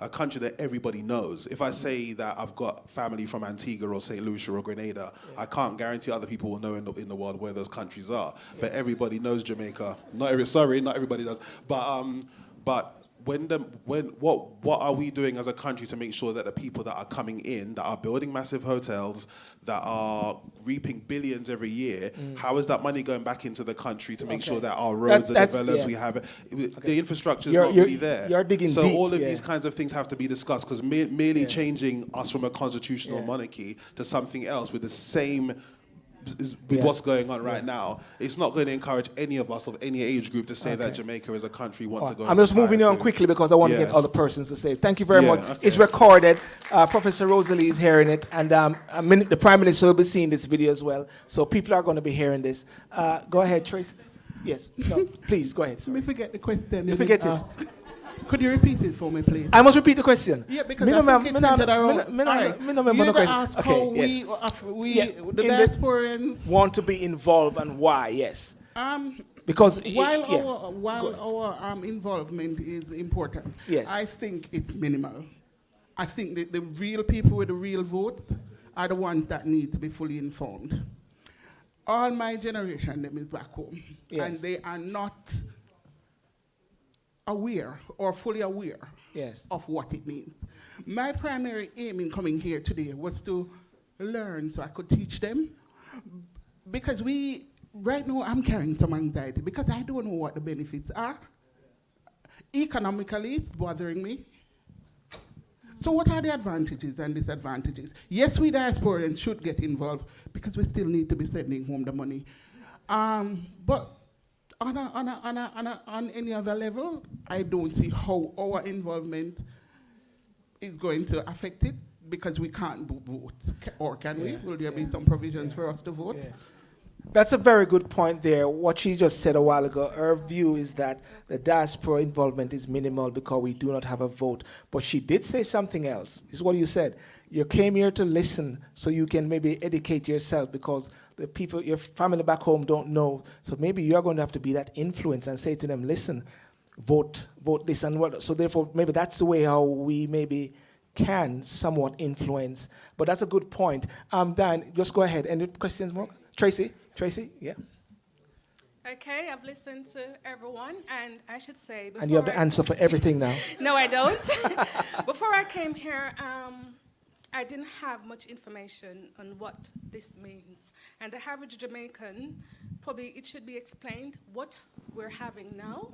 a country that everybody knows. If I say that I've got family from Antigua or St. Lucia or Grenada, I can't guarantee other people will know in the world where those countries are. But everybody knows Jamaica. Not everybody does. But what are we doing as a country to make sure that the people that are coming in, that are building massive hotels, that are reaping billions every year, how is that money going back into the country to make sure that our roads are developed? We have the infrastructure is not really there. You're digging so deep, all of these kinds of things have to be discussed because merely changing us from a constitutional monarchy to something else with the same. With what's going on right now, it's not going to encourage any of us of any age group to say that Jamaica is a country we want to go. I'm just moving on quickly because I want to get other persons to say. Thank you very much. Okay. It's recorded. Professor Rosalie is hearing it, and the Prime Minister will be seeing this video as well. So people are going to be hearing this. Go ahead, Trace. Yes. No, please go ahead. Let me forget the question. You forget it. Could you repeat it for me, please? I must repeat the question. Yeah, because I think it's centered around. You ask how we, the diasporans want to be involved and why? Yes. Because while our involvement is important, yes, I think it's minimal. I think that the real people with the real vote are the ones that need to be fully informed. All my generation, them is back home, yes, and they are not aware or fully aware, yes, of what it means. My primary aim in coming here today was to learn so I could teach them, because right now I'm carrying some anxiety because I don't know what the benefits are. Economically, it's bothering me. So what are the advantages and disadvantages? Yes, we diasporans should get involved because we still need to be sending home the money. But on any other level, I don't see how our involvement is going to affect it because we can't vote. Or can we? Will there be some provisions for us to vote? Yeah. That's a very good point there. What she just said a while ago, her view is that the diaspora involvement is minimal because we do not have a vote. But she did say something else. This is what you said. You came here to listen so you can maybe educate yourself because the people, your family back home don't know. So maybe you're going to have to be that influence and say to them, listen, vote this and what. So therefore, maybe that's the way how we maybe can somewhat influence. But that's a good point. Dan, just go ahead. Any questions more? Tracy, yeah. Okay, I've listened to everyone, and I should say... And you have the answer for everything now. No, I don't. Before I came here, I didn't have much information on what this means. And the average Jamaican, probably it should be explained what we're having now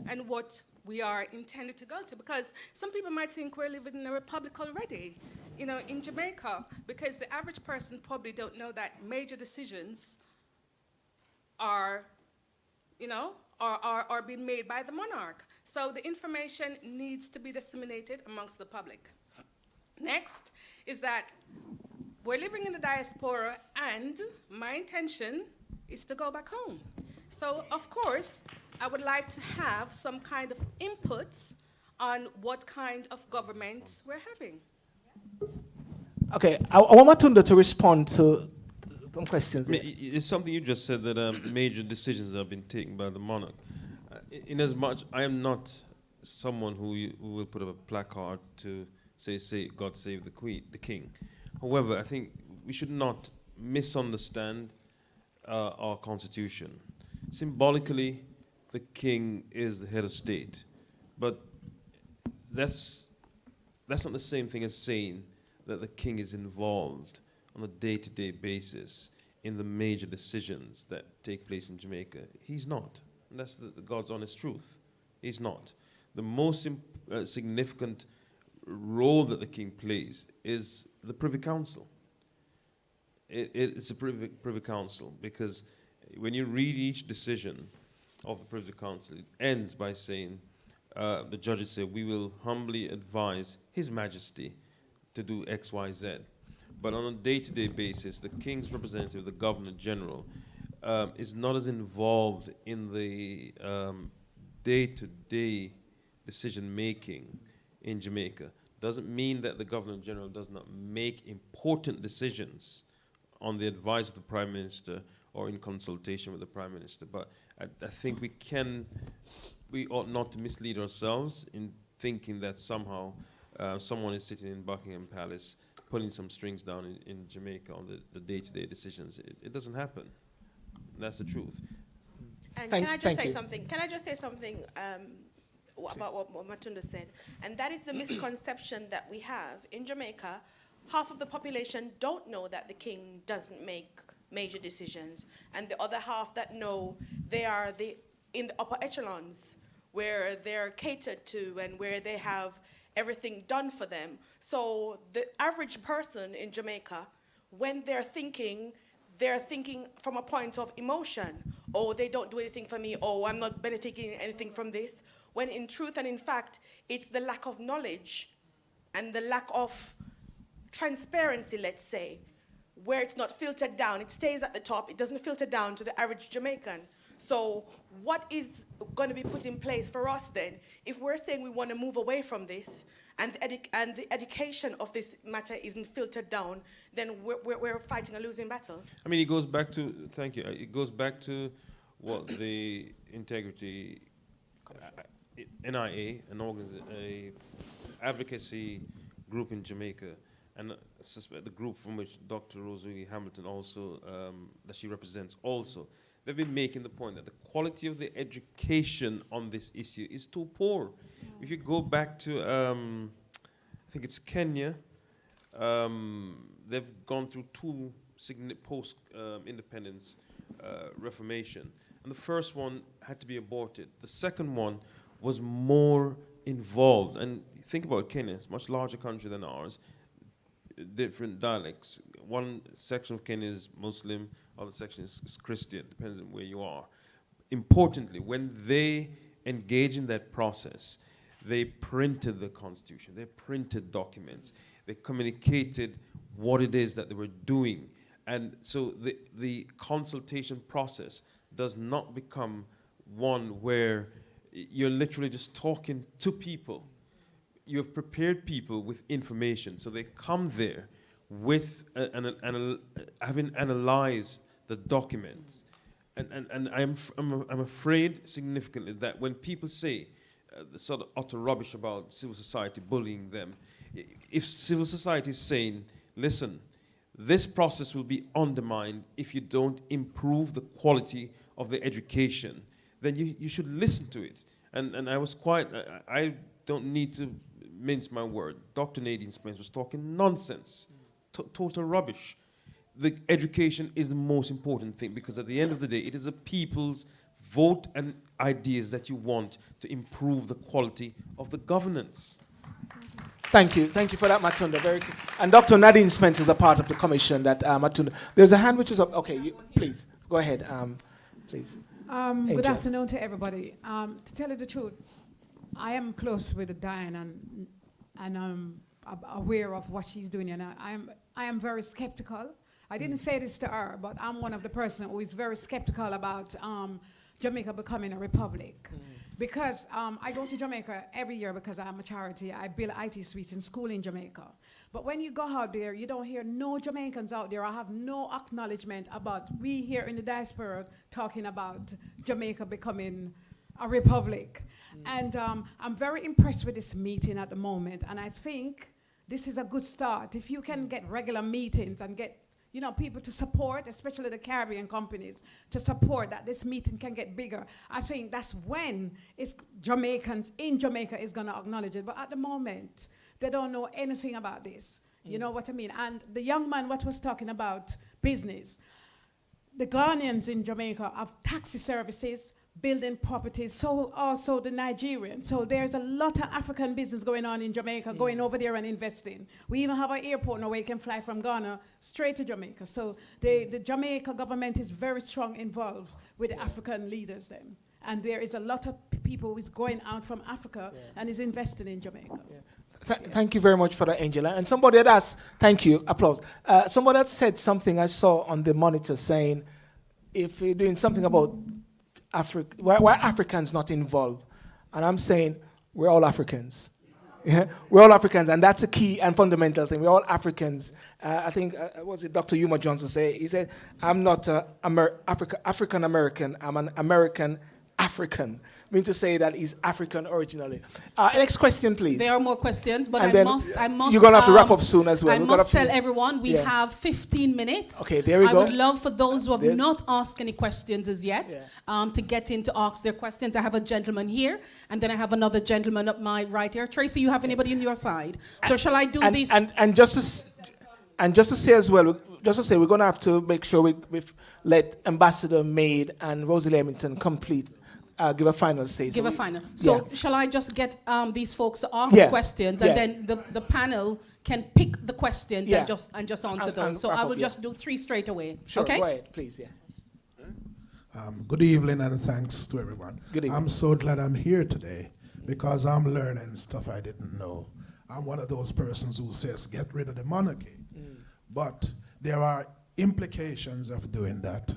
and what we are intended to go to. Because some people might think we're living in a republic already. You know, in Jamaica, because the average person probably don't know that major decisions are, you know, are being made by the monarch. So the information needs to be disseminated amongst the public. Next is that we're living in the diaspora, and my intention is to go back home. So, of course, I would like to have some kind of inputs on what kind of government we're having. Okay, I want Matunda to respond to some questions. It's something you just said that major decisions have been taken by the monarch. In as much, I am not someone who will put up a placard to say God save the king. However, I think we should not misunderstand our constitution. Symbolically, the king is the head of state, but that's not the same thing as saying that the king is involved on a day-to-day basis in the major decisions that take place in Jamaica. He's not. And that's the God's honest truth. He's not. The most significant role that the king plays is the Privy Council. It's a Privy Council because when you read each decision of the Privy Council, it ends by saying, the judges say, we will humbly advise His Majesty to do X, Y, Z. But on a day-to-day basis, the King's representative, the Governor General, is not as involved in the day-to-day decision-making in Jamaica. Doesn't mean that the Governor General does not make important decisions on the advice of the Prime Minister or in consultation with the Prime Minister. But I think we ought not to mislead ourselves in thinking that somehow someone is sitting in Buckingham Palace pulling some strings down in Jamaica on the day-to-day decisions. It doesn't happen. That's the truth. And can I just say something? Can I just say something about what Matunda said? And that is the misconception that we have in Jamaica. Half of the population don't know that the king doesn't make major decisions, and the other half that know, they are in the upper echelons where they're catered to and where they have everything done for them. So the average person in Jamaica, when they're thinking from a point of emotion. Oh, they don't do anything for me. Oh, I'm not benefiting anything from this. When in truth and in fact, it's the lack of knowledge and the lack of transparency, let's say, where it's not filtered down. It stays at the top. It doesn't filter down to the average Jamaican. So what is going to be put in place for us then, if we're saying we want to move away from this, and the education of this matter isn't filtered down, then we're fighting a losing battle? I mean, it goes back to, thank you, it goes back to what the Integrity NIA, a advocacy group in Jamaica, and I suspect the group from which Dr. Rosalie Hamilton also, that she represents also, they've been making the point that the quality of the education on this issue is too poor. If you go back to, I think it's Kenya, they've gone through two post-independence reformation. And the first one had to be aborted. The second one was more involved. And think about Kenya, it's a much larger country than ours, different dialects. One section of Kenya is Muslim, other section is Christian, depends on where you are. Importantly, when they engage in that process, they printed the Constitution, they printed documents, they communicated what it is that they were doing. And so the consultation process does not become one where you're literally just talking to people. You've prepared people with information, so they come there with having analyzed the documents. And I'm afraid significantly that when people say the sort of utter rubbish about civil society bullying them, if civil society is saying, listen, this process will be undermined if you don't improve the quality of the education, then you should listen to it. And I was quite, I don't need to mince my word. Dr. Nadine Spence was talking nonsense, total rubbish. The education is the most important thing, because at the end of the day, it is the people's vote and ideas that you want to improve the quality of the governance. Thank you for that, Matunda. Very good. And Dr. Nadine Spence is a part of the commission that Matunda. There's a hand which is up. Okay, please go ahead, please. Good afternoon to everybody. To tell you the truth, I am close with Diane, and I'm aware of what she's doing, and I am very skeptical. I didn't say this to her, but I'm one of the person who is very skeptical about Jamaica becoming a republic. Because I go to Jamaica every year because I'm a charity. I build IT suites in school in Jamaica. But when you go out there, you don't hear no Jamaicans out there. I have no acknowledgement about we here in the diaspora talking about Jamaica becoming a republic. And I'm very impressed with this meeting at the moment. And I think this is a good start. If you can get regular meetings and get people to support, especially the Caribbean companies, to support that this meeting can get bigger. I think that's when Jamaicans in Jamaica is going to acknowledge it. But at the moment, they don't know anything about this. You know what I mean? And the young man what was talking about business, the Ghanaians in Jamaica have taxi services, building properties, so also the Nigerians. So there's a lot of African business going on in Jamaica, going over there and investing. We even have an airport now where you can fly from Ghana straight to Jamaica. So the Jamaica government is very strong involved with the African leaders then. And there is a lot of people who is going out from Africa and is investing in Jamaica. Thank you very much for that, Angela. And somebody had asked, thank you, applause. Somebody had said something I saw on the monitor saying, if you're doing something about Africa, why Africans not involved? And I'm saying, we're all Africans. Yeah? We're all Africans, and that's a key and fundamental thing. We're all Africans. I think, was it Dr. Yuma Johnson say? He said, I'm not African American, I'm an American African. I mean to say that he's African originally. Next question, please. There are more questions, but and I must. You're going to have to wrap up soon as well. I must tell everyone we have 15 minutes. Okay, there we go. I would love for those who have not asked any questions as yet to get in to ask their questions. I have a gentleman here, and then I have another gentleman up my right here. Tracy, you have anybody on your side? So shall I do this? And just to say as well, we're going to have to make sure we let Ambassador Maid and Rosalie Hamilton complete. Give a final say. Give a final. So shall I just get these folks to ask questions, and then the panel can pick the questions and just answer those. So I will just do 3 straight away. Sure, okay? Go ahead, please. Good evening and thanks to everyone. Good evening. I'm so glad I'm here today because I'm learning stuff I didn't know. I'm one of those persons who says get rid of the monarchy, but there are implications of doing that.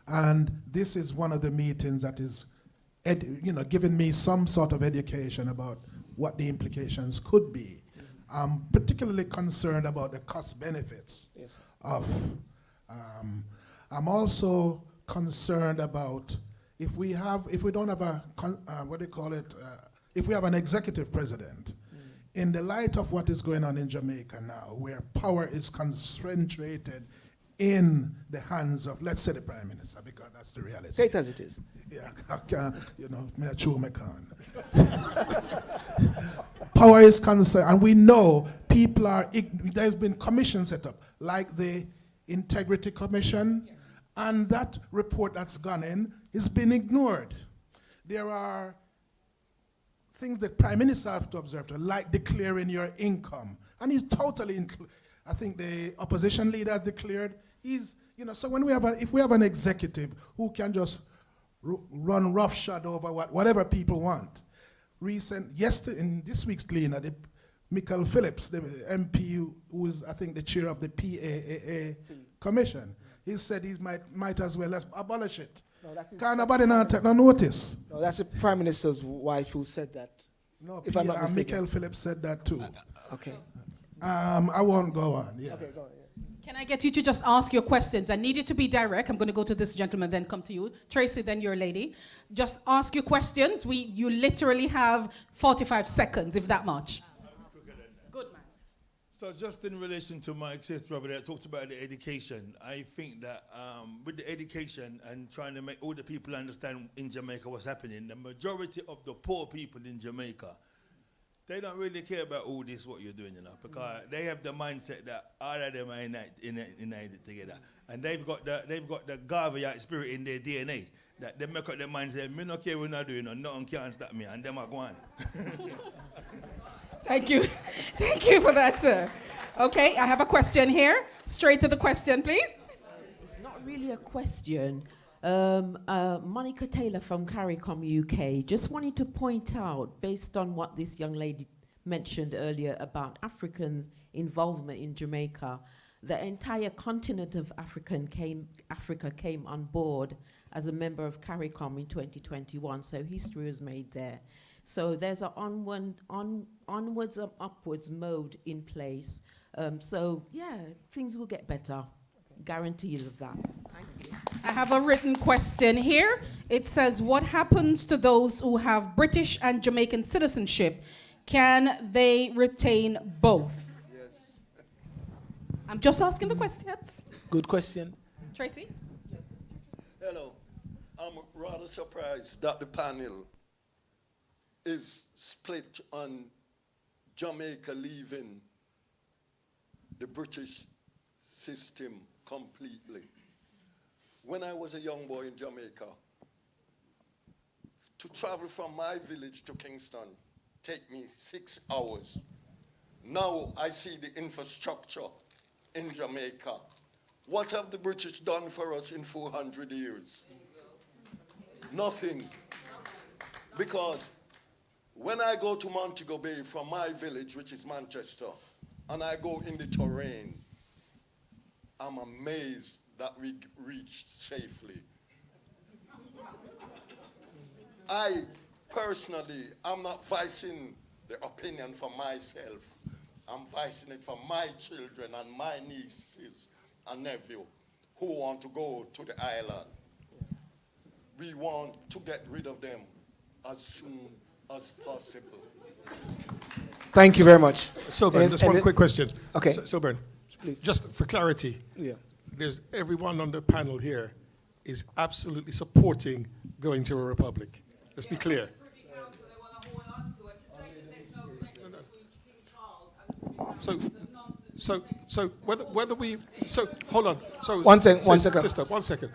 And this is one of the meetings that is, giving me some sort of education about what the implications could be. I'm particularly concerned about the cost benefits of. I'm also concerned about if we don't have a if we have an executive president. In the light of what is going on in Jamaica now, where power is concentrated in the hands of, let's say, the Prime Minister, because that's the reality. Say it as it is. Yeah, me a chew me can. Power is concerned, and we know people are, there's been commissions set up, like the Integrity Commission, and that report that's gone in has been ignored. There are things that Prime Minister have to observe, like declaring your income. And he's totally, I think the opposition leader has declared, so when if we have an executive who can just run roughshod over whatever people want. Yesterday, in this week's cleaner, Michael Phillips, the MP who is, I think, the chair of the PAAA commission, he said he might as well abolish it. Can't nobody now take no notice. No, that's the Prime Minister's wife who said that. No, if I'm not mistaken. Michael Phillips said that too. Okay. I won't go on. Yeah. Okay, go on. Can I get you to just ask your questions? I need you to be direct. I'm going to go to this gentleman, then come to you. Tracy, then your lady. Just ask your questions. You literally have 45 seconds, if that much. Good, man. So just in relation to my sister brother that talked about the education, I think that with the education and trying to make all the people understand in Jamaica what's happening, the majority of the poor people in Jamaica, they don't really care about all this, what you're doing, because they have the mindset that all of them are united together. And they've got the Garveyite spirit in their DNA, that they make up their mind say, me no care what I'm doing, nothing can stop me, and them are going. Thank you. Thank you for that, sir. Okay, I have a question here. Straight to the question, please. It's not really a question. Monica Taylor from CARICOM UK. Just wanted to point out, based on what this young lady mentioned earlier about Africans' involvement in Jamaica, the entire continent of Africa came on board as a member of CARICOM in 2021, so history was made there. So there's an onwards and upwards mode in place. So yeah, things will get better. Guaranteed of that. Thank you. I have a written question here. It says, what happens to those who have British and Jamaican citizenship? Can they retain both? Yes. I'm just asking the questions. Good question. Tracy? Hello. I'm rather surprised that the panel is split on Jamaica leaving the British system completely. When I was a young boy in Jamaica, to travel from my village to Kingston take me 6 hours. Now I see the infrastructure in Jamaica. What have the British done for us in 400 years? Nothing. Because when I go to Montego Bay from my village, which is Manchester, and I go in the terrain, I'm amazed that we reached safely. I personally, I'm not voicing the opinion for myself. I'm voicing it for my children and my nieces and nephew who want to go to the island. We want to get rid of them as soon as possible. Thank you very much. Silburn, just one quick question. Okay. Silburn, please. Just for clarity. Yeah. Everyone on the panel here is absolutely supporting going to a republic. Let's be clear. So whether we hold on. So one second. Sister, 1 second.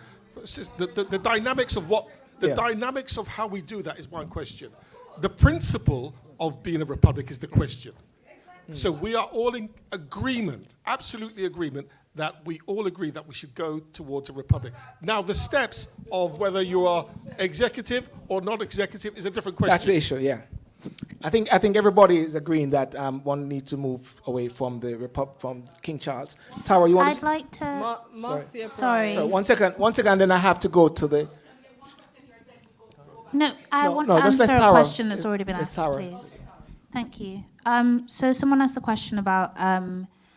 The dynamics of dynamics of how we do that is one question. The principle of being a republic is the question. So we are all in agreement, absolutely agreement, that we all agree that we should go towards a republic. Now, the steps of whether you are executive or not executive is a different question. That's the issue, yeah. I think everybody is agreeing that one needs to move away from from King Charles. Tara, you want I'd like to. Sorry. Sorry. Sorry. One second. Then I have to go to the. No, I want to just let answer a Tara- question that's already been let asked, Tara. please. Thank you. So someone asked the question about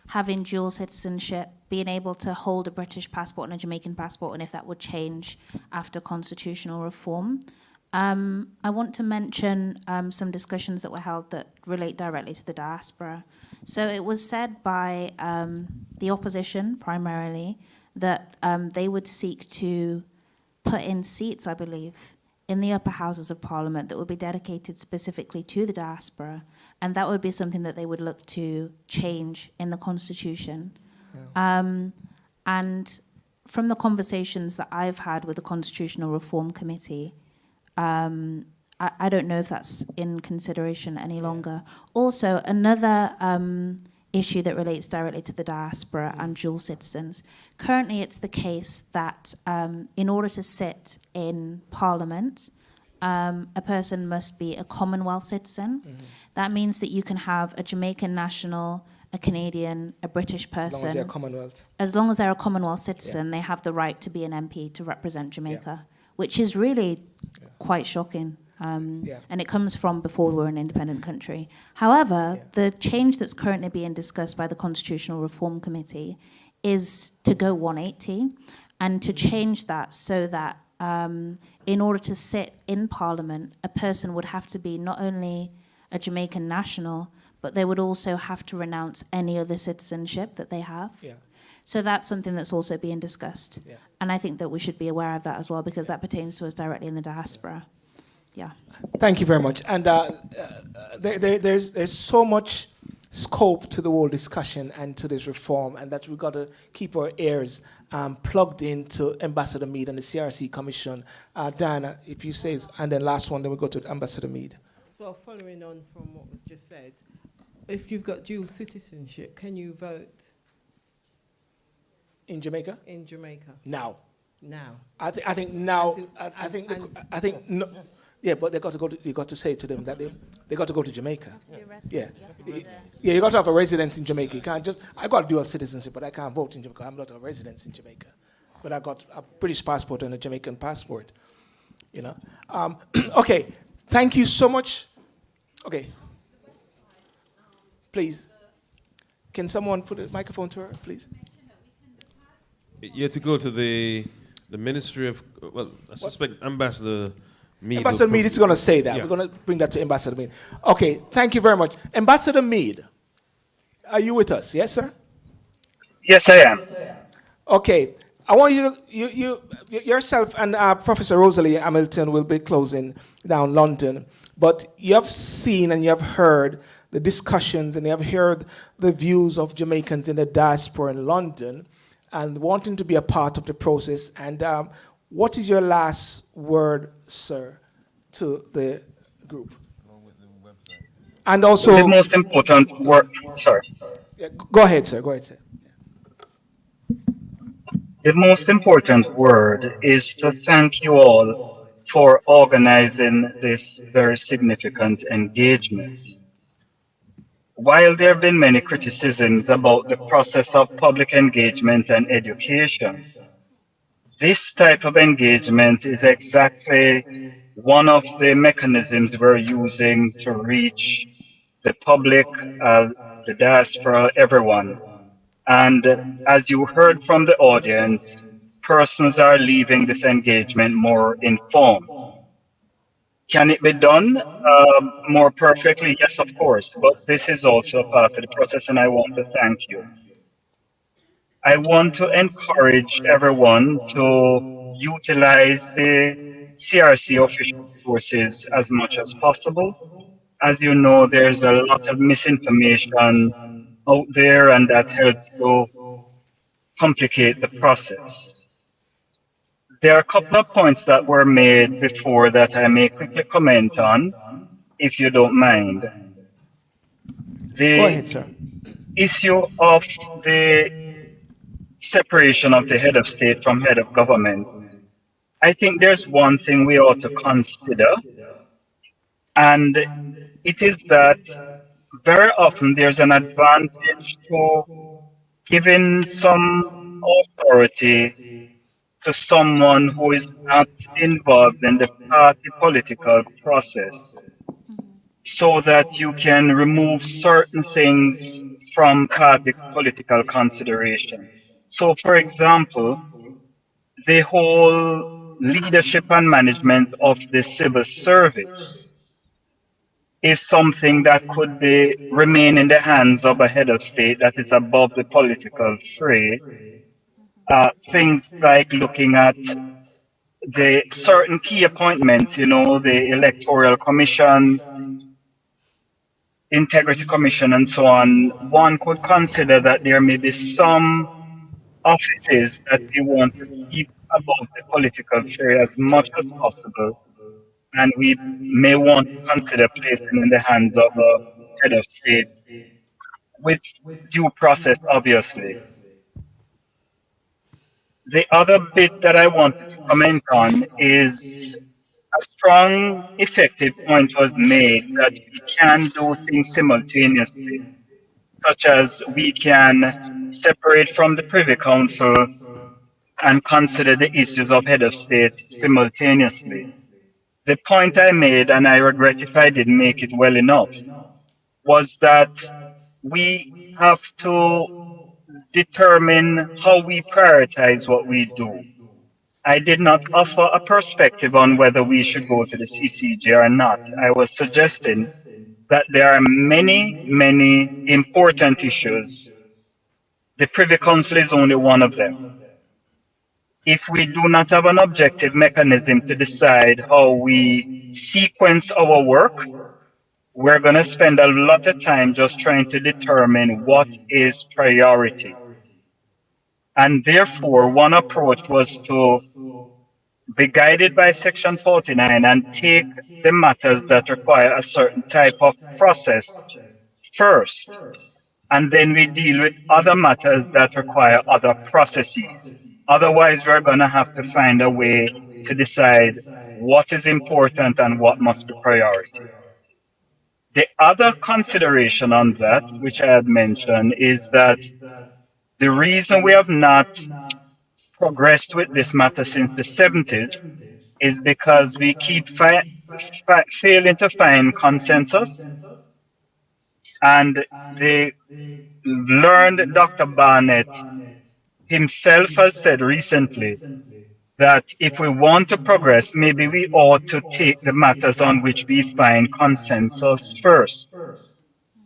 having dual citizenship, being able to hold a British passport and a Jamaican passport, and if that would change after constitutional reform. I want to mention some discussions that were held that relate directly to the diaspora. So it was said by the opposition, primarily, that they would seek to put in seats, I believe, in the upper houses of Parliament that would be dedicated specifically to the diaspora, and that would be something that they would look to change in the Constitution. And from the conversations that I've had with the Constitutional Reform Committee, I don't know if that's in consideration any longer. Also, another issue that relates directly to the diaspora and dual citizens. Currently, it's the case that in order to sit in Parliament, a person must be a Commonwealth citizen. That means that you can have a Jamaican national, a Canadian, a British person. As long as they're Commonwealth. As long as they're a Commonwealth citizen, they have the right to be an MP to represent Jamaica, which is really quite shocking. And it comes from before we were an independent country. However, the change that's currently being discussed by the Constitutional Reform Committee is to go 180 and to change that so that in order to sit in Parliament, a person would have to be not only a Jamaican national, but they would also have to renounce any other citizenship that they have. So that's something that's also being discussed. And I think that we should be aware of that as well, because that pertains to us directly in the diaspora. Yeah. Thank you very much. And there's so much scope to the whole discussion and to this reform, and that we've got to keep our ears plugged into Ambassador Meade and the CRC Commission. Diana, if you say, and then last one, then we go to Ambassador Meade. Well, following on from what was just said, if you've got dual citizenship, can you vote? In Jamaica? In Jamaica. Now. Now. I think now. I think no. Yeah, but they got to go. You got to say to them that they got to go to Jamaica. Yeah, yeah. You got to have a residence in Jamaica. You can't just. I got dual citizenship, but I can't vote in Jamaica. I'm not a resident in Jamaica, but I got a British passport and a Jamaican passport. You know. Okay. Thank you so much. Okay. Please. Can someone put a microphone to her, please? You have to go to the Ministry of, well, I suspect Ambassador Meade. Ambassador Meade is going to say that. Yeah. We're going to bring that to Ambassador Meade. Okay, thank you very much. Ambassador Meade, are you with us? Yes, sir? Yes, I am. Okay, I want you yourself and Professor Rosalie Hamilton will be closing down London, but you have seen and you have heard the discussions and you have heard the views of Jamaicans in the diaspora in London and wanting to be a part of the process. And what is your last word, sir, to the group? And also... The most important word... Sorry. Yeah, go ahead, sir. Go ahead, sir. The most important word is to thank you all for organizing this very significant engagement. While there have been many criticisms about the process of public engagement and education, this type of engagement is exactly one of the mechanisms we're using to reach the public, the diaspora, everyone. And as you heard from the audience, persons are leaving this engagement more informed. Can it be done more perfectly? Yes, of course, but this is also a part of the process, and I want to thank you. I want to encourage everyone to utilize the CRC official sources as much as possible. As you know, there's a lot of misinformation out there, and that helps to complicate the process. There are a couple of points that were made before that I may quickly comment on, if you don't mind. Go ahead, sir. Issue of the separation of the head of state from head of government. I think there's one thing we ought to consider. And it is that very often there's an advantage to giving some authority to someone who is not involved in the party political process so that you can remove certain things from party political consideration. So, for example, the whole leadership and management of the civil service is something that could be remain in the hands of a head of state that is above the political fray. Things like looking at the certain key appointments, you know, the electoral commission, integrity commission, and so on. One could consider that there may be some offices that they want to keep above the political fray as much as possible, and we may want to consider placing in the hands of a head of state with due process, obviously. The other bit that I wanted to comment on is a strong, effective point was made that we can do things simultaneously, such as we can separate from the Privy Council and consider the issues of head of state simultaneously. The point I made, and I regret if I didn't make it well enough, was that we have to determine how we prioritize what we do. I did not offer a perspective on whether we should go to the CCJ or not. I was suggesting that there are many, many important issues. The Privy Council is only one of them. If we do not have an objective mechanism to decide how we sequence our work, we're going to spend a lot of time just trying to determine what is priority. And therefore, one approach was to be guided by Section 49 and take the matters that require a certain type of process first. And then we deal with other matters that require other processes. Otherwise, we're going to have to find a way to decide what is important and what must be priority. The other consideration on that, which I had mentioned, is that the reason we have not progressed with this matter since the 70s is because we keep failing to find consensus. And the learned Dr. Barnett himself has said recently that if we want to progress, maybe we ought to take the matters on which we find consensus first.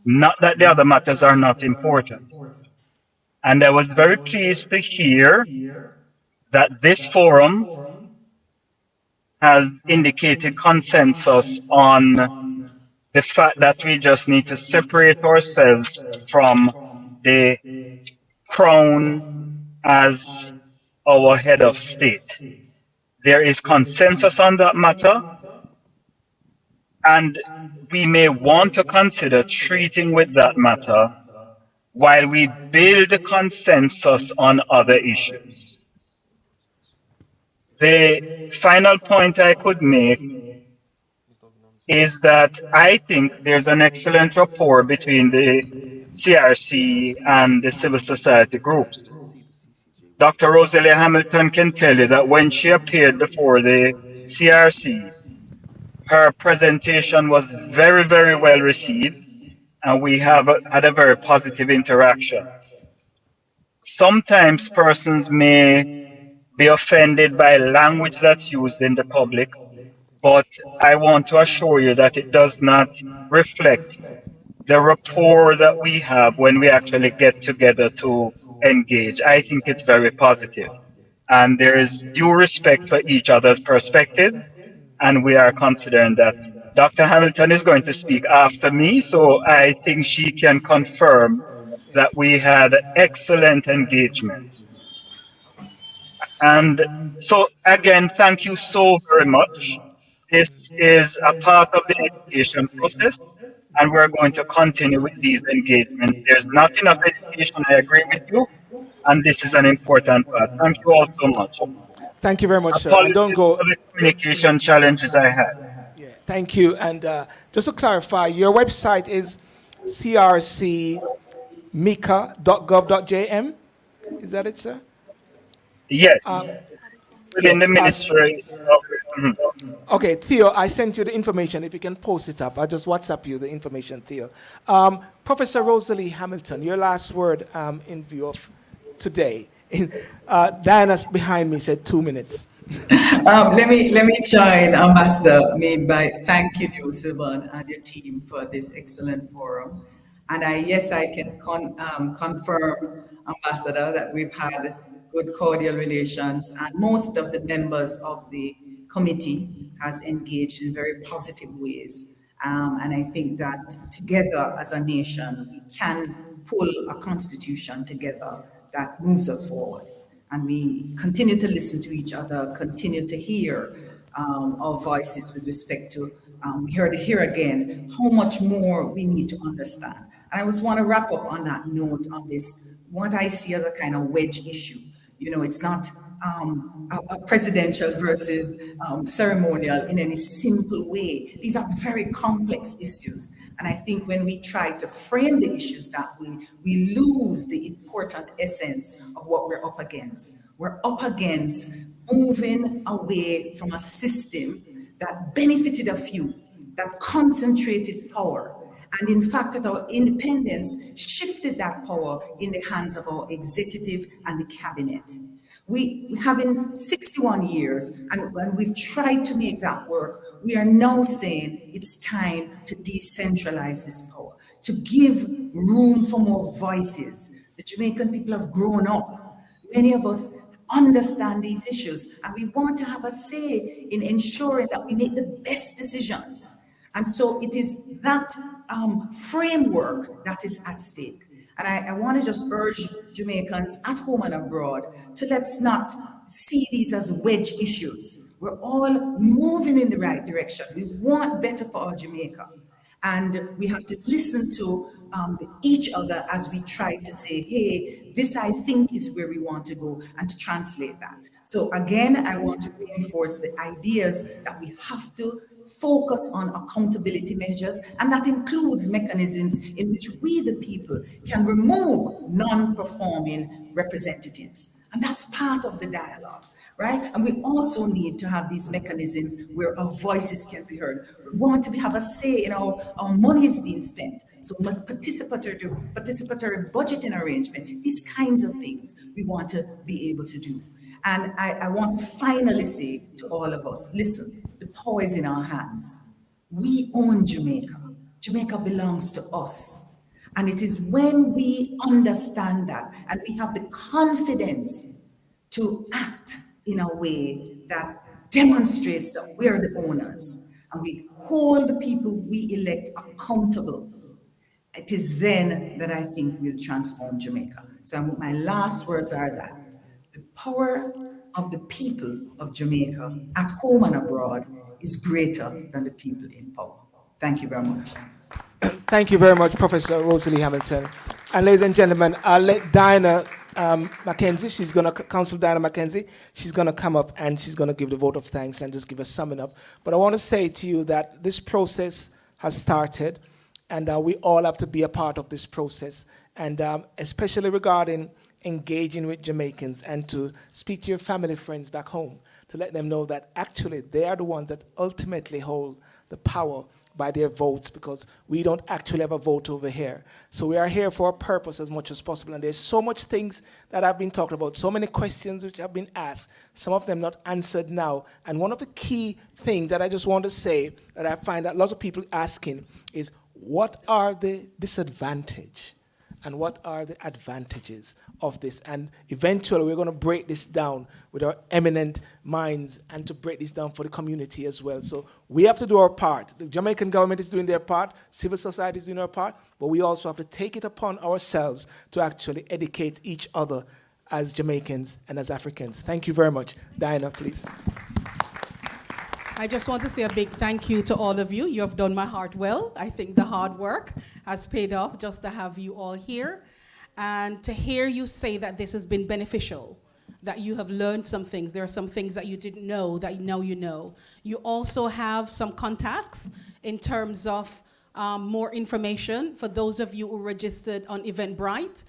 Not that the other matters are not important. And I was very pleased to hear that this forum has indicated consensus on the fact that we just need to separate ourselves from the crown as our head of state. There is consensus on that matter, and we may want to consider treating with that matter while we build a consensus on other issues. The final point I could make is that I think there's an excellent rapport between the CRC and the civil society groups. Dr. Rosalia Hamilton can tell you that when she appeared before the CRC, her presentation was very, very well received, and we have had a very positive interaction. Sometimes persons may be offended by language that's used in the public, but I want to assure you that it does not reflect the rapport that we have when we actually get together to engage. I think it's very positive, and there is due respect for each other's perspective, and we are considering that. Dr. Hamilton is going to speak after me, so I think she can confirm that we had excellent engagement. And so again, thank you so very much. This is a part of the education process, and we're going to continue with these engagements. There's not enough education, I agree with you, and this is an important part. Thank you all so much. Thank you very much, sir. And don't go. For the communication challenges I had. Yeah. Thank you. And just to clarify, your website is crcmica.gov.jm. Is that it, sir? Yes. Within the ministry. Okay, Theo, I sent you the information. If you can post it up, I'll just WhatsApp you the information, Theo. Professor Rosalie Hamilton, your last word in view of today. Diana's behind me said 2 minutes. Let me join Ambassador Mead by thanking you, Sylvan, and your team for this excellent forum. And I can confirm, Ambassador, that we've had good cordial relations, and most of the members of the committee has engaged in very positive ways. And I think that together as a nation, we can pull a constitution together that moves us forward. And we continue to listen to each other, continue to hear our voices with respect to, we heard it here again, how much more we need to understand. And I just want to wrap up on that note on this, what I see as a kind of wedge issue. You know, it's not a presidential versus ceremonial in any simple way. These are very complex issues. And I think when we try to frame the issues that way, we lose the important essence of what we're up against. We're up against moving away from a system that benefited a few, that concentrated power. And in fact, that our independence shifted that power in the hands of our executive and the cabinet. We have in 61 years, and we've tried to make that work. We are now saying it's time to decentralize this power, to give room for more voices. The Jamaican people have grown up. Many of us understand these issues, and we want to have a say in ensuring that we make the best decisions. And so it is that framework that is at stake. And I want to just urge Jamaicans at home and abroad to let's not see these as wedge issues. We're all moving in the right direction. We want better for our Jamaica. And we have to listen to each other as we try to say, hey, this I think is where we want to go, and to translate that. So again, I want to reinforce the ideas that we have to focus on accountability measures, and that includes mechanisms in which we, the people, can remove non-performing representatives. And that's part of the dialogue, right? And we also need to have these mechanisms where our voices can be heard. We want to have a say in how our money is being spent. So participatory budgeting arrangement, these kinds of things we want to be able to do. And I want to finally say to all of us, listen, the power is in our hands. We own Jamaica. Jamaica belongs to us. And it is when we understand that and we have the confidence to act in a way that demonstrates that we're the owners and we hold the people we elect accountable, it is then that I think we'll transform Jamaica. So my last words are that the power of the people of Jamaica at home and abroad is greater than the people in power. Thank you very much. Thank you very much, Professor Rosalie Hamilton. And ladies and gentlemen, I'll let Diana Mackenzie, Councillor Diana Mackenzie, she's going to come up and she's going to give the vote of thanks and just give a summing up. But I want to say to you that this process has started, and we all have to be a part of this process, and especially regarding engaging with Jamaicans and to speak to your family friends back home to let them know that actually they are the ones that ultimately hold the power by their votes, because we don't actually have a vote over here. So we are here for a purpose as much as possible, and there's so much things that have been talked about, so many questions which have been asked, some of them not answered now. And one of the key things that I just want to say that I find that lots of people asking is, what are the disadvantages and what are the advantages of this? And eventually we're going to break this down with our eminent minds and to break this down for the community as well. So we have to do our part. The Jamaican government is doing their part, civil society is doing our part, but we also have to take it upon ourselves to actually educate each other as Jamaicans and as Africans. Thank you very much. Diana, please. I just want to say a big thank you to all of you. You have done my heart well. I think the hard work has paid off just to have you all here and to hear you say that this has been beneficial. that you have learned some things. There are some things that you didn't know that now you know. You also have some contacts in terms of more information. For those of you who registered on Eventbrite,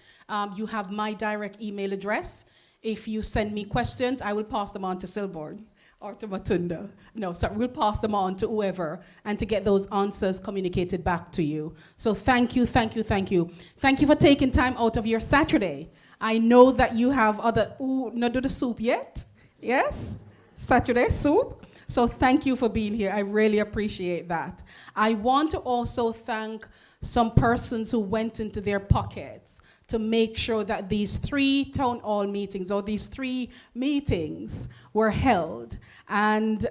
you have my direct email address. If you send me questions, I will pass them on to Silborn or to Matunda. No, sorry, we'll pass them on to whoever and to get those answers communicated back to you. So thank you, thank you, thank you. Thank you for taking time out of your Saturday. I know that you have other, not do the soup yet? Yes? Saturday soup? So thank you for being here. I really appreciate that. I want to also thank some persons who went into their pockets to make sure that these 3 town hall meetings or these 3 meetings were held. And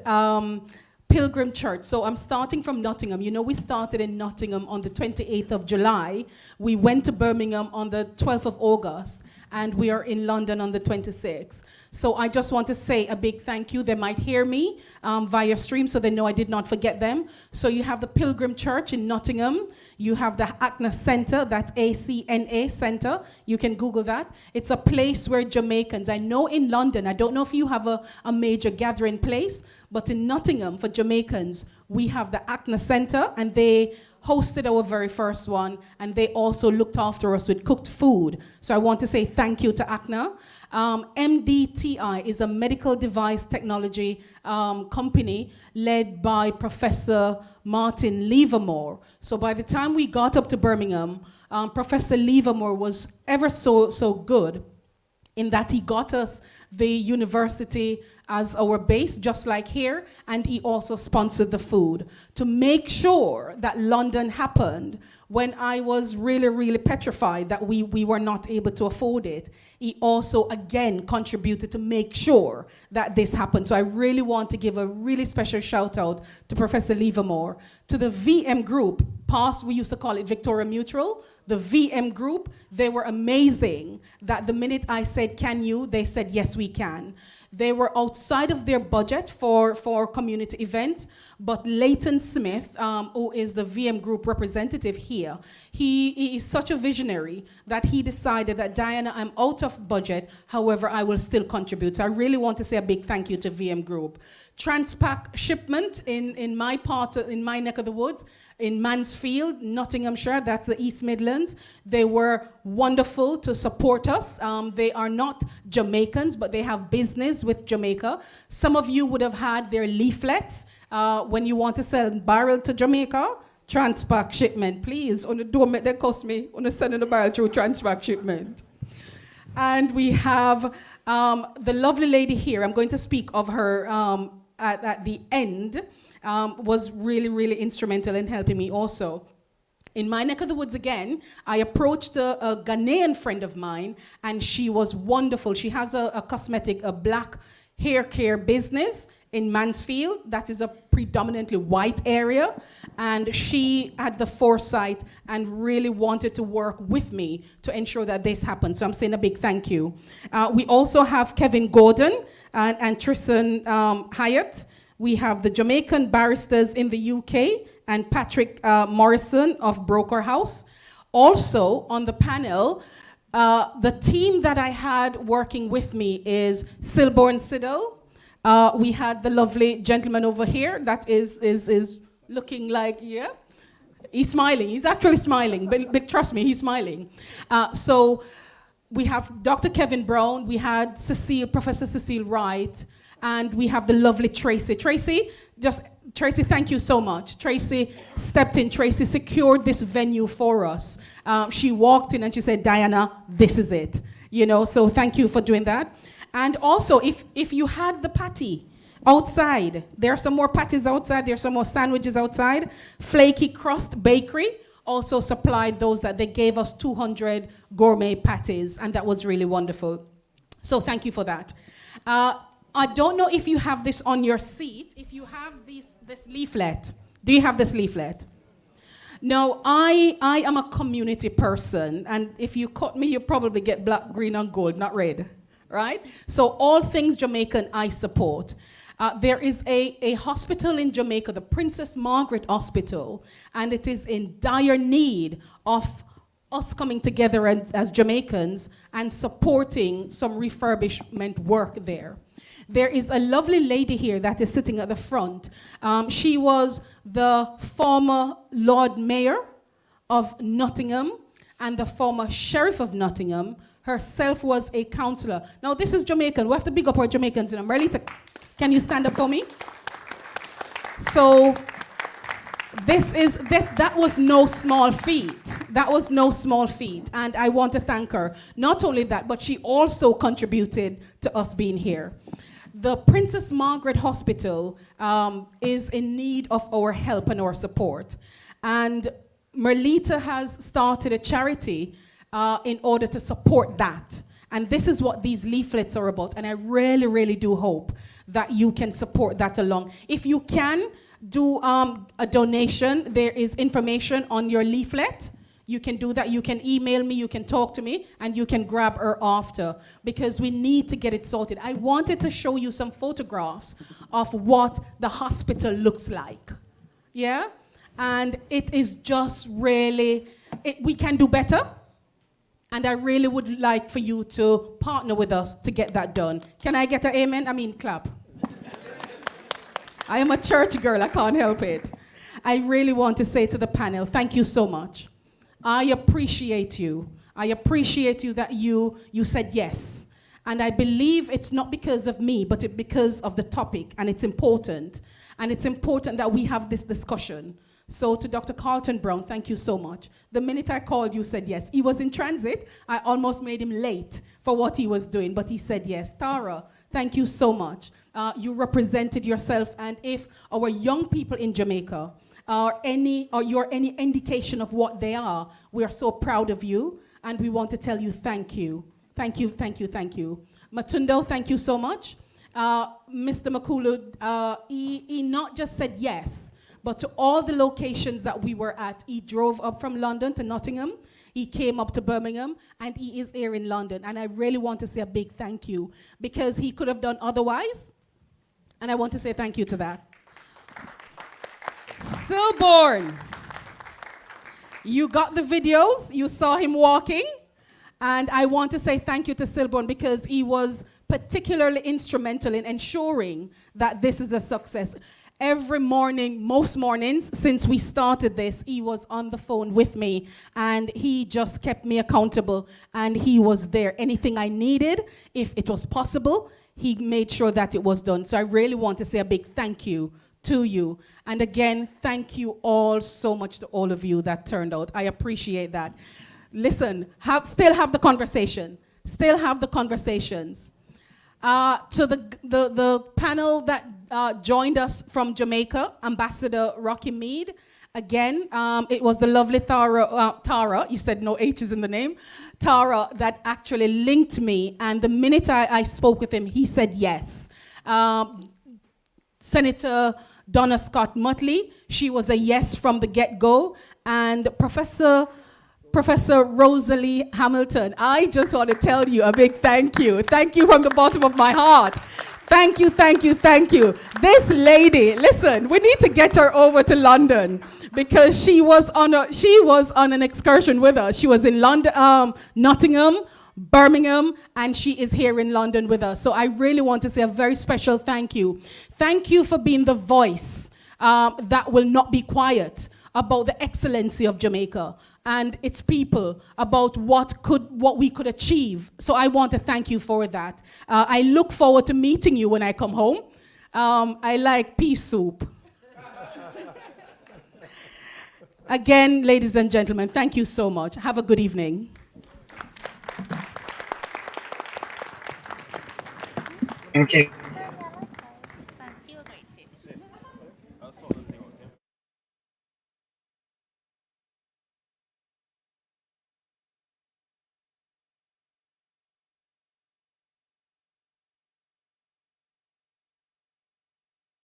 Pilgrim Church, so I'm starting from Nottingham. You know, we started in Nottingham on the 28th of July. We went to Birmingham on the 12th of August, and we are in London on the 26th. So I just want to say a big thank you. They might hear me via stream, so they know I did not forget them. So you have the Pilgrim Church in Nottingham. You have the ACNA Center, that's ACNA Center. You can Google that. It's a place where Jamaicans, I know in London, I don't know if you have a major gathering place, but in Nottingham for Jamaicans, we have the ACNA Center, and they hosted our very first one, and they also looked after us with cooked food. So I want to say thank you to ACNA. MDTI is a medical device technology company led by Professor Martin Livermore. So by the time we got up to Birmingham, Professor Livermore was ever so good in that he got us the university as our base, just like here, and he also sponsored the food to make sure that London happened when I was really, really petrified that we were not able to afford it. He also, again, contributed to make sure that this happened. So I really want to give a really special shout out to Professor Livermore, to the VM group, past we used to call it Victoria Mutual, the VM group, they were amazing that the minute I said, can you, they said, yes, we can. They were outside of their budget for community events, but Leighton Smith, who is the VM group representative here, he is such a visionary that he decided that, Diana, I'm out of budget, however, I will still contribute. So I really want to say a big thank you to VM group. Transpac shipment in my part, in my neck of the woods, in Mansfield, Nottinghamshire, that's the East Midlands. They were wonderful to support us. They are not Jamaicans, but they have business with Jamaica. Some of you would have had their leaflets when you want to sell barrel to Jamaica. Transpac shipment, please. Don't make that cost me. Send the barrel through Transpac shipment. And we have the lovely lady here. I'm going to speak of her at the end. Was really, really instrumental in helping me also. In my neck of the woods again, I approached a Ghanaian friend of mine, and she was wonderful. She has a black hair care business in Mansfield. That is a predominantly white area. And she had the foresight and really wanted to work with me to ensure that this happened. So I'm saying a big thank you. We also have Kevin Gordon and Tristan Hyatt. We have the Jamaican barristers in the UK and Patrick Morrison of Broker House. Also on the panel, the team that I had working with me is Silborn Siddle. We had the lovely gentleman over here that is looking like, yeah, he's smiling. He's actually smiling, but trust me, he's smiling. So we have Dr. Kevin Brown. We had Professor Cecile Wright. And we have the lovely Tracy. Tracy, thank you so much. Tracy stepped in. Tracy secured this venue for us. She walked in and she said, Diana, this is it. You know, so thank you for doing that. And also, if you had the patty outside, there are some more patties outside. There are some more sandwiches outside. Flaky Crust Bakery also supplied those that they gave us 200 gourmet patties, and that was really wonderful. So thank you for that. I don't know if you have this on your seat. If you have this leaflet, do you have this leaflet? No, I am a community person, and if you cut me, you probably get black, green, and gold, not red, right? So all things Jamaican, I support. There is a hospital in Jamaica, the Princess Margaret Hospital, and it is in dire need of us coming together as Jamaicans and supporting some refurbishment work there. There is a lovely lady here that is sitting at the front. She was the former Lord Mayor of Nottingham and the former Sheriff of Nottingham. Herself was a councillor. Now this is Jamaican. We have to big up our Jamaicans. And I'm ready to, can you stand up for me? So that was no small feat. That was no small feat. And I want to thank her. Not only that, but she also contributed to us being here. The Princess Margaret Hospital is in need of our help and our support. And Merlita has started a charity in order to support that. And this is what these leaflets are about. And I really, really do hope that you can support that along. If you can do a donation, there is information on your leaflet. You can do that. You can email me, you can talk to me, and you can grab her after, because we need to get it sorted. I wanted to show you some photographs of what the hospital looks like. Yeah? And it is just really, we can do better. And I really would like for you to partner with us to get that done. Can I get an amen? I mean, clap. I am a church girl, I can't help it. I really want to say to the panel, thank you so much. I appreciate you. I appreciate you that you said yes. And I believe it's not because of me, but because of the topic, and it's important. And it's important that we have this discussion. So to Dr. Carlton Brown, thank you so much. The minute I called, you said yes. He was in transit. I almost made him late for what he was doing, but he said yes. Tara, thank you so much. You represented yourself, and if our young people in Jamaica you're any indication of what they are, we are so proud of you, and we want to tell you thank you. Thank you, thank you, thank you. Matundo, thank you so much. Mr. Makulu, he not just said yes, but to all the locations that we were at. He drove up from London to Nottingham. He came up to Birmingham, and he is here in London. And I really want to say a big thank you, because he could have done otherwise. And I want to say thank you to that. Silborn, you got the videos, you saw him walking, and I want to say thank you to Silborn, because he was particularly instrumental in ensuring that this is a success. Every morning, most mornings since we started this, he was on the phone with me, and he just kept me accountable, and he was there. Anything I needed, if it was possible, he made sure that it was done. So I really want to say a big thank you to you. And again, thank you all so much to all of you that turned out. I appreciate that. Listen, still have the conversation. Still have the conversations. To the panel that joined us from Jamaica, Ambassador Rocky Mead. Again, it was the lovely Tara, you said no H's in the name, Tara, that actually linked me. And the minute I spoke with him, he said yes. Senator Donna Scott Mutley, she was a yes from the get-go. And Professor Rosalie Hamilton, I just want to tell you a big thank you. Thank you from the bottom of my heart. Thank you, thank you, thank you. This lady, listen, we need to get her over to London, because she was on an excursion with us. She was in London, Nottingham, Birmingham, and she is here in London with us. So I really want to say a very special thank you. Thank you for being the voice that will not be quiet about the excellency of Jamaica and its people, about what we could achieve. So I want to thank you for that. I look forward to meeting you when I come home. I like pea soup. Again, ladies and gentlemen, thank you so much. Have a good evening. Thank you.